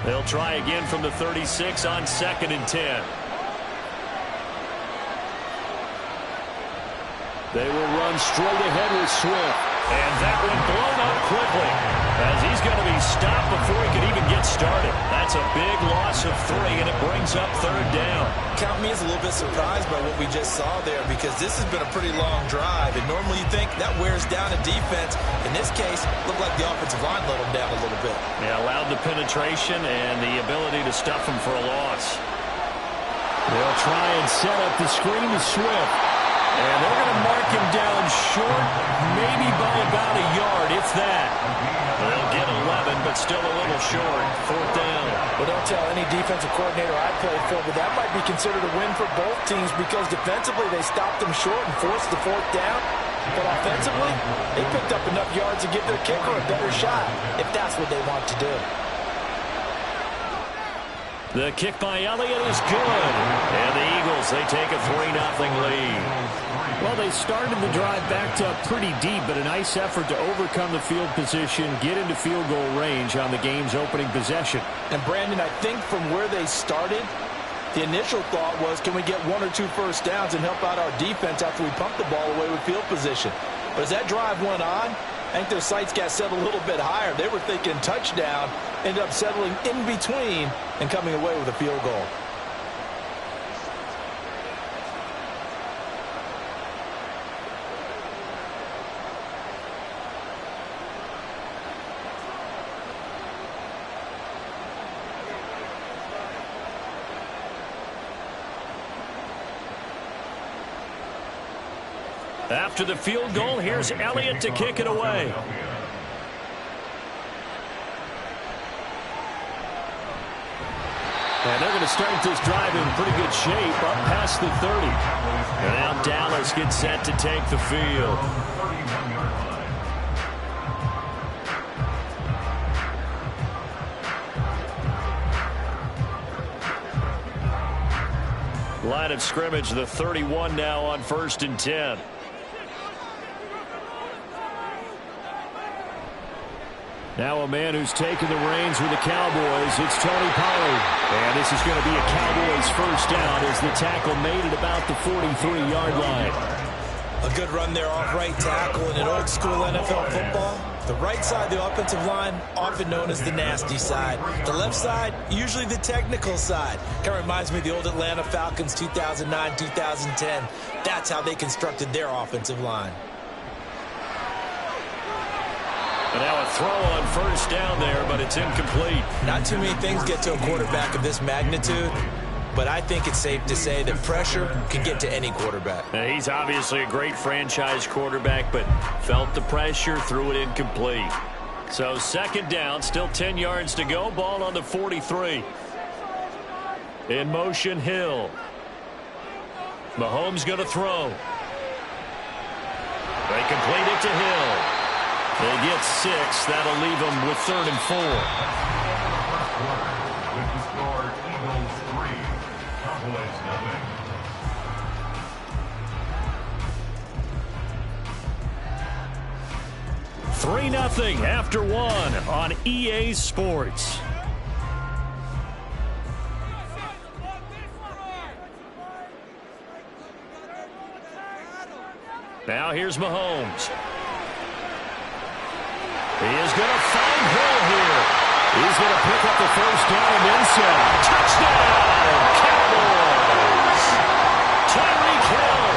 Speaker 3: They'll try again from the 36 on 2nd and 10.
Speaker 2: They will run straight ahead with Swift.
Speaker 3: And that one blown up quickly as he's going to be stopped before he can even get started. That's a big loss of 3, and it brings up 3rd down.
Speaker 4: Count me as a little bit surprised by what we just saw there because this has been a pretty long drive, and normally you think that wears down a defense. In this case, it looked like the offensive line let them down a little bit.
Speaker 3: Yeah, allowed the penetration and the ability to stuff him for a loss.
Speaker 2: They'll try and set up the screen to Swift.
Speaker 3: And they're going to mark him down short, maybe by about a yard, if that. They'll get 11, but still a little short. 4th down.
Speaker 4: Well, don't tell any defensive coordinator I played for, but that might be considered a win for both teams because defensively they stopped them short and forced the 4th down. But offensively, they picked up enough yards to give their kicker a better shot, if that's what they want to do.
Speaker 3: The kick by Elliott is good. And the Eagles, they take a 3-0 lead.
Speaker 2: Well, they started the drive backed up pretty deep, but a nice effort to overcome the field position, get into field goal range on the game's opening possession.
Speaker 4: And, Brandon, I think from where they started, the initial thought was, can we get 1 or 2 first downs and help out our defense after we pump the ball away with field position? But as that drive went on, I think their sights got set a little bit higher. They were thinking touchdown, ended up settling in between and coming away with a field goal.
Speaker 3: After the field goal, here's Elliott to kick it away.
Speaker 2: And they're going to start this drive in pretty good shape up past the 30.
Speaker 3: And now Dallas gets set to take the field. Line of scrimmage, the 31 now on 1st and 10.
Speaker 2: Now a man who's taken the reins with the Cowboys, it's Tony Pollard. And this is going to be a Cowboys first down as the tackle made it about the 43-yard line.
Speaker 4: A good run there off right tackle in an old school NFL football. The right side, the offensive line, often known as the nasty side. The left side, usually the technical side. Kind of reminds me of the old Atlanta Falcons 2009, 2010. That's how they constructed their offensive line.
Speaker 3: And now a throw on 1st down there, but it's incomplete.
Speaker 4: Not too many things get to a quarterback of this magnitude. but I think it's safe to say that pressure can get to any quarterback.
Speaker 3: He's obviously a great franchise quarterback, but felt the pressure, threw it incomplete. So second down, still 10 yards to go. Ball on the 43. In motion, Hill. Mahomes going to throw. They complete it to Hill. They get 6. That'll leave them with 3rd and 4.
Speaker 5: With the score, Eagles 3, Cowboys
Speaker 3: 3-0 after 1 on EA Sports. Now here's Mahomes. He is going to find Hill here. He's going to pick up the first down and then some. Touchdown, Cowboys! Tyreek Hill,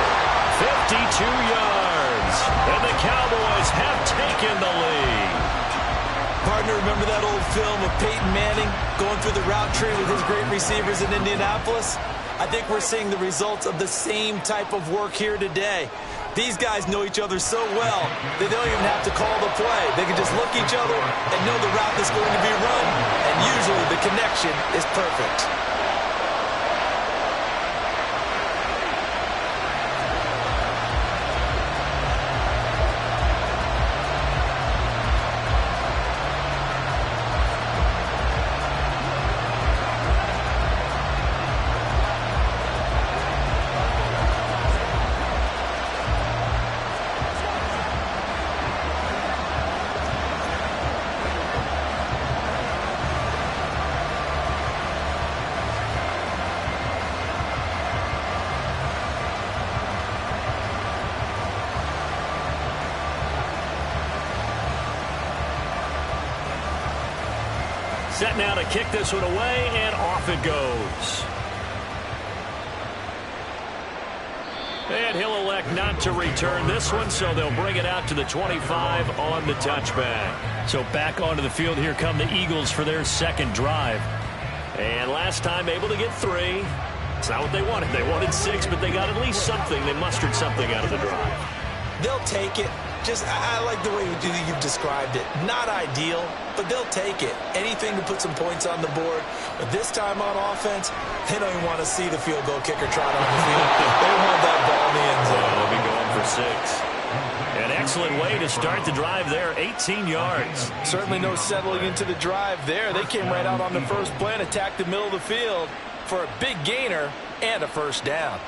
Speaker 3: 52 yards. And the Cowboys have taken the lead.
Speaker 4: Partner, remember that old film of Peyton Manning going through the route tree with his great receivers in Indianapolis? I think we're seeing the results of the same type of work here today. These guys know each other so well that they don't even have to call the play. They can just look each other and know the route that's going to be run, and usually the connection is perfect.
Speaker 3: Set now to kick this one away, and off it goes. And he'll elect not to return this one, so they'll bring it out to the 25 on the touchback. So back onto the field, here come the Eagles for their second drive. And last time able to get 3. It's not what they wanted. They wanted 6, but they got at least something. They mustered something out of the drive.
Speaker 4: They'll take it. I like the way you've described it. Not ideal, but they'll take it. Anything to put some points on the board. But this time on offense, they don't even want to see the field goal kicker trot on the field. They want that ball in the end zone.
Speaker 3: They'll be going for 6. An excellent way to start the drive there, 18 yards.
Speaker 4: Certainly no settling into the drive there. They came right out on the first play and attacked the middle of the field for a big gainer and a first down.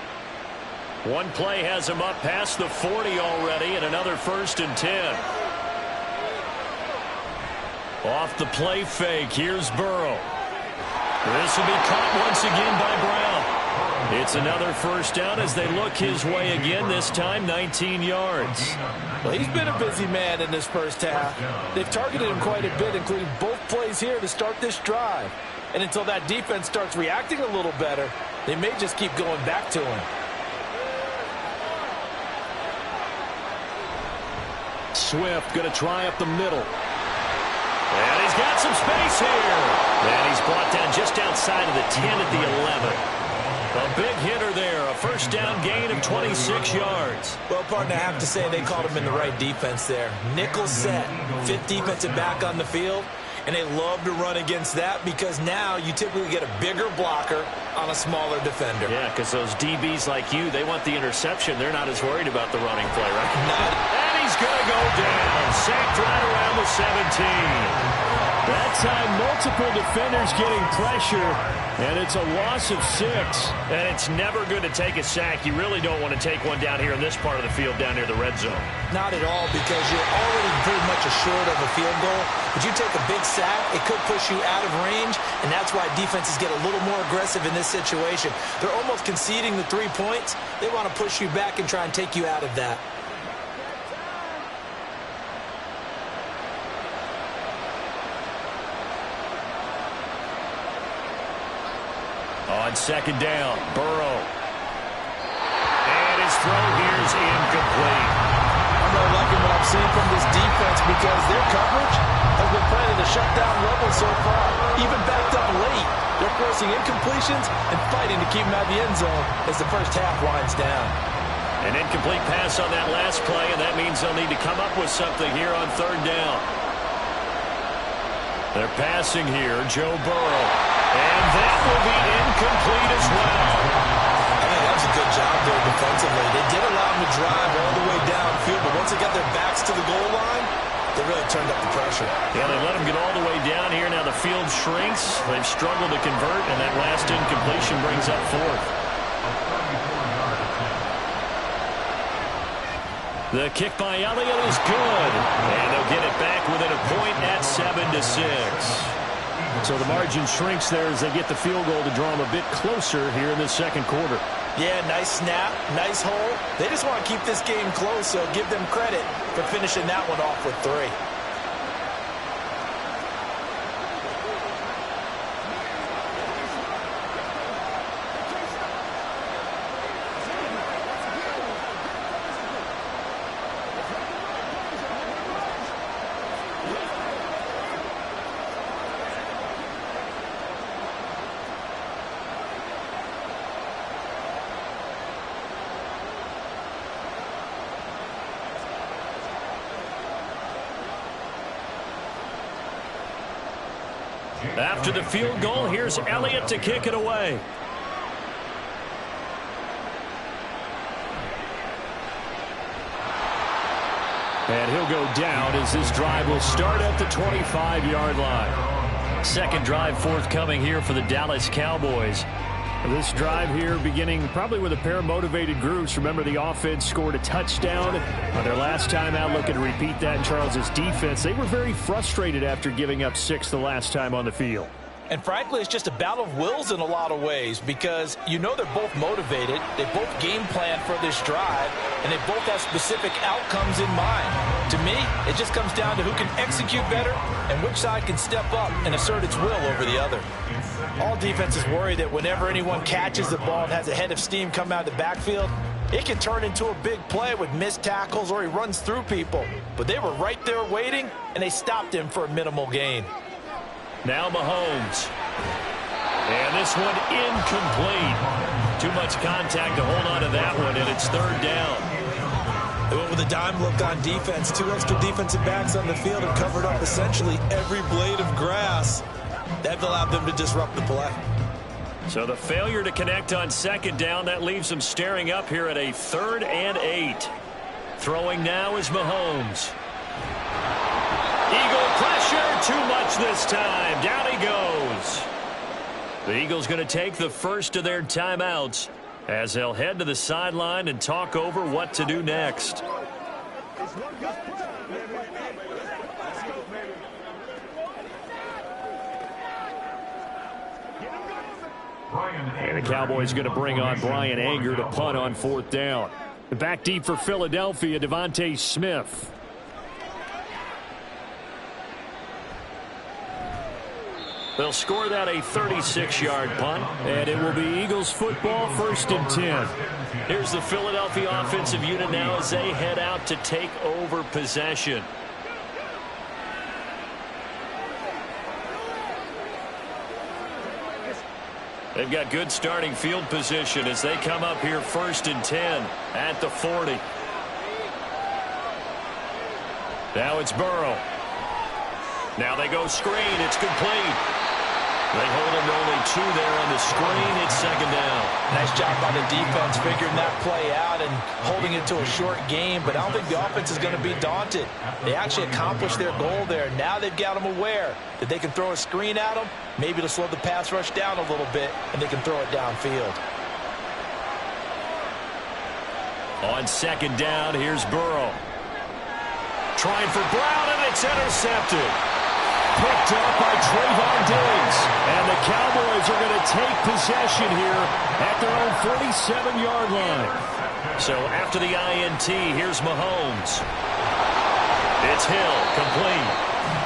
Speaker 3: One play has him up past the 40 already, and another 1st and 10. Off the play fake, here's Burrow. This will be caught once again by Brown. It's another first down as they look his way again, this time 19 yards.
Speaker 4: Well, he's been a busy man in this first half. They've targeted him quite a bit, including both plays here to start this drive. And until that defense starts reacting a little better, they may just keep going back to him.
Speaker 3: Swift going to try up the middle. And he's got some space here. And he's brought down just outside of the 10 at the 11. A big hitter there. A first down gain of 26 yards.
Speaker 4: Well, partner, I have to say they called him in the right defense there. Nickel set. 5th defensive back on the field. And they love to run against that because now you typically get a bigger blocker on a smaller defender.
Speaker 3: Yeah, because those DBs like you, they want the interception. They're not as worried about the running play, right? And he's going to go down. Sacked right around the 17. That time, multiple defenders getting pressure, and it's a loss of 6.
Speaker 2: And it's never good to take a sack. You really don't want to take one down here in this part of the field, down near the red zone.
Speaker 4: Not at all, because you're already pretty much assured of a field goal. But you take a big sack, it could push you out of range, and that's why defenses get a little more aggressive in this situation. They're almost conceding the 3 points. They want to push you back and try and take you out of that.
Speaker 3: On second down, Burrow. And his throw here is incomplete.
Speaker 4: definitely liking what I'm seeing from this defense because their coverage has been playing at a shutdown level so far. Even backed up late, they're forcing incompletions and fighting to keep them out of the end zone as the first half winds down.
Speaker 3: An incomplete pass on that last play, and that means they'll need to come up with something here on third down. They're passing here, Joe Burrow. And that will be incomplete as well.
Speaker 4: I think that was a good job there defensively. They did allow them to drive all the way downfield, but once they got their backs to the goal line, they really turned up the pressure.
Speaker 3: Yeah, they let them get all the way down here. Now the field shrinks. They've struggled to convert, and that last incompletion brings up fourth. The kick by Elliott is good. And they'll get it back within a point at 7-6.
Speaker 2: So the margin shrinks there as they get the field goal to draw them a bit closer here in the second quarter.
Speaker 4: Yeah, nice snap, nice hole. They just want to keep this game close, so give them credit for finishing that one off with 3.
Speaker 3: After the field goal, here's Elliott to kick it away.
Speaker 2: And he'll go down as this drive will start at the 25-yard line.
Speaker 3: Second drive forthcoming here for the Dallas Cowboys.
Speaker 2: This drive here beginning probably with a pair of motivated groups. Remember, the offense scored a touchdown on their last time out. Looking to repeat that in Charles's defense. They were very frustrated after giving up 6 the last time on the field.
Speaker 4: And frankly, it's just a battle of wills in a lot of ways because you know they're both motivated. They both game plan for this drive, and they both have specific outcomes in mind. To me, it just comes down to who can execute better and which side can step up and assert its will over the other. All defenses worry that whenever anyone catches the ball and has a head of steam come out of the backfield, it can turn into a big play with missed tackles or he runs through people. But they were right there waiting, and they stopped him for a minimal gain.
Speaker 3: Now Mahomes. And this one incomplete. Too much contact to hold on to that one, and it's third down.
Speaker 4: They went with a dime look on defense. 2 extra defensive backs on the field and covered up essentially every blade of grass. That allowed them to disrupt the play.
Speaker 3: So the failure to connect on second down, that leaves them staring up here at a 3rd and 8. Throwing now is Mahomes. Eagle pressure, too much this time. Down he goes. The Eagles going to take the first of their timeouts as they'll head to the sideline and talk over what to do next.
Speaker 2: And the Cowboys going to bring on Brian Anger to punt on 4th down. Back deep for Philadelphia, Devontae Smith.
Speaker 3: They'll score that a 36-yard punt.
Speaker 2: And it will be Eagles football, 1st and 10.
Speaker 3: Here's the Philadelphia offensive unit now as they head out to take over possession. They've got good starting field position as they come up here 1st and 10 at the 40. Now it's Burrow. Now they go screen. It's complete. They hold him to only 2 there on the screen. It's 2nd down.
Speaker 4: Nice job by the defense figuring that play out and holding it to a short game, but I don't think the offense is going to be daunted. They actually accomplished their goal there. Now they've got them aware that they can throw a screen at them, maybe to slow the pass rush down a little bit, and they can throw it downfield.
Speaker 3: On 2nd down, here's Burrow. Trying for Brown, and it's intercepted. Picked up by Trayvon Diggs. And the Cowboys are going to take possession here at their own 47-yard line. So after the INT, here's Mahomes. It's Hill, complete.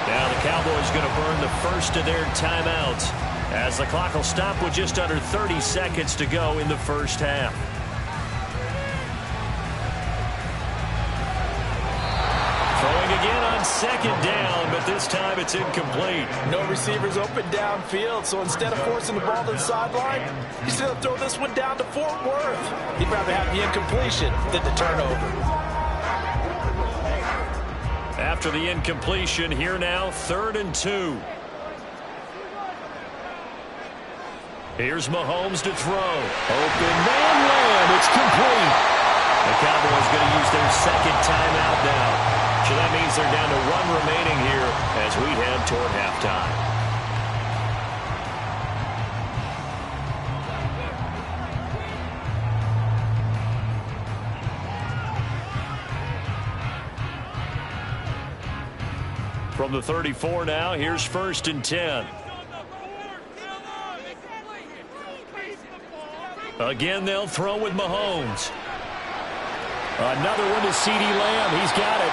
Speaker 3: Now the Cowboys going to burn the first of their timeouts as the clock will stop with just under 30 seconds to go in the first half. again on second down, but this time it's incomplete.
Speaker 4: No receivers open downfield, so instead of forcing the ball to the sideline, he's going to throw this one down to Fort Worth. He'd rather have the incompletion than the turnover.
Speaker 3: After the incompletion, here now, 3rd and 2. Here's Mahomes to throw. Open man, Lamb. It's complete. The Cowboys going to use their second timeout now. So that means they're down to 1 remaining here as we head toward halftime. From the 34 now, here's 1st and 10. Again, they'll throw with Mahomes. Another one to CeeDee Lamb. He's got it.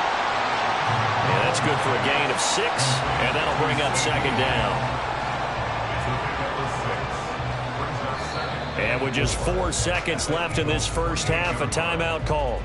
Speaker 3: And that's good for a gain of 6, and that'll bring up 2nd down. And with just 4 seconds left in this first half, a timeout call.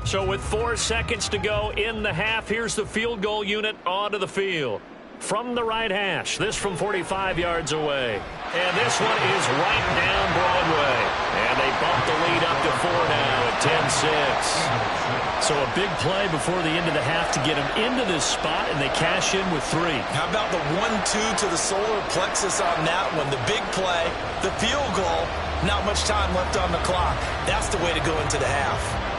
Speaker 3: So with 4 seconds to go in the half, here's the field goal unit onto the field. From the right hash, this from 45 yards away. And this one is right down Broadway. And they bump the lead up to 4 now at 10-6. So a big play before the end of the half to get them into this spot, and they cash in with 3.
Speaker 4: How about the 1-2 to the solar plexus on that one? The big play, the field goal, not much time left on the clock. That's the way to go into the half.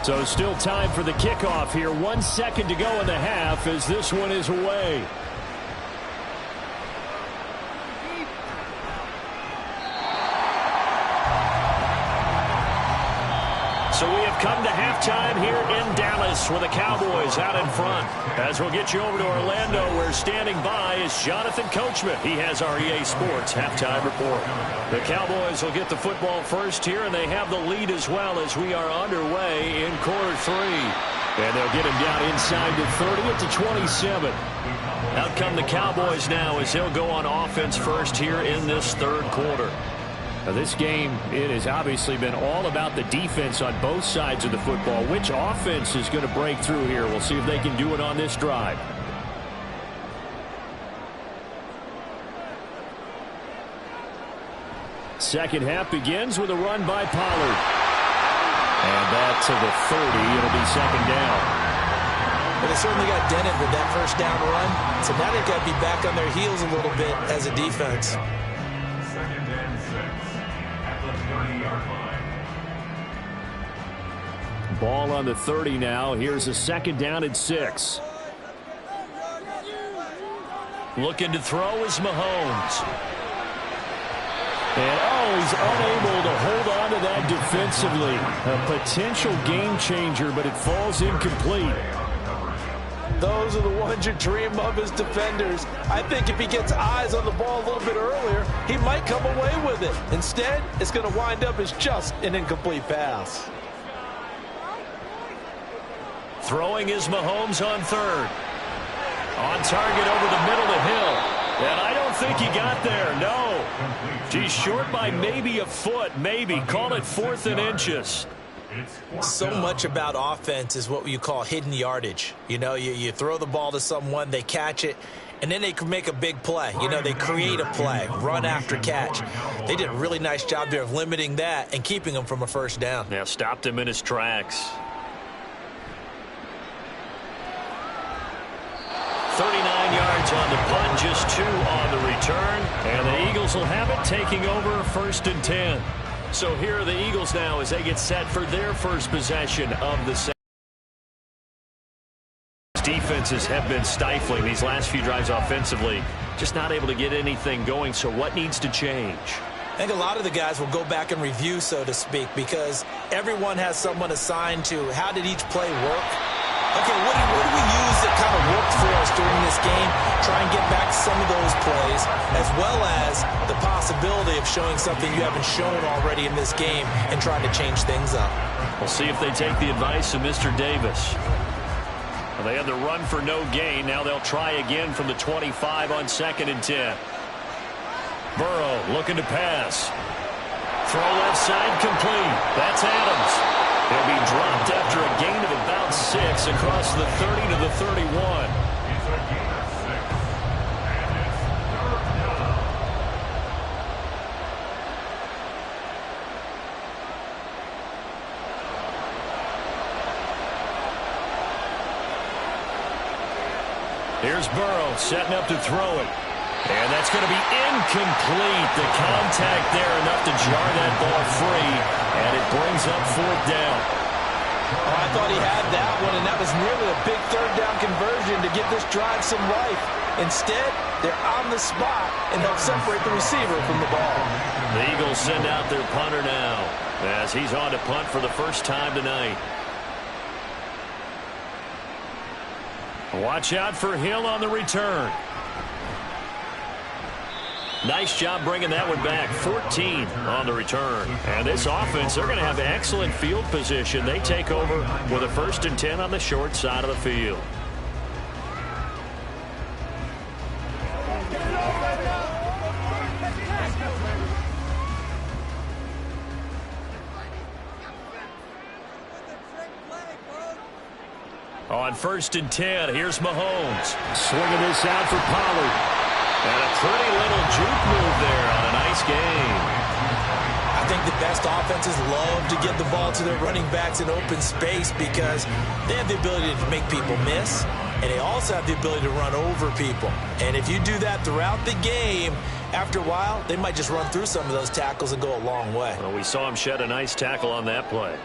Speaker 2: So still time for the kickoff here. 1 second to go in the half as this one is away.
Speaker 3: So we have come to halftime here in Dallas with the Cowboys out in front. As we'll get you over to Orlando, where standing by is Jonathan Coachman. He has our EA Sports halftime report. The Cowboys will get the football first here, and they have the lead as well as we are underway in quarter 3. And they'll get him down inside the 30 at the 27. Out come the Cowboys now as they'll go on offense first here in this 3rd quarter.
Speaker 2: Now this game, it has obviously been all about the defense on both sides of the football. Which offense is going to break through here? We'll see if they can do it on this drive. Second half begins with a run by Pollard. And that to the 30. It'll be 2nd down.
Speaker 4: But they certainly got dented with that first down run. So now they've got to be back on their heels a little bit as a defense.
Speaker 5: 2nd and 6 at the 30-yard line.
Speaker 2: Ball on the 30 now. Here's a 2nd down and 6.
Speaker 3: Looking to throw is Mahomes.
Speaker 2: And, he's unable to hold on to that defensively. A potential game changer, but it falls incomplete.
Speaker 4: Those are the ones you dream of as defenders. I think if he gets eyes on the ball a little bit earlier, he might come away with it. Instead, it's going to wind up as just an incomplete pass.
Speaker 3: Throwing is Mahomes on 3rd. On target over the middle to Hill. And I don't think he got there, no. He's short by maybe a foot, maybe. Call it 4th and inches.
Speaker 4: So much about offense is what you call hidden yardage. You know, you throw the ball to someone, they catch it, and then they can make a big play. You know, they create a play, run after catch. They did a really nice job there of limiting that and keeping him from a first down.
Speaker 3: Now stopped him in his tracks. 39 yards on the punt, just 2 on the return. And the Eagles will have it, taking over 1st and 10. So here are the Eagles now as they get set for their first possession of the defenses have been stifling these last few drives offensively. Just not able to get anything going. So what needs to change?
Speaker 4: I think a lot of the guys will go back and review, so to speak, because everyone has someone assigned to how did each play work. Okay, what do we use that kind of worked for us during this game? Try and get back to some of those plays, as well as the possibility of showing something you haven't shown already in this game and trying to change things up.
Speaker 3: We'll see if they take the advice of Mr. Davis. Well, they had the run for no gain. Now they'll try again from the 25 on 2nd and 10. Burrow looking to pass. Throw left side complete. That's Adams. He'll be dropped after a gain of about 6 across the 30 to the 31.
Speaker 5: It's a gain of 6, and it's 3rd down.
Speaker 3: Here's Burrow setting up to throw it. And that's going to be incomplete. The contact there enough to jar that ball free. And it brings up 4th down.
Speaker 4: Oh, I thought he had that one, and that was nearly a big 3rd down conversion to give this drive some life. Instead, they're on the spot and help separate the receiver from the ball.
Speaker 3: The Eagles send out their punter now as he's on to punt for the first time tonight. Watch out for Hill on the return. Nice job bringing that one back. 14 on the return. And this offense, they're going to have excellent field position. They take over with a 1st and 10 on the short side of the field. On 1st and 10, here's Mahomes. Swinging this out for Pollard. And a pretty little juke move there on a nice game.
Speaker 4: I think the best offenses love to get the ball to their running backs in open space because they have the ability to make people miss, and they also have the ability to run over people. And if you do that throughout the game, after a while, they might just run through some of those tackles and go a long way.
Speaker 3: Well, we saw him shed a nice tackle on that play.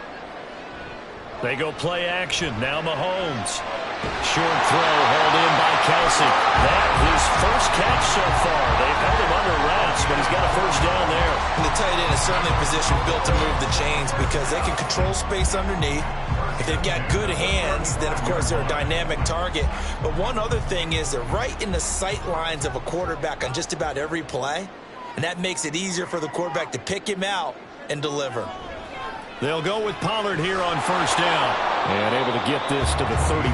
Speaker 3: They go play action. Now Mahomes. Short throw hauled in by Kelsey. That his first catch so far. They've held him under wraps, but he's got a 1st down there.
Speaker 4: And the tight end is certainly a position built to move the chains because they can control space underneath. If they've got good hands, then of course they're a dynamic target. But one other thing is they're right in the sight lines of a quarterback on just about every play. And that makes it easier for the quarterback to pick him out and deliver.
Speaker 3: They'll go with Pollard here on 1st down. And able to get this to the 31.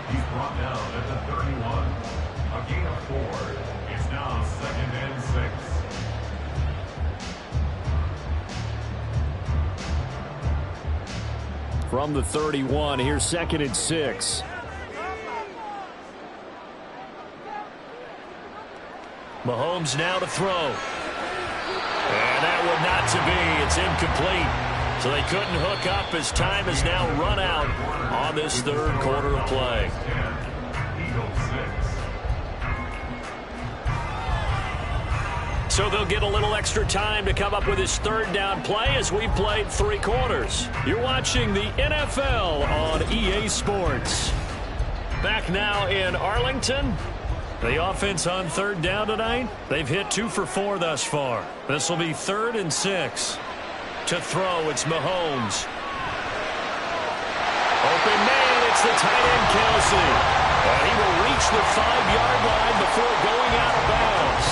Speaker 5: He's brought down at the 31. A gain of 4. It's now 2nd and 6.
Speaker 2: From the 31, here's 2nd and 6.
Speaker 3: Mahomes now to throw. And that one not to be. It's incomplete. So they couldn't hook up as time has now run out on this 3rd quarter of play. So they'll get a little extra time to come up with his 3rd down play as we played 3 quarters. You're watching the NFL on EA Sports. Back now in Arlington. The offense on 3rd down tonight, they've hit 2 for 4 thus far. This will be 3rd and 6. To throw, it's Mahomes. Open man, it's the tight end, Kelsey. And he will reach the 5-yard line before going out of bounds.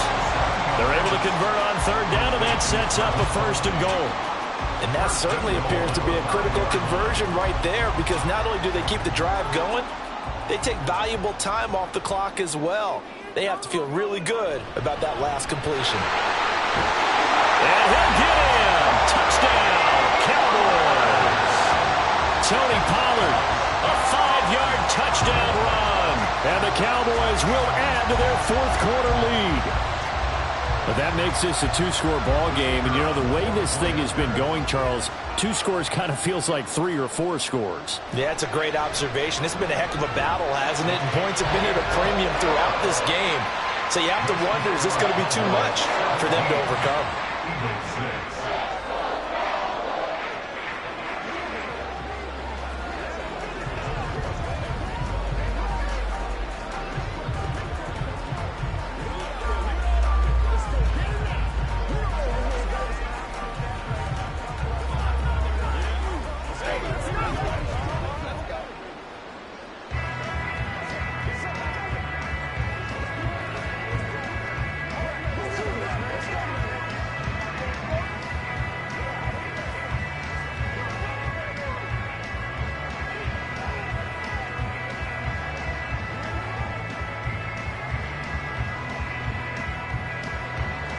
Speaker 3: They're able to convert on 3rd down, and that sets up a 1st and goal.
Speaker 4: And that certainly appears to be a critical conversion right there because not only do they keep the drive going, they take valuable time off the clock as well. They have to feel really good about that last completion.
Speaker 3: And he'll get in. Touchdown, Cowboys. Tony Pollard, a 5-yard touchdown run. And the Cowboys will add to their 4th quarter lead. But that makes this a 2-score ball game. And, you know, the way this thing has been going, Charles, 2 scores kind of feels like 3 or 4 scores.
Speaker 4: Yeah, that's a great observation. It's been a heck of a battle, hasn't it? And points have been at a premium throughout this game. So you have to wonder, is this going to be too much for them to overcome?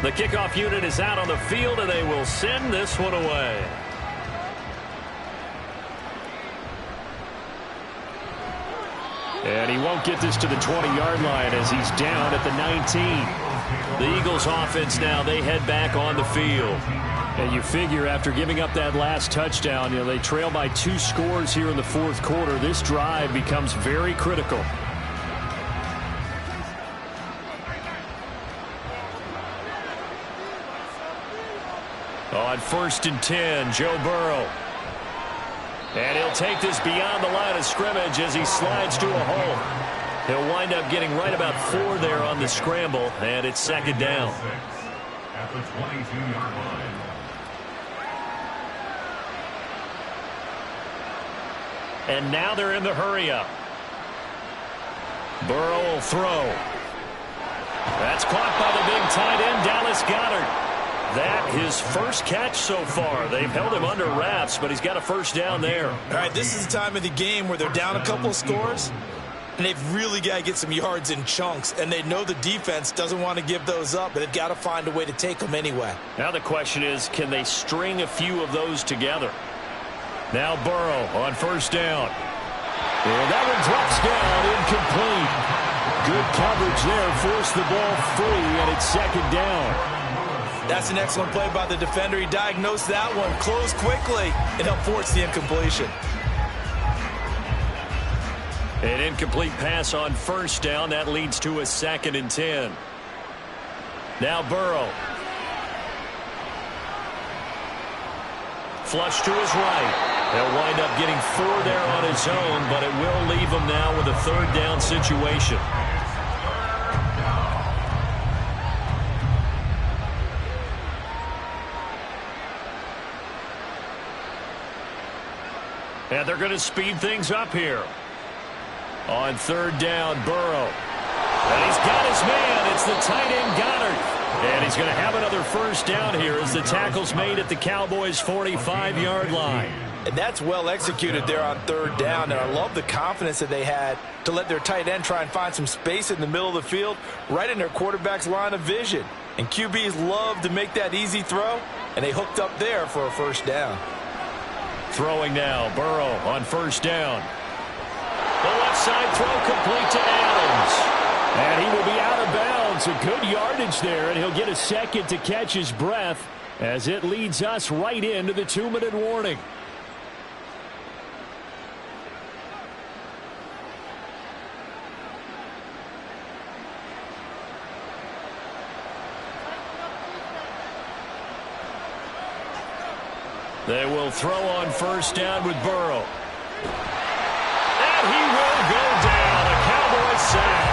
Speaker 3: The kickoff unit is out on the field, and they will send this one away.
Speaker 2: And he won't get this to the 20-yard line as he's down at the 19.
Speaker 3: The Eagles offense now, they head back on the field.
Speaker 2: And you figure after giving up that last touchdown, they trail by 2 scores here in the fourth quarter. This drive becomes very critical.
Speaker 3: On 1st and 10, Joe Burrow. And he'll take this beyond the line of scrimmage as he slides to a hole. He'll wind up getting right about 4 there on the scramble, and it's 2nd down.
Speaker 5: At the 22-yard line.
Speaker 3: And now they're in the hurry-up. Burrow will throw. That's caught by the big tight end, Dallas Goedert. That his first catch so far. They've held him under wraps, but he's got a first down there.
Speaker 4: All right, this is the time of the game where they're down a couple of scores, and they've really got to get some yards in chunks, and they know the defense doesn't want to give those up, but they've got to find a way to take them anyway.
Speaker 3: Now the question is, can they string a few of those together? Now Burrow on 1st down. And that one drops down, incomplete. Good coverage there, forced the ball free, and it's 2nd down.
Speaker 4: That's an excellent play by the defender. He diagnosed that one, closed quickly, and helped force the incompletion.
Speaker 3: An incomplete pass on 1st down. That leads to a 2nd and 10. Now Burrow. Flush to his right. He'll wind up getting 4 there on his own, but it will leave him now with a 3rd down situation. And they're going to speed things up here. On 3rd down, Burrow. And he's got his man. It's the tight end, Goedert. And he's going to have another first down here as the tackle's made at the Cowboys' 45-yard line.
Speaker 4: And that's well executed there on 3rd down. And I love the confidence that they had to let their tight end try and find some space in the middle of the field, right in their quarterback's line of vision. And QBs love to make that easy throw, and they hooked up there for a first down.
Speaker 3: Throwing now, Burrow on 1st down. The left side throw complete to Adams.
Speaker 2: And he will be out of bounds. A good yardage there, and he'll get a second to catch his breath as it leads us right into the 2-minute warning.
Speaker 3: They will throw on 1st down with Burrow. And he will go down. A Cowboy sack.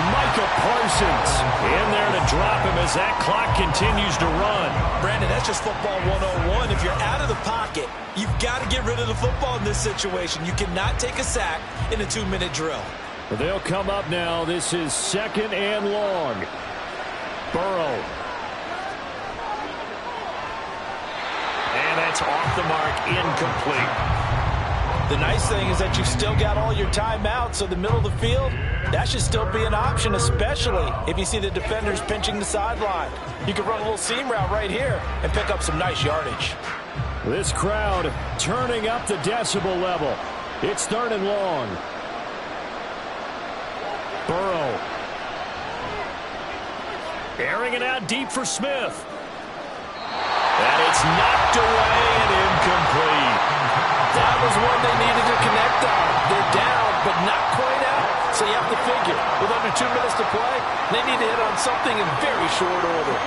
Speaker 2: Micah Parsons in there to drop him as that clock continues to run.
Speaker 4: Brandon, that's just football 101. If you're out of the pocket, you've got to get rid of the football in this situation. You cannot take a sack in a 2-minute drill.
Speaker 2: But they'll come up now. This is 2nd and long. Burrow.
Speaker 3: And that's off the mark, incomplete.
Speaker 4: The nice thing is that you've still got all your timeouts, so the middle of the field, that should still be an option, especially if you see the defenders pinching the sideline. You can run a little seam route right here and pick up some nice yardage.
Speaker 2: This crowd turning up the decibel level. It's 3rd and long. Burrow.
Speaker 3: Airing it out deep for Smith. And it's knocked away and incomplete.
Speaker 4: That was one they needed to connect on. They're down, but not quite out. So you have to figure, with under 2 minutes to play, they need to hit on something in very short order.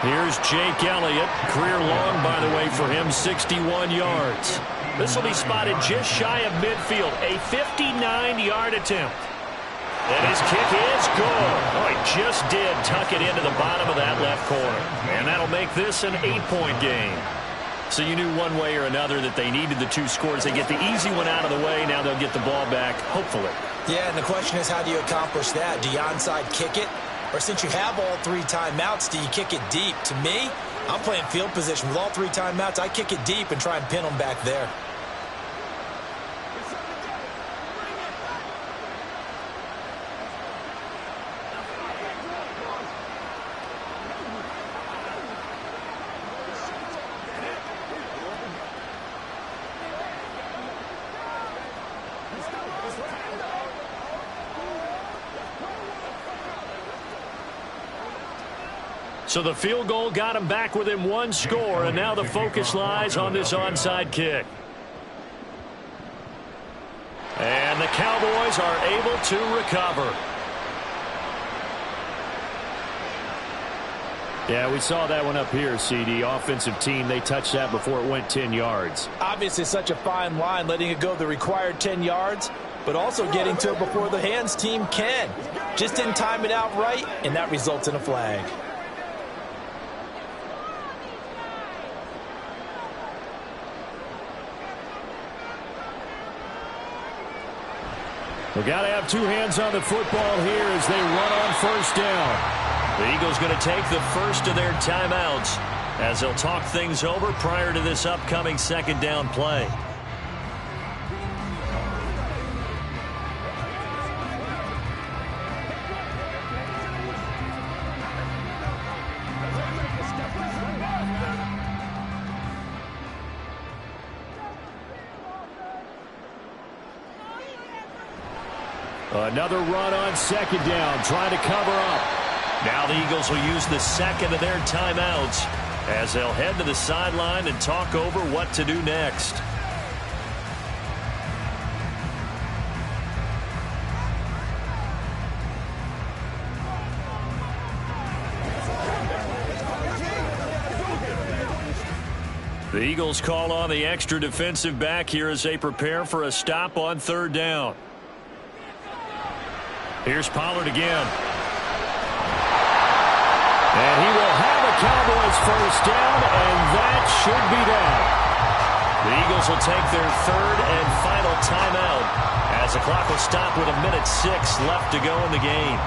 Speaker 3: Here's Jake Elliott. Career long, by the way, for him, 61 yards. This will be spotted just shy of midfield. A 59-yard attempt. And his kick is good. Oh, he just did tuck it into the bottom of that left corner. And that'll make this an 8-point game. So you knew one way or another that they needed the 2 scores. They get the easy one out of the way. Now they'll get the ball back, hopefully.
Speaker 4: Yeah, and the question is, how do you accomplish that? Do you onside kick it? Or since you have all 3 timeouts, do you kick it deep? To me, I'm playing field position. With all 3 timeouts, I kick it deep and try and pin them back there.
Speaker 2: So the field goal got him back within one score, and now the focus lies on this onside kick. And the Cowboys are able to recover. Yeah, we saw that one up here, CD. Offensive team, they touched that before it went 10 yards.
Speaker 4: Obviously such a fine line, letting it go the required 10 yards, but also getting to it before the hands team can. Just didn't time it out right, and that results in a flag.
Speaker 2: We got to have two hands on the football here as they run on first down. The Eagles going to take the first of their timeouts as they'll talk things over prior to this upcoming second down play. Another run on second down, trying to cover up. Now the Eagles will use the second of their timeouts as they'll head to the sideline and talk over what to do next. The Eagles call on the extra defensive back here as they prepare for a stop on third down. Here's Pollard again. And he will have a Cowboys first down, and that should be that. The Eagles will take their third and final timeout as the clock will stop with 1:06 left to go in the game.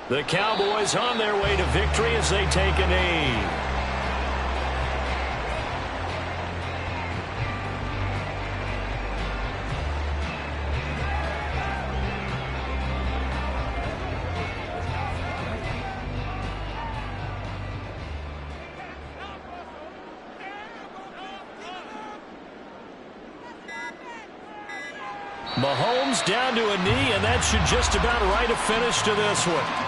Speaker 2: The Cowboys on their way to victory as they take a knee. Mahomes down to a knee, and that should just about write a finish to this one.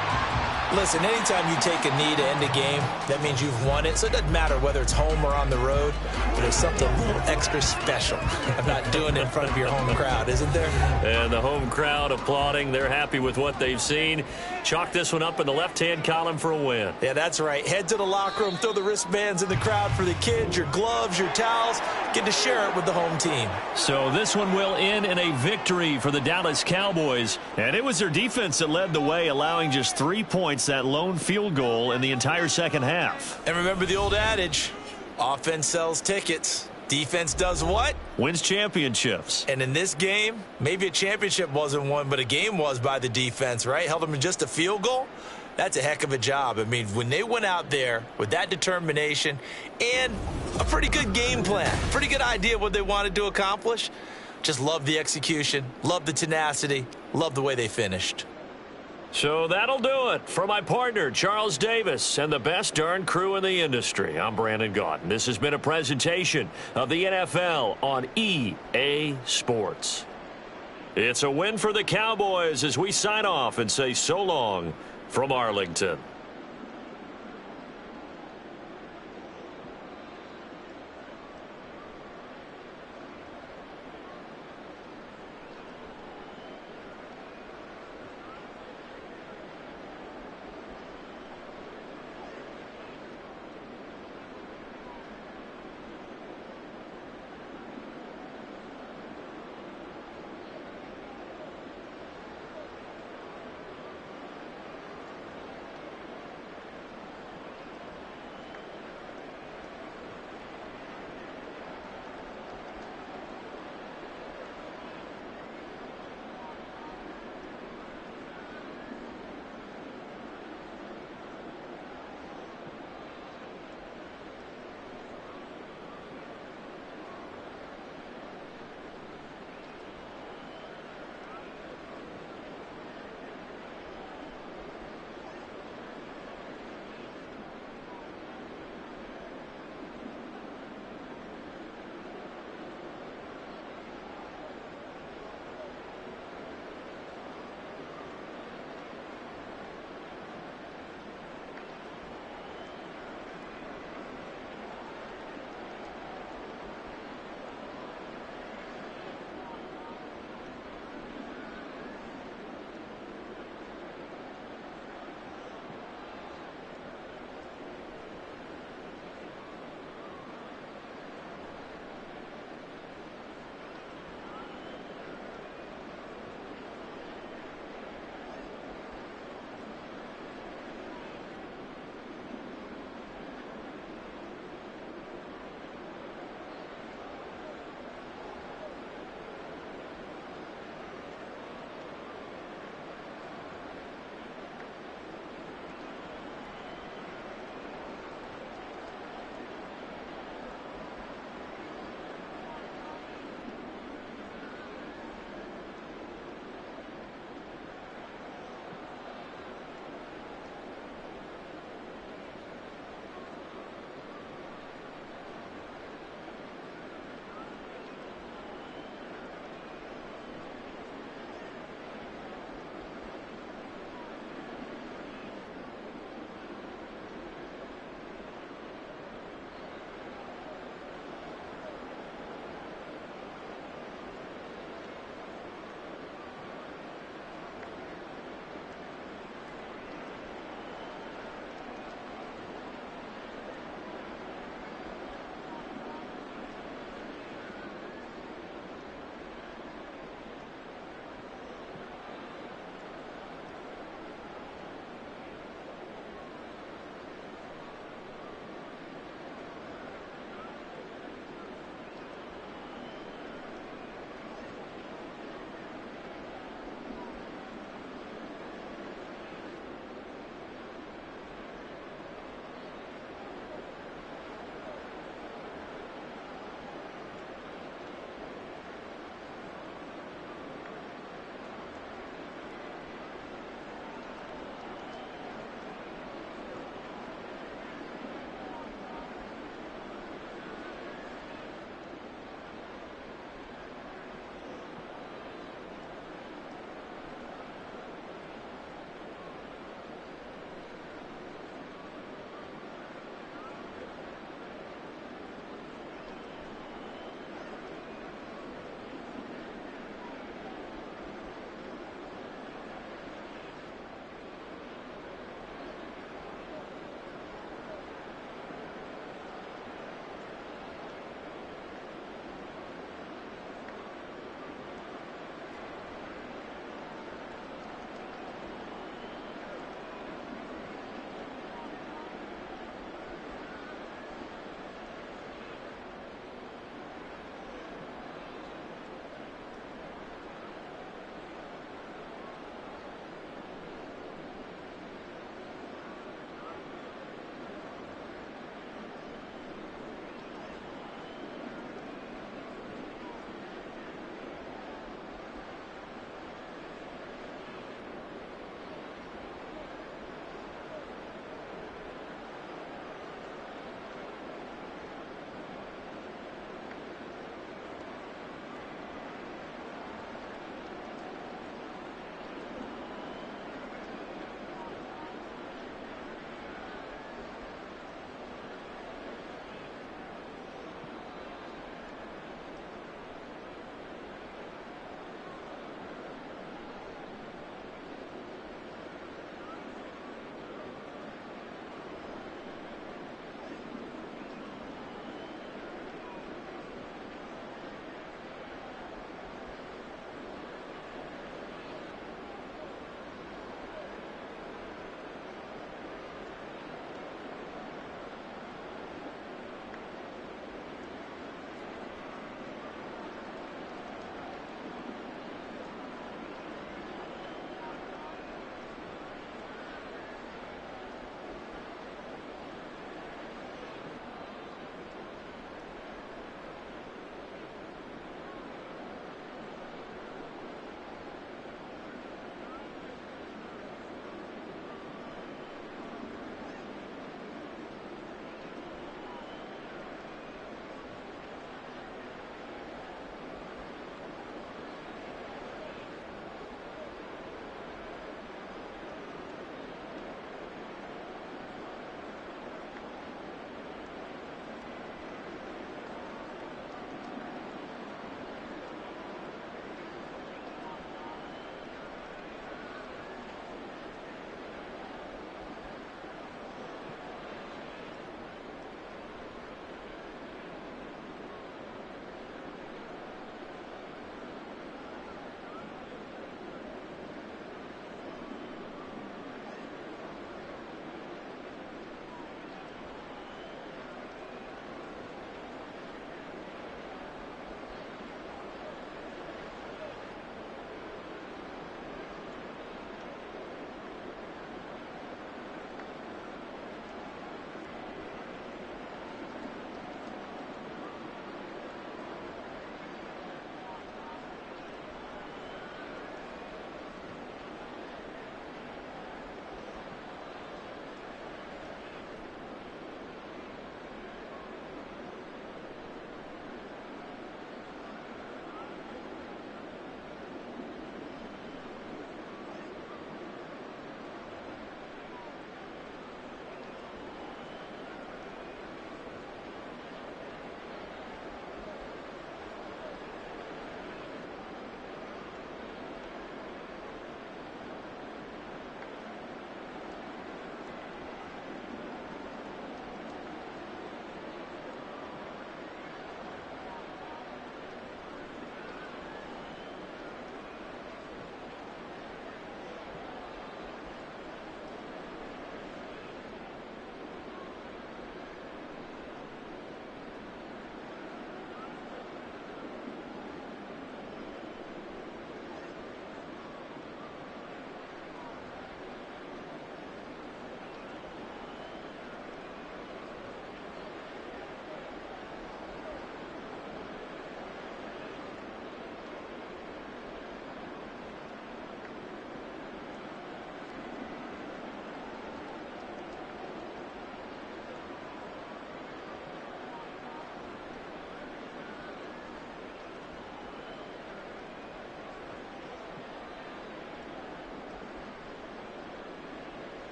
Speaker 4: Listen, anytime you take a knee to end a game, that means you've won it. So it doesn't matter whether it's home or on the road, but there's something a little extra special about doing it in front of your home crowd, isn't there?
Speaker 2: And the home crowd applauding. They're happy with what they've seen. Chalk this one up in the left-hand column for a win.
Speaker 4: Yeah, that's right. Head to the locker room, throw the wristbands in the crowd for the kids, your gloves, your towels. Get to share it with the home team.
Speaker 2: So this one will end in a victory for the Dallas Cowboys. And it was their defense that led the way, allowing just 3 points, that lone field goal in the entire second half.
Speaker 4: And remember the old adage, offense sells tickets. Defense does what?
Speaker 2: Wins championships.
Speaker 4: And in this game, maybe a championship wasn't won, but a game was by the defense, right? Held them to just a field goal. That's a heck of a job. I mean, when they went out there with that determination and a pretty good game plan, pretty good idea what they wanted to accomplish, just love the execution, love the tenacity, love the way they finished.
Speaker 2: So that'll do it for my partner, Charles Davis, and the best darn crew in the industry. I'm Brandon Gaudin. This has been a presentation of the NFL on EA Sports. It's a win for the Cowboys as we sign off and say so long from Arlington.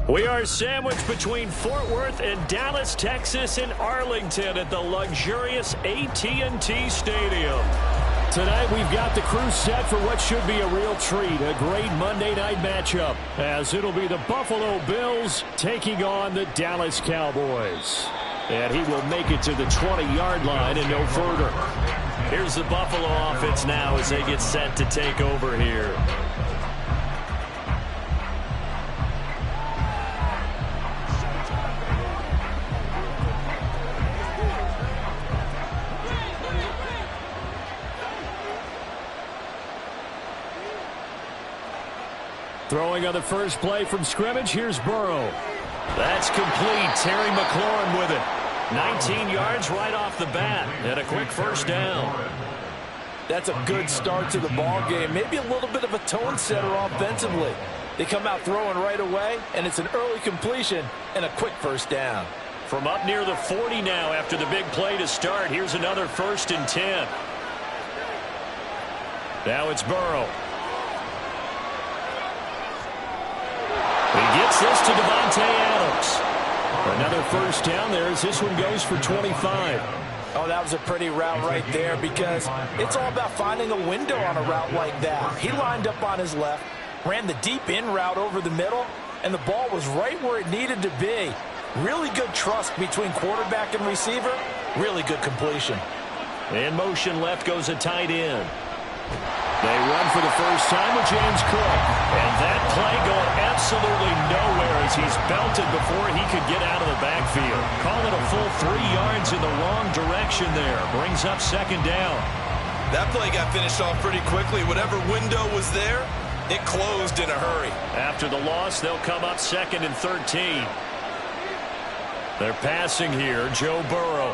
Speaker 3: We are sandwiched between Fort Worth and Dallas, Texas, and Arlington at the luxurious AT&T Stadium.
Speaker 2: Tonight we've got the crew set for what should be a real treat, a great Monday night matchup, as it'll be the Buffalo Bills taking on the Dallas Cowboys. And he will make it to the 20-yard line and no further.
Speaker 3: Here's the Buffalo offense now as they get set to take over here.
Speaker 2: Throwing on the first play from scrimmage, here's Burrow.
Speaker 3: That's complete. Terry McLaurin with it. 19 yards right off the bat and a quick first down.
Speaker 4: That's a good start to the ball game. Maybe a little bit of a tone setter offensively. They come out throwing right away, and it's an early completion and a quick first down.
Speaker 3: From up near the 40 now after the big play to start, here's another 1st and 10. Now it's Burrow. He gets this to Davante Adams.
Speaker 2: Another first down there as this one goes for 25.
Speaker 4: Oh, that was a pretty route right there because it's all about finding a window on a route like that. He lined up on his left, ran the deep in route over the middle, and the ball was right where it needed to be. Really good trust between quarterback and receiver. Really good completion.
Speaker 3: In motion left goes a tight end. They run for the first time with James Cook. And that play going absolutely nowhere as he's belted before he could get out of the backfield. Call it a full 3 yards in the wrong direction there. Brings up 2nd down.
Speaker 4: That play got finished off pretty quickly. Whatever window was there, it closed in a hurry.
Speaker 3: After the loss, they'll come up 2nd and 13. They're passing here, Joe Burrow.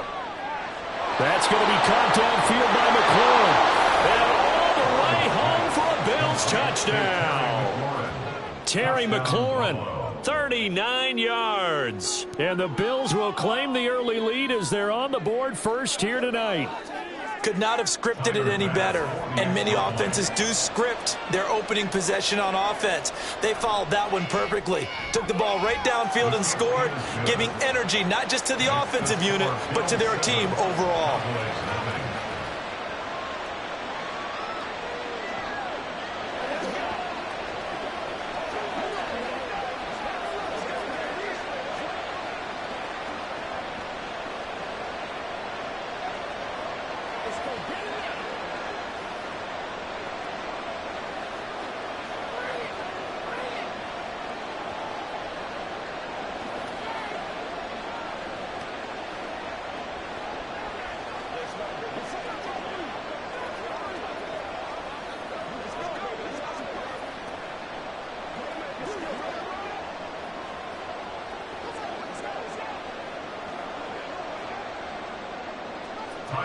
Speaker 2: That's going to be caught downfield by McLaurin.
Speaker 3: And all the way home for a Bills touchdown. Terry McLaurin, 39 yards.
Speaker 2: And the Bills will claim the early lead as they're on the board first here tonight.
Speaker 4: Could not have scripted it any better. And many offenses do script their opening possession on offense. They followed that one perfectly. Took the ball right downfield and scored, giving energy not just to the offensive unit, but to their team overall.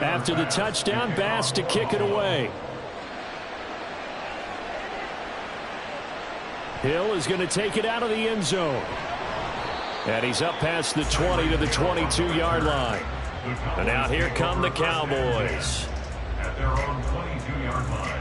Speaker 2: After the touchdown, Bass to kick it away. Hill is going to take it out of the end zone. And he's up past the 20 to the 22-yard line.
Speaker 3: And now here come the Cowboys.
Speaker 5: At their own 22-yard line.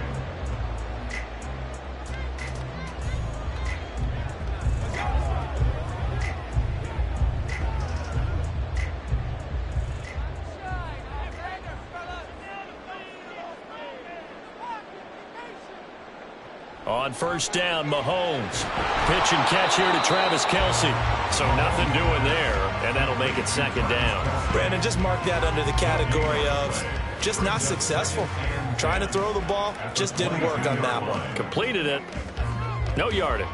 Speaker 3: On first down, Mahomes. Pitch and catch here to Travis Kelce. So nothing doing there, and that'll make it second down.
Speaker 4: Brandon, just mark that under the category of just not successful. Trying to throw the ball, just didn't work on that one.
Speaker 3: Completed it. No yardage.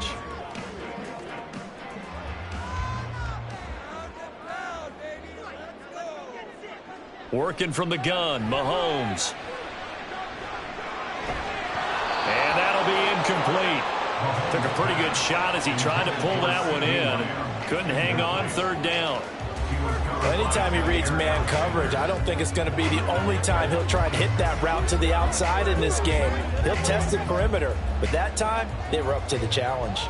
Speaker 3: Working from the gun, Mahomes. And that'll be incomplete. Took a pretty good shot as he tried to pull that one in. Couldn't hang on, third down.
Speaker 4: Anytime he reads man coverage, I don't think it's going to be the only time he'll try and hit that route to the outside in this game. He'll test the perimeter, but that time they were up to the challenge.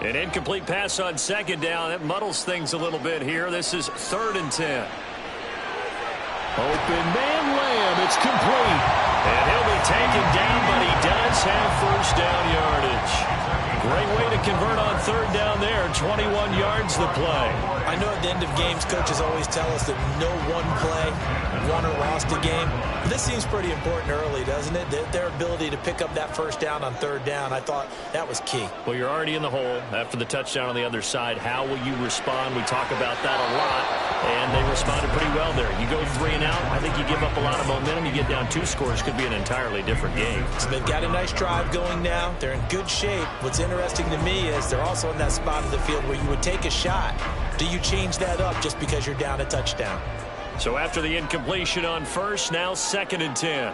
Speaker 3: An incomplete pass on second down. That muddles things a little bit here. This is 3rd and 10. Open man Lamb. It's complete. And he'll be taken down, but he does have first down yardage. Great way to convert on third down there. 21 yards the play.
Speaker 4: I know at the end of games, coaches always tell us that no one play won or lost a game. But this seems pretty important early, doesn't it? Their ability to pick up that first down on third down, I thought that was key.
Speaker 3: Well, you're already in the hole after the touchdown on the other side. How will you respond? We talk about that a lot, and they responded pretty well there. You go 3 and out, I think you give up a lot of momentum. You get down 2 scores, could be an entirely different game.
Speaker 4: So they've got a nice drive going now. They're in good shape. What's interesting to me is they're also in that spot of the field where you would take a shot. Do you change that up just because you're down a touchdown?
Speaker 3: So after the incompletion on first, now 2nd and 10.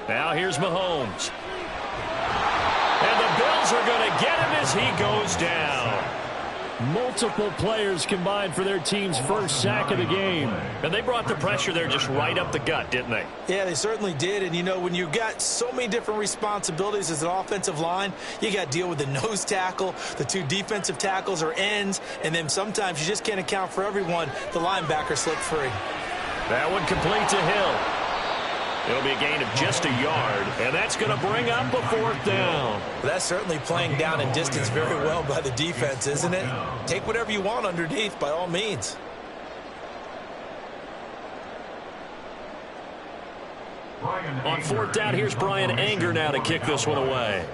Speaker 3: Now here's Mahomes. And the Bills are going to get him as he goes down. Multiple players combined for their team's first sack of the game. And they brought the pressure there just right up the gut, didn't they?
Speaker 4: Yeah, they certainly did. And, you know, when you've got so many different responsibilities as an offensive line, you got to deal with the nose tackle, the 2 defensive tackles or ends, and then sometimes you just can't account for everyone. The linebacker slipped free.
Speaker 3: That one complete to Hill. It'll be a gain of just a yard, and that's going to bring up a 4th down.
Speaker 4: Well, that's certainly playing down in distance very well by the defense, isn't it? Take whatever you want underneath, by all means.
Speaker 3: On 4th down, here's Brian Anger now to kick this one away.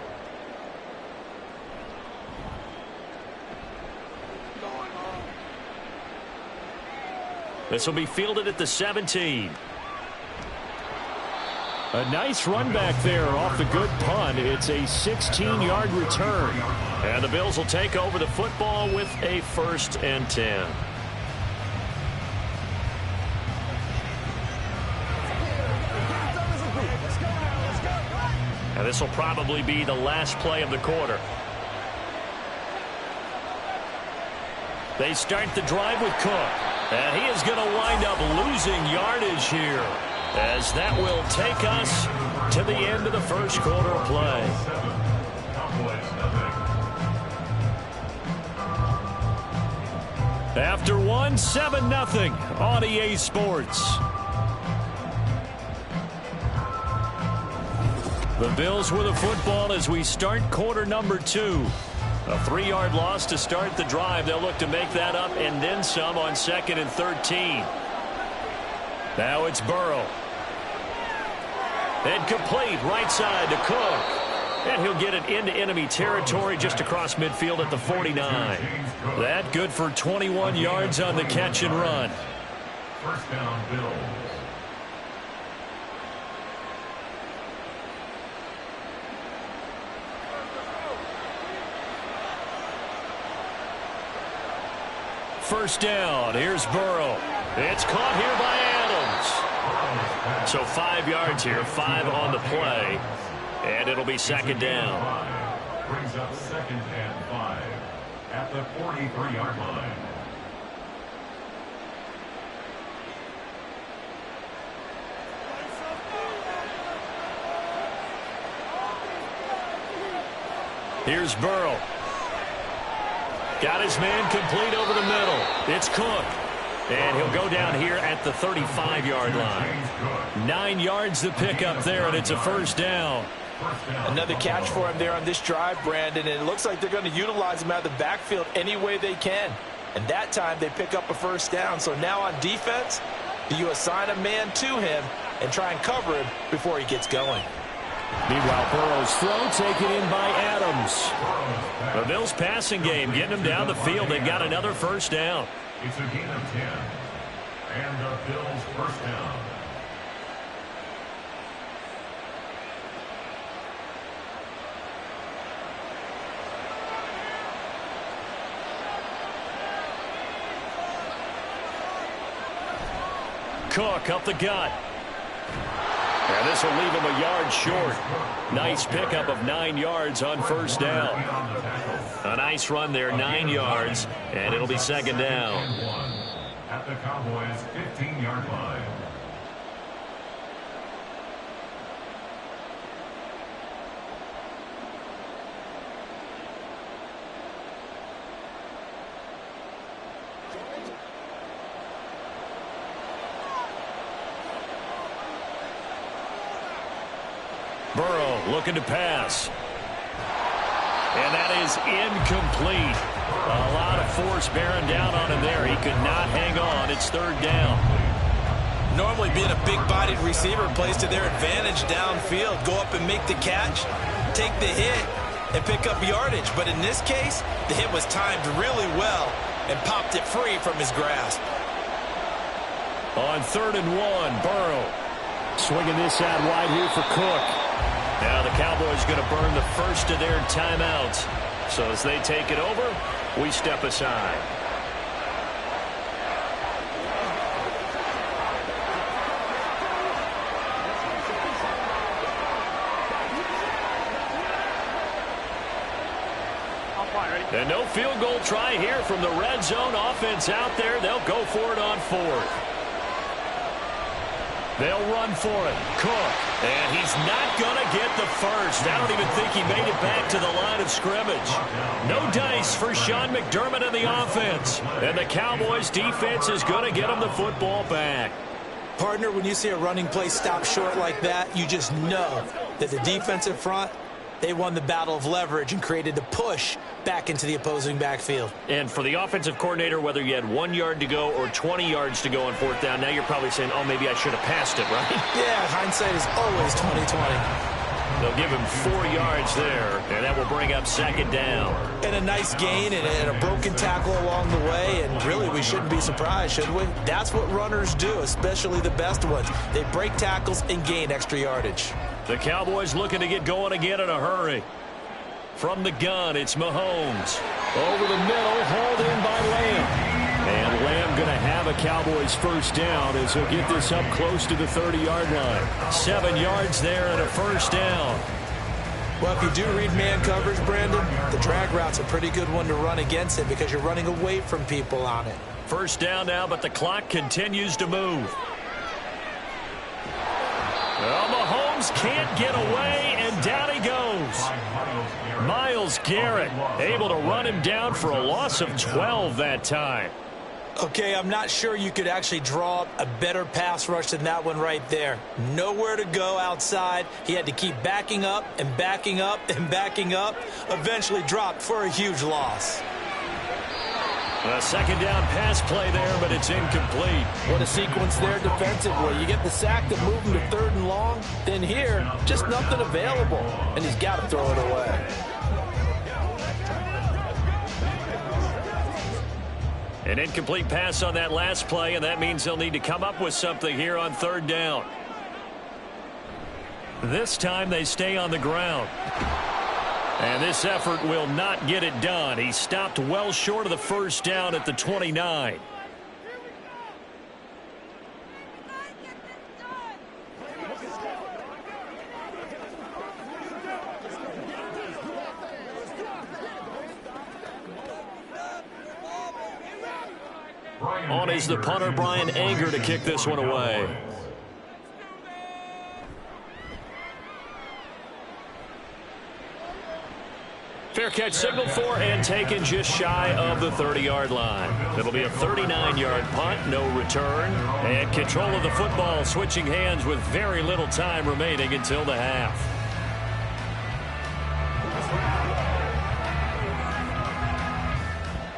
Speaker 3: This will be fielded at the 17. A nice run back there off the good punt. It's a 16-yard return. And the Bills will take over the football with a 1st and 10. And this will probably be the last play of the quarter. They start the drive with Cook. And he is going to wind up losing yardage here, as that will take us to the end of the first quarter of play. After 1, 7-0 on EA Sports. The Bills with the football as we start quarter number 2. A 3-yard loss to start the drive. They'll look to make that up and then some on 2nd and 13. Now it's Burrow. And complete right side to Cook. And he'll get it into enemy territory just across midfield at the 49. That good for 21 yards on the catch and run.
Speaker 5: First down, Bills.
Speaker 3: First down. Here's Burrow. It's caught here by Adams. So 5 yards here, 5 on the play. And it'll be 2nd down.
Speaker 5: Brings up 2nd and 5 at the 43-yard line.
Speaker 3: Here's Burrow. Got his man complete over the middle. It's Cook. And he'll go down here at the 35-yard line. 9 yards to pick up there, and it's a 1st down.
Speaker 4: Another catch for him there on this drive, Brandon, and it looks like they're going to utilize him out of the backfield any way they can. And that time they pick up a 1st down. So now on defense, do you assign a man to him and try and cover him before he gets going?
Speaker 2: Meanwhile, Burrow's throw taken in by Adams.
Speaker 3: The Bills passing game getting them down the field. They've got another first down.
Speaker 5: It's a gain of 10. And the Bills first down.
Speaker 3: Cook up the gut. And this will leave him a yard short. Nice pickup of 9 yards on first down. A nice run there, 9 yards, and it'll be second down.
Speaker 5: At the Cowboys' 15-yard line.
Speaker 3: Burrow looking to pass. And that is incomplete. A lot of force bearing down on him there. He could not hang on. It's third down.
Speaker 4: Normally being a big-bodied receiver plays to their advantage downfield. Go up and make the catch, take the hit, and pick up yardage. But in this case, the hit was timed really well and popped it free from his grasp.
Speaker 3: On 3rd and 1, Burrow. Swinging this out wide here for Cook. Now the Cowboys going to burn the first of their timeouts. So as they take it over, we step aside. And no field goal try here from the red zone offense out there. They'll go for it on 4th. They'll run for it. Cook. And he's not going to get the first. I don't even think he made it back to the line of scrimmage. No dice for Sean McDermott and the offense. And the Cowboys defense is going to get him the football back.
Speaker 4: Partner, when you see a running play stop short like that, you just know that the defensive front, they won the battle of leverage and created the push back into the opposing backfield.
Speaker 3: And for the offensive coordinator, whether you had 1 yard to go or 20 yards to go on 4th down, now you're probably saying, oh, maybe I should have passed it, right?
Speaker 4: Yeah, hindsight is always 20/20.
Speaker 3: They'll give him 4 yards there, and that will bring up second down.
Speaker 4: And a nice gain and a broken tackle along the way, and really we shouldn't be surprised, should we? That's what runners do, especially the best ones. They break tackles and gain extra yardage.
Speaker 3: The Cowboys looking to get going again in a hurry. From the gun, it's Mahomes. Over the middle, hauled in by Lamb. And Lamb going to have a Cowboys first down as he'll get this up close to the 30-yard line. 7 yards there and a first down.
Speaker 4: Well, if you do read man coverage, Brandon, the drag route's a pretty good one to run against it because you're running away from people on it.
Speaker 3: First down now, but the clock continues to move. Well, Mahomes can't get away, and down he goes. Myles Garrett able to run him down for a loss of 12 that time.
Speaker 4: Okay, I'm not sure you could actually draw up a better pass rush than that one right there. Nowhere to go outside. He had to keep backing up and backing up and backing up. Eventually dropped for a huge loss.
Speaker 3: A second down pass play there, but it's incomplete.
Speaker 6: What a sequence there defensively. You get the sack to move him to 3rd and long. Then here, just nothing available. And he's got to throw it away.
Speaker 3: An incomplete pass on that last play, and that means they'll need to come up with something here on 3rd down. This time they stay on the ground. And this effort will not get it done. He stopped well short of the first down at the 29. On is the punter, Brian Anger, to kick this one away. Fair catch signaled for and taken just shy of the 30-yard line. It'll be a 39-yard punt, no return. And control of the football switching hands with very little time remaining until the half.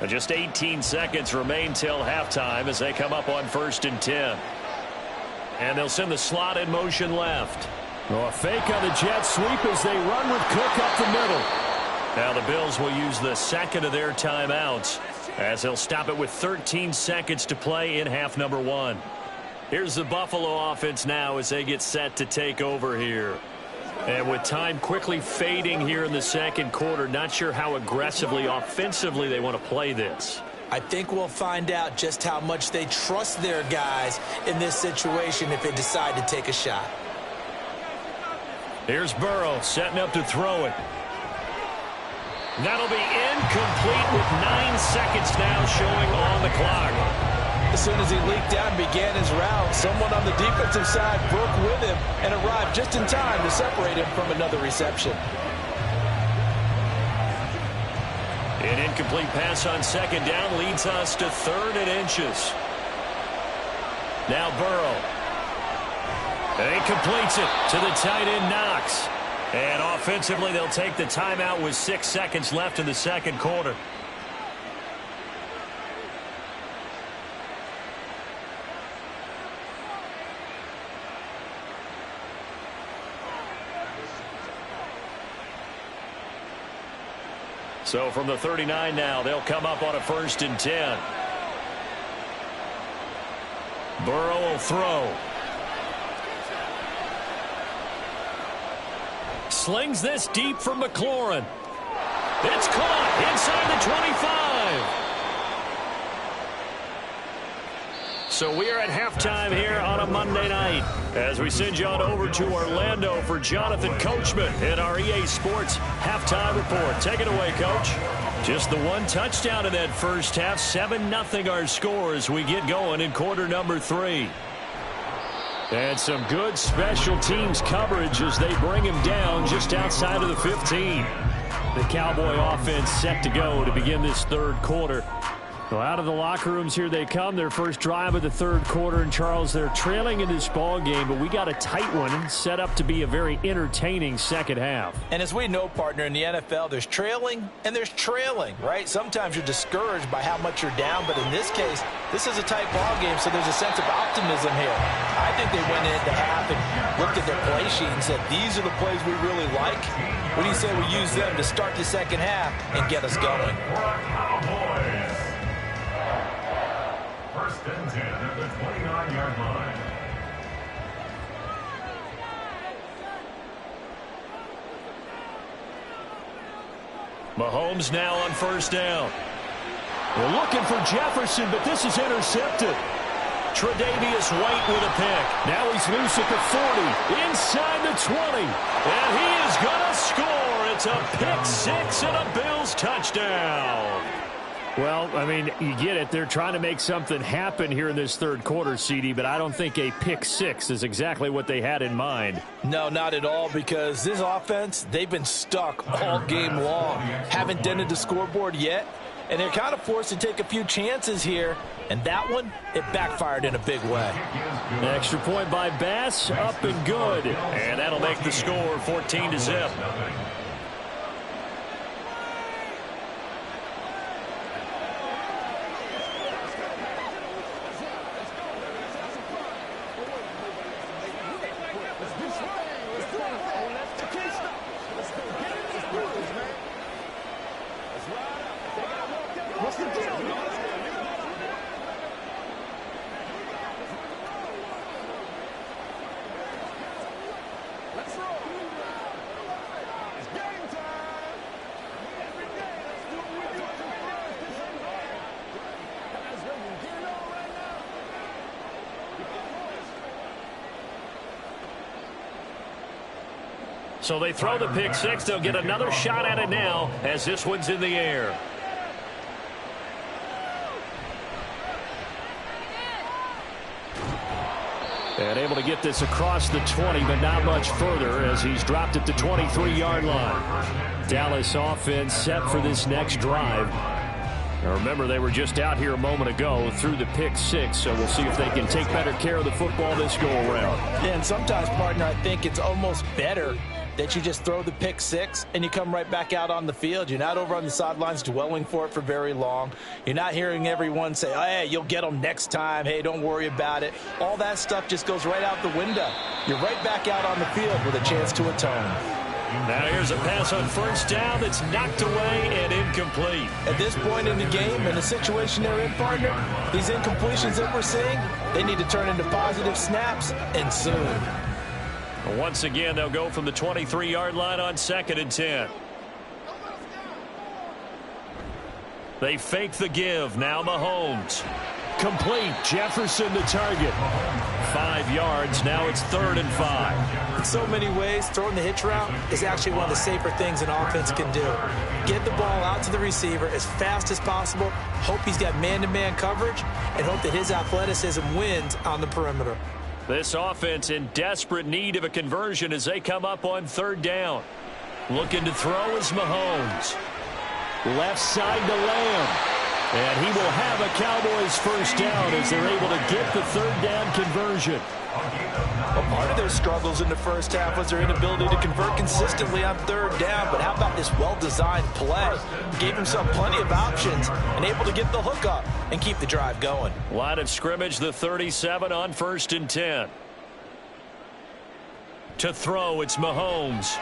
Speaker 3: Just 18 seconds remain till halftime as they come up on 1st and 10. And they'll send the slot in motion left.
Speaker 2: Well, a fake on the jet sweep as they run with Cook up the middle.
Speaker 3: Now the Bills will use the second of their timeouts as they'll stop it with 13 seconds to play in half number 1. Here's the Buffalo offense now as they get set to take over here. And with time quickly fading here in the second quarter, not sure how aggressively, offensively they want to play this.
Speaker 6: I think we'll find out just how much they trust their guys in this situation if they decide to take a shot.
Speaker 3: Here's Burrow setting up to throw it. That'll be incomplete with 9 seconds now showing on the clock.
Speaker 6: As soon as he leaked out and began his route, someone on the defensive side broke with him and arrived just in time to separate him from another reception.
Speaker 3: An incomplete pass on second down leads us to 3rd and inches. Now Burrow. And he completes it to the tight end Knox. And offensively, they'll take the timeout with 6 seconds left in the second quarter. So from the 39 now, they'll come up on a 1st and 10. Burrow will throw. Slings this deep for McLaurin. It's caught inside the 25. So we are at halftime here on a Monday night as we send you on over to Orlando for Jonathan Coachman in our EA Sports halftime report. Take it away, Coach. Just the one touchdown in that first half. 7-0 our score as we get going in quarter number 3. And some good special teams coverage as they bring him down just outside of the 15. The Cowboy offense set to go to begin this third quarter. Well, out of the locker rooms here they come. Their first drive of the third quarter. And, Charles, they're trailing in this ball game, but we got a tight one set up to be a very entertaining second half.
Speaker 6: And as we know, partner, in the NFL, there's trailing and there's trailing, right? Sometimes you're discouraged by how much you're down, but in this case, this is a tight ball game, so there's a sense of optimism here. I think they went into half and looked at their play sheet and said, these are the plays we really like. What do you say we use them to start the second half and get us going?
Speaker 5: First and 10 at the 29-yard line.
Speaker 3: Mahomes now on first down. We're looking for Jefferson, but this is intercepted. Tre'Davious White with a pick. Now he's loose at the 40, inside the 20, and he is going to score. It's a pick six and a Bills touchdown.
Speaker 2: Well, I mean, you get it. They're trying to make something happen here in this third quarter, CD, but I don't think a pick six is exactly what they had in mind.
Speaker 6: No, not at all, because this offense, they've been stuck all game long. Haven't dented the scoreboard yet, and they're kind of forced to take a few chances here, and that one, it backfired in a big way.
Speaker 2: An extra point by Bass, up and good.
Speaker 3: And that'll make the score 14-0. So they throw the pick six. They'll get another shot at it now as this one's in the air.
Speaker 2: And able to get this across the 20, but not much further as he's dropped it to 23-yard line. Dallas offense set for this next drive. Now remember, they were just out here a moment ago through the pick six, so we'll see if they can take better care of the football this go-around.
Speaker 6: Yeah, and sometimes, partner, I think it's almost better that you just throw the pick six and you come right back out on the field. You're not over on the sidelines dwelling for it for very long. You're not hearing everyone say, oh, hey, you'll get them next time. Hey, don't worry about it. All that stuff just goes right out the window. You're right back out on the field with a chance to atone.
Speaker 2: Now here's a pass on first down that's knocked away and incomplete.
Speaker 6: At this point in the game, in the situation they're in, partner, these incompletions that we're seeing, they need to turn into positive snaps, and soon.
Speaker 2: Once again, they'll go from the 23-yard line on 2nd and 10. They fake the give. Now Mahomes. Complete. Jefferson the target. 5 yards. Now it's 3rd and 5.
Speaker 6: In so many ways, throwing the hitch route is actually one of the safer things an offense can do. Get the ball out to the receiver as fast as possible, hope he's got man-to-man coverage, and hope that his athleticism wins on the perimeter.
Speaker 2: This offense in desperate need of a conversion as they come up on 3rd down. Looking to throw is Mahomes. Left side to Lamb. And he will have a Cowboys first down as they're able to get the 3rd down conversion.
Speaker 6: Well, part of their struggles in the first half was their inability to convert consistently on 3rd down. But how about this well-designed play? Gave himself plenty of options and able to get the hook up and keep the drive going.
Speaker 2: Line of scrimmage, the 37 on 1st and 10. To throw, it's Mahomes.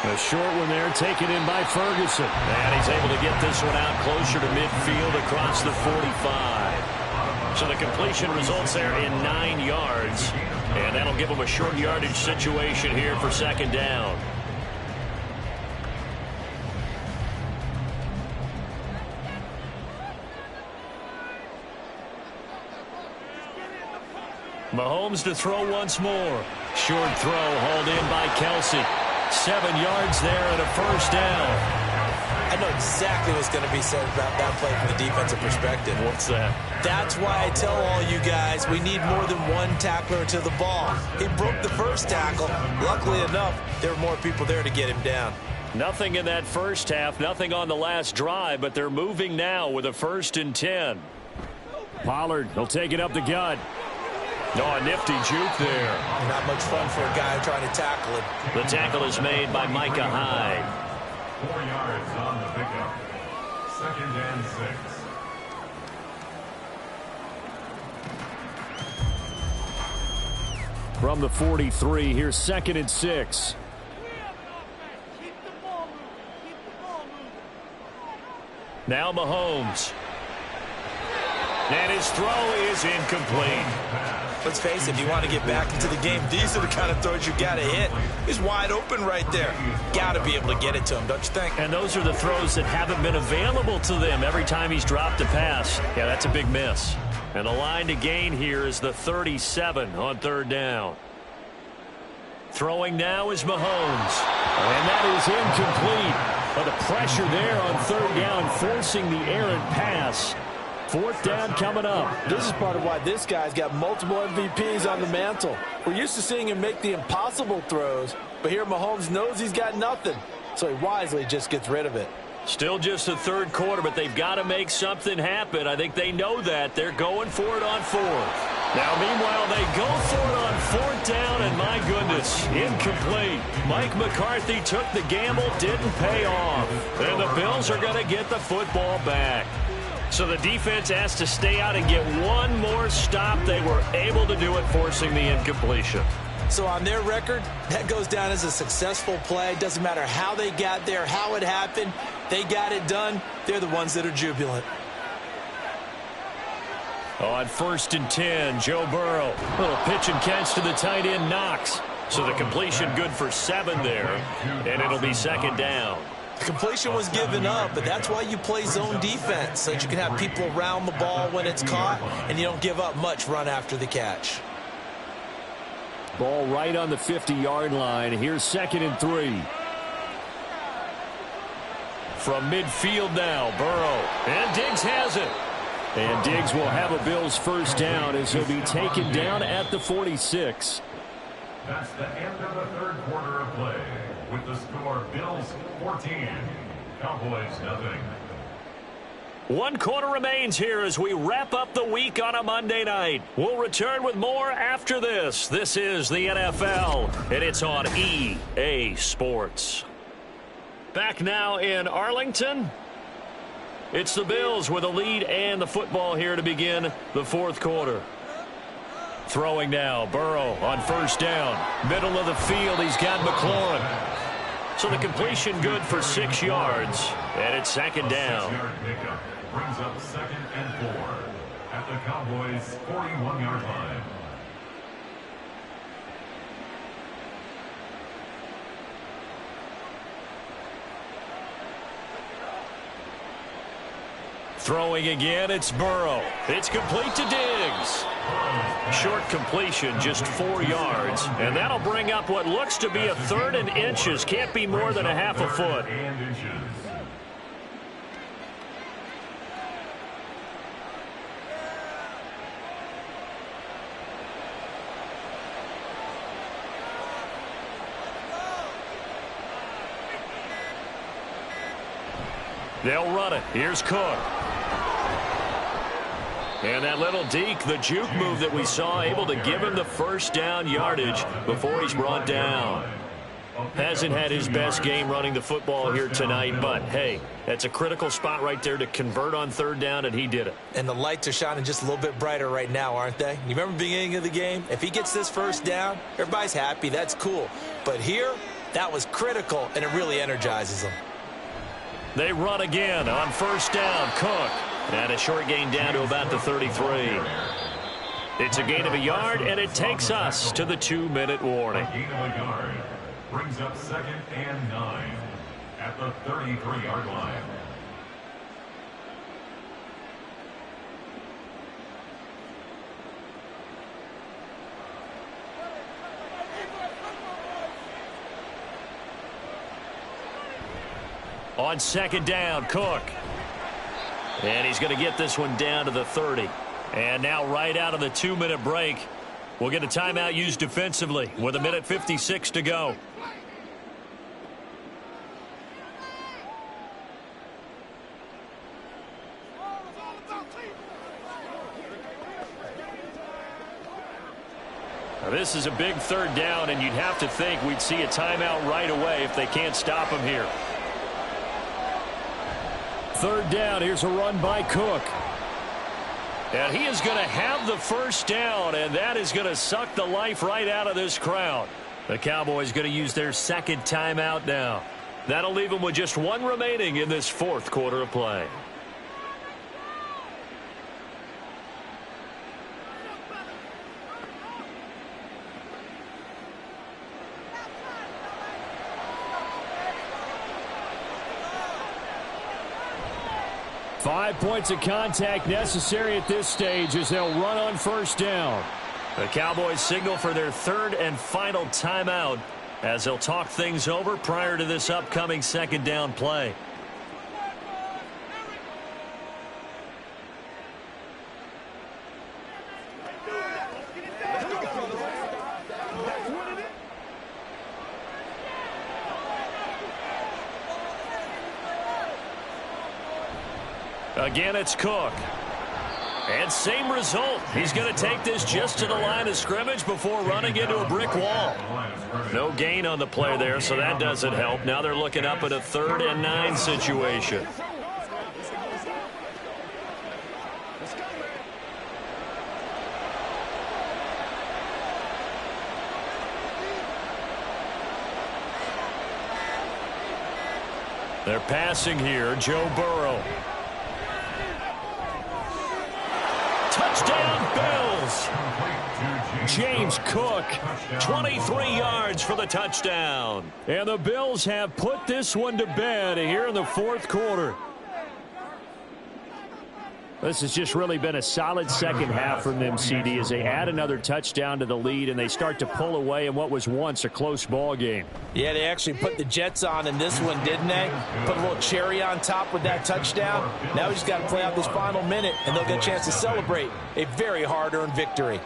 Speaker 2: A short one there, taken in by Ferguson. And he's able to get this one out closer to midfield across the 45. So the completion results there in 9 yards. And that'll give him a short yardage situation here for 2nd down. Mahomes to throw once more. Short throw hauled in by Kelsey. 7 yards there and a first down.
Speaker 6: I know exactly what's going to be said about that play from the defensive perspective.
Speaker 2: What's that?
Speaker 6: That's why I tell all you guys we need more than one tackler to the ball. He broke the first tackle. Luckily enough, there were more people there to get him down.
Speaker 2: Nothing in that first half, nothing on the last drive, but they're moving now with a 1st and 10. Pollard, he'll take it up the gut. Oh, a nifty juke there.
Speaker 6: Not much fun for a guy trying to tackle it.
Speaker 2: The tackle is made by Micah Hyde.
Speaker 5: 4 yards on the pickup. 2nd and 6.
Speaker 2: From the 43, here's 2nd and 6. Now Mahomes. And his throw is incomplete.
Speaker 6: Let's face it, if you want to get back into the game, these are the kind of throws you got to hit. He's wide open right there. Got to be able to get it to him, don't you think?
Speaker 2: And those are the throws that haven't been available to them every time he's dropped a pass. Yeah, that's a big miss. And the line to gain here is the 37 on 3rd down. Throwing now is Mahomes. And that is incomplete. But the pressure there on 3rd down, forcing the errant pass. 4th down coming up.
Speaker 6: This is part of why this guy's got multiple MVPs on the mantle. We're used to seeing him make the impossible throws, but here Mahomes knows he's got nothing, so he wisely just gets rid of it.
Speaker 2: Still just the 3rd quarter, but they've got to make something happen. I think they know that. They're going for it on 4th. Now, meanwhile, they go for it on 4th down, and my goodness, incomplete. Mike McCarthy took the gamble, didn't pay off. And the Bills are going to get the football back. So the defense has to stay out and get one more stop. They were able to do it, forcing the incompletion.
Speaker 6: So on their record, that goes down as a successful play. Doesn't matter how they got there, how it happened. They got it done. They're the ones that are jubilant.
Speaker 2: On 1st and 10, Joe Burrow. Little pitch and catch to the tight end, Knox. So the completion good for 7 there, and it'll be 2nd down.
Speaker 6: The completion was given up, but that's why you play zone defense, so that you can have people around the ball when it's caught, and you don't give up much run after the catch.
Speaker 2: Ball right on the 50-yard line. Here's 2nd and 3. From midfield now, Burrow. And Diggs has it. And Diggs will have a Bills first down as he'll be taken down at the 46.
Speaker 5: That's the end of the 3rd quarter of play. With the score, Bills 14, Cowboys nothing.
Speaker 3: 1 quarter remains here as we wrap up the week on a Monday night. We'll return with more after this. This is the NFL, and it's on EA Sports. Back now in Arlington. It's the Bills with a lead and the football here to begin the fourth quarter. Throwing now, Burrow on first down. Middle of the field, he's got McLaurin. So the completion good for 6 yards, and it's second down.
Speaker 5: Brings up 2nd and 4 at the Cowboys' 41-yard line.
Speaker 3: Throwing again, it's Burrow. It's complete to Diggs. Short completion, just 4 yards. And that'll bring up what looks to be a 3rd and inches. Can't be more than a half a foot. They'll run it. Here's Cook. And that little deke, the juke move that we saw, able to give him the first down yardage before he's brought down. Hasn't had his best game running the football here tonight, but, hey, that's a critical spot right there to convert on 3rd down, and he did it.
Speaker 6: And the lights are shining just a little bit brighter right now, aren't they? You remember the beginning of the game? If he gets this first down, everybody's happy. That's cool. But here, that was critical, and it really energizes them.
Speaker 3: They run again on first down. Cook. And a short gain down to about the 33. It's a gain of a yard, and it takes us to the 2-minute warning.
Speaker 5: A gain of a yard brings up 2nd and 9 at the 33-yard line.
Speaker 3: On 2nd down, Cook. And he's going to get this one down to the 30. And now right out of the 2-minute break, we'll get a timeout used defensively with 1:56 to go. Now this is a big 3rd down, and you'd have to think we'd see a timeout right away if they can't stop him here. 3rd down, here's a run by Cook. And he is going to have the first down, and that is going to suck the life right out of this crowd. The Cowboys going to use their 2nd timeout now. That'll leave them with just 1 remaining in this 4th quarter of play. Five points of contact necessary at this stage as they'll run on first down. The Cowboys signal for their 3rd and final timeout as they'll talk things over prior to this upcoming 2nd down play. Again, it's Cook. And same result. He's going to take this just to the line of scrimmage before running into a brick wall. No gain on the play there, so that doesn't help. Now they're looking up at a 3rd and 9 situation. They're passing here, Joe Burrow. Touchdown, Bills. James Cook, 23 yards for the touchdown. And the Bills have put this one to bed here in the 4th quarter. This has just really been a solid second half from them, CD, as they add another touchdown to the lead and they start to pull away in what was once a close ball game.
Speaker 6: Yeah, they actually put the Jets on in this one, didn't they? Put a little cherry on top with that touchdown. Now we just got to play out this final minute, and they'll get a chance to celebrate a very hard-earned victory.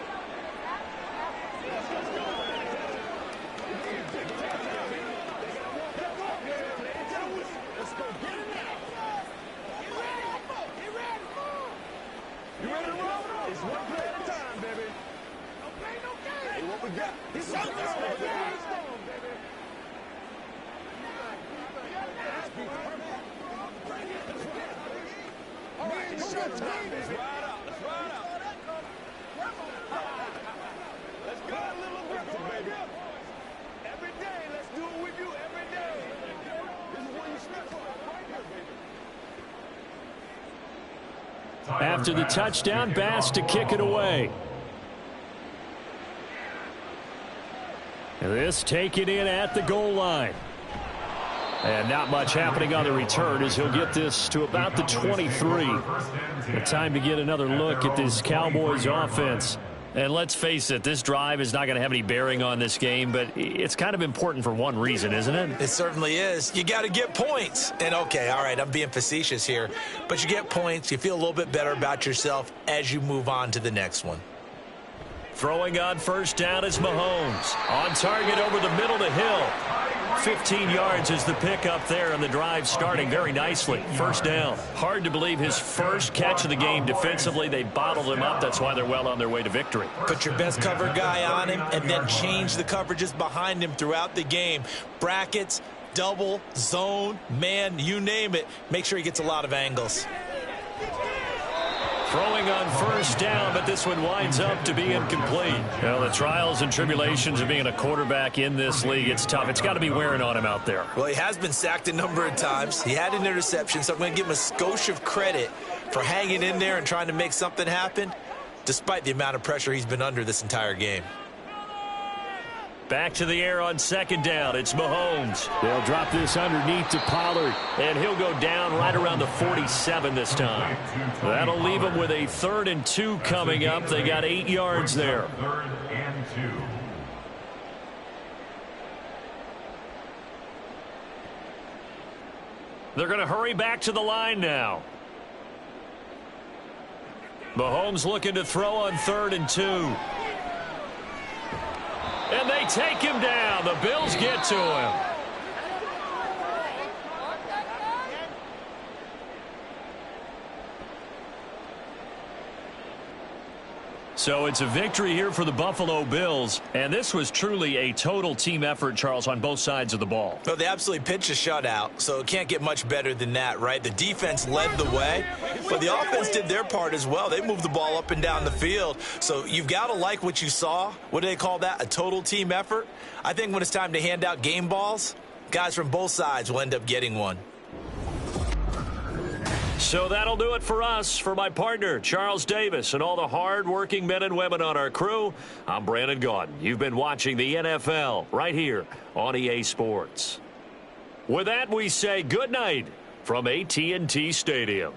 Speaker 2: After the touchdown, Bass to kick it away. This taken in at the goal line. And not much happening on the return as he'll get this to about the 23. The time to get another look at this Cowboys offense.
Speaker 3: And let's face it, this drive is not going to have any bearing on this game, but it's kind of important for one reason, isn't it?
Speaker 6: It certainly is. You got to get points. And, okay, all right, I'm being facetious here. But you get points. You feel a little bit better about yourself as you move on to the next one.
Speaker 3: Throwing on first down is Mahomes. On target over the middle to Hill. 15 yards is the pickup there, and the drive starting very nicely. First down. Hard to believe his first catch of the game defensively. They bottled him up. That's why they're well on their way to victory.
Speaker 6: Put your best cover guy on him and then change the coverages behind him throughout the game. Brackets, double, zone, man, you name it. Make sure he gets a lot of angles.
Speaker 3: Throwing on first down, but this one winds up to be incomplete. Well, the trials and tribulations of being a quarterback in this league, it's tough. It's got to be wearing on him out there.
Speaker 6: Well, he has been sacked a number of times. He had an interception, so I'm going to give him a skosh of credit for hanging in there and trying to make something happen, despite the amount of pressure he's been under this entire game.
Speaker 3: Back to the air on second down. It's Mahomes.
Speaker 2: They'll drop this underneath to Pollard.
Speaker 3: And he'll go down right around the 47 this time. That'll leave him with a 3rd and 2 coming up. They got 8 yards there.
Speaker 5: 3rd and 2.
Speaker 3: They're going to hurry back to the line now. Mahomes looking to throw on 3rd and 2. And they take him down. The Bills get to him. So it's a victory here for the Buffalo Bills. And this was truly a total team effort, Charles, on both sides of the ball.
Speaker 6: Well, they absolutely pitched a shutout, so it can't get much better than that, right? The defense led the way, but the offense did their part as well. They moved the ball up and down the field. So you've got to like what you saw. What do they call that? A total team effort? I think when it's time to hand out game balls, guys from both sides will end up getting one.
Speaker 3: So that'll do it for us. For my partner, Charles Davis, and all the hard-working men and women on our crew, I'm Brandon Gaudin. You've been watching the NFL right here on EA Sports. With that, we say good night from AT&T Stadium.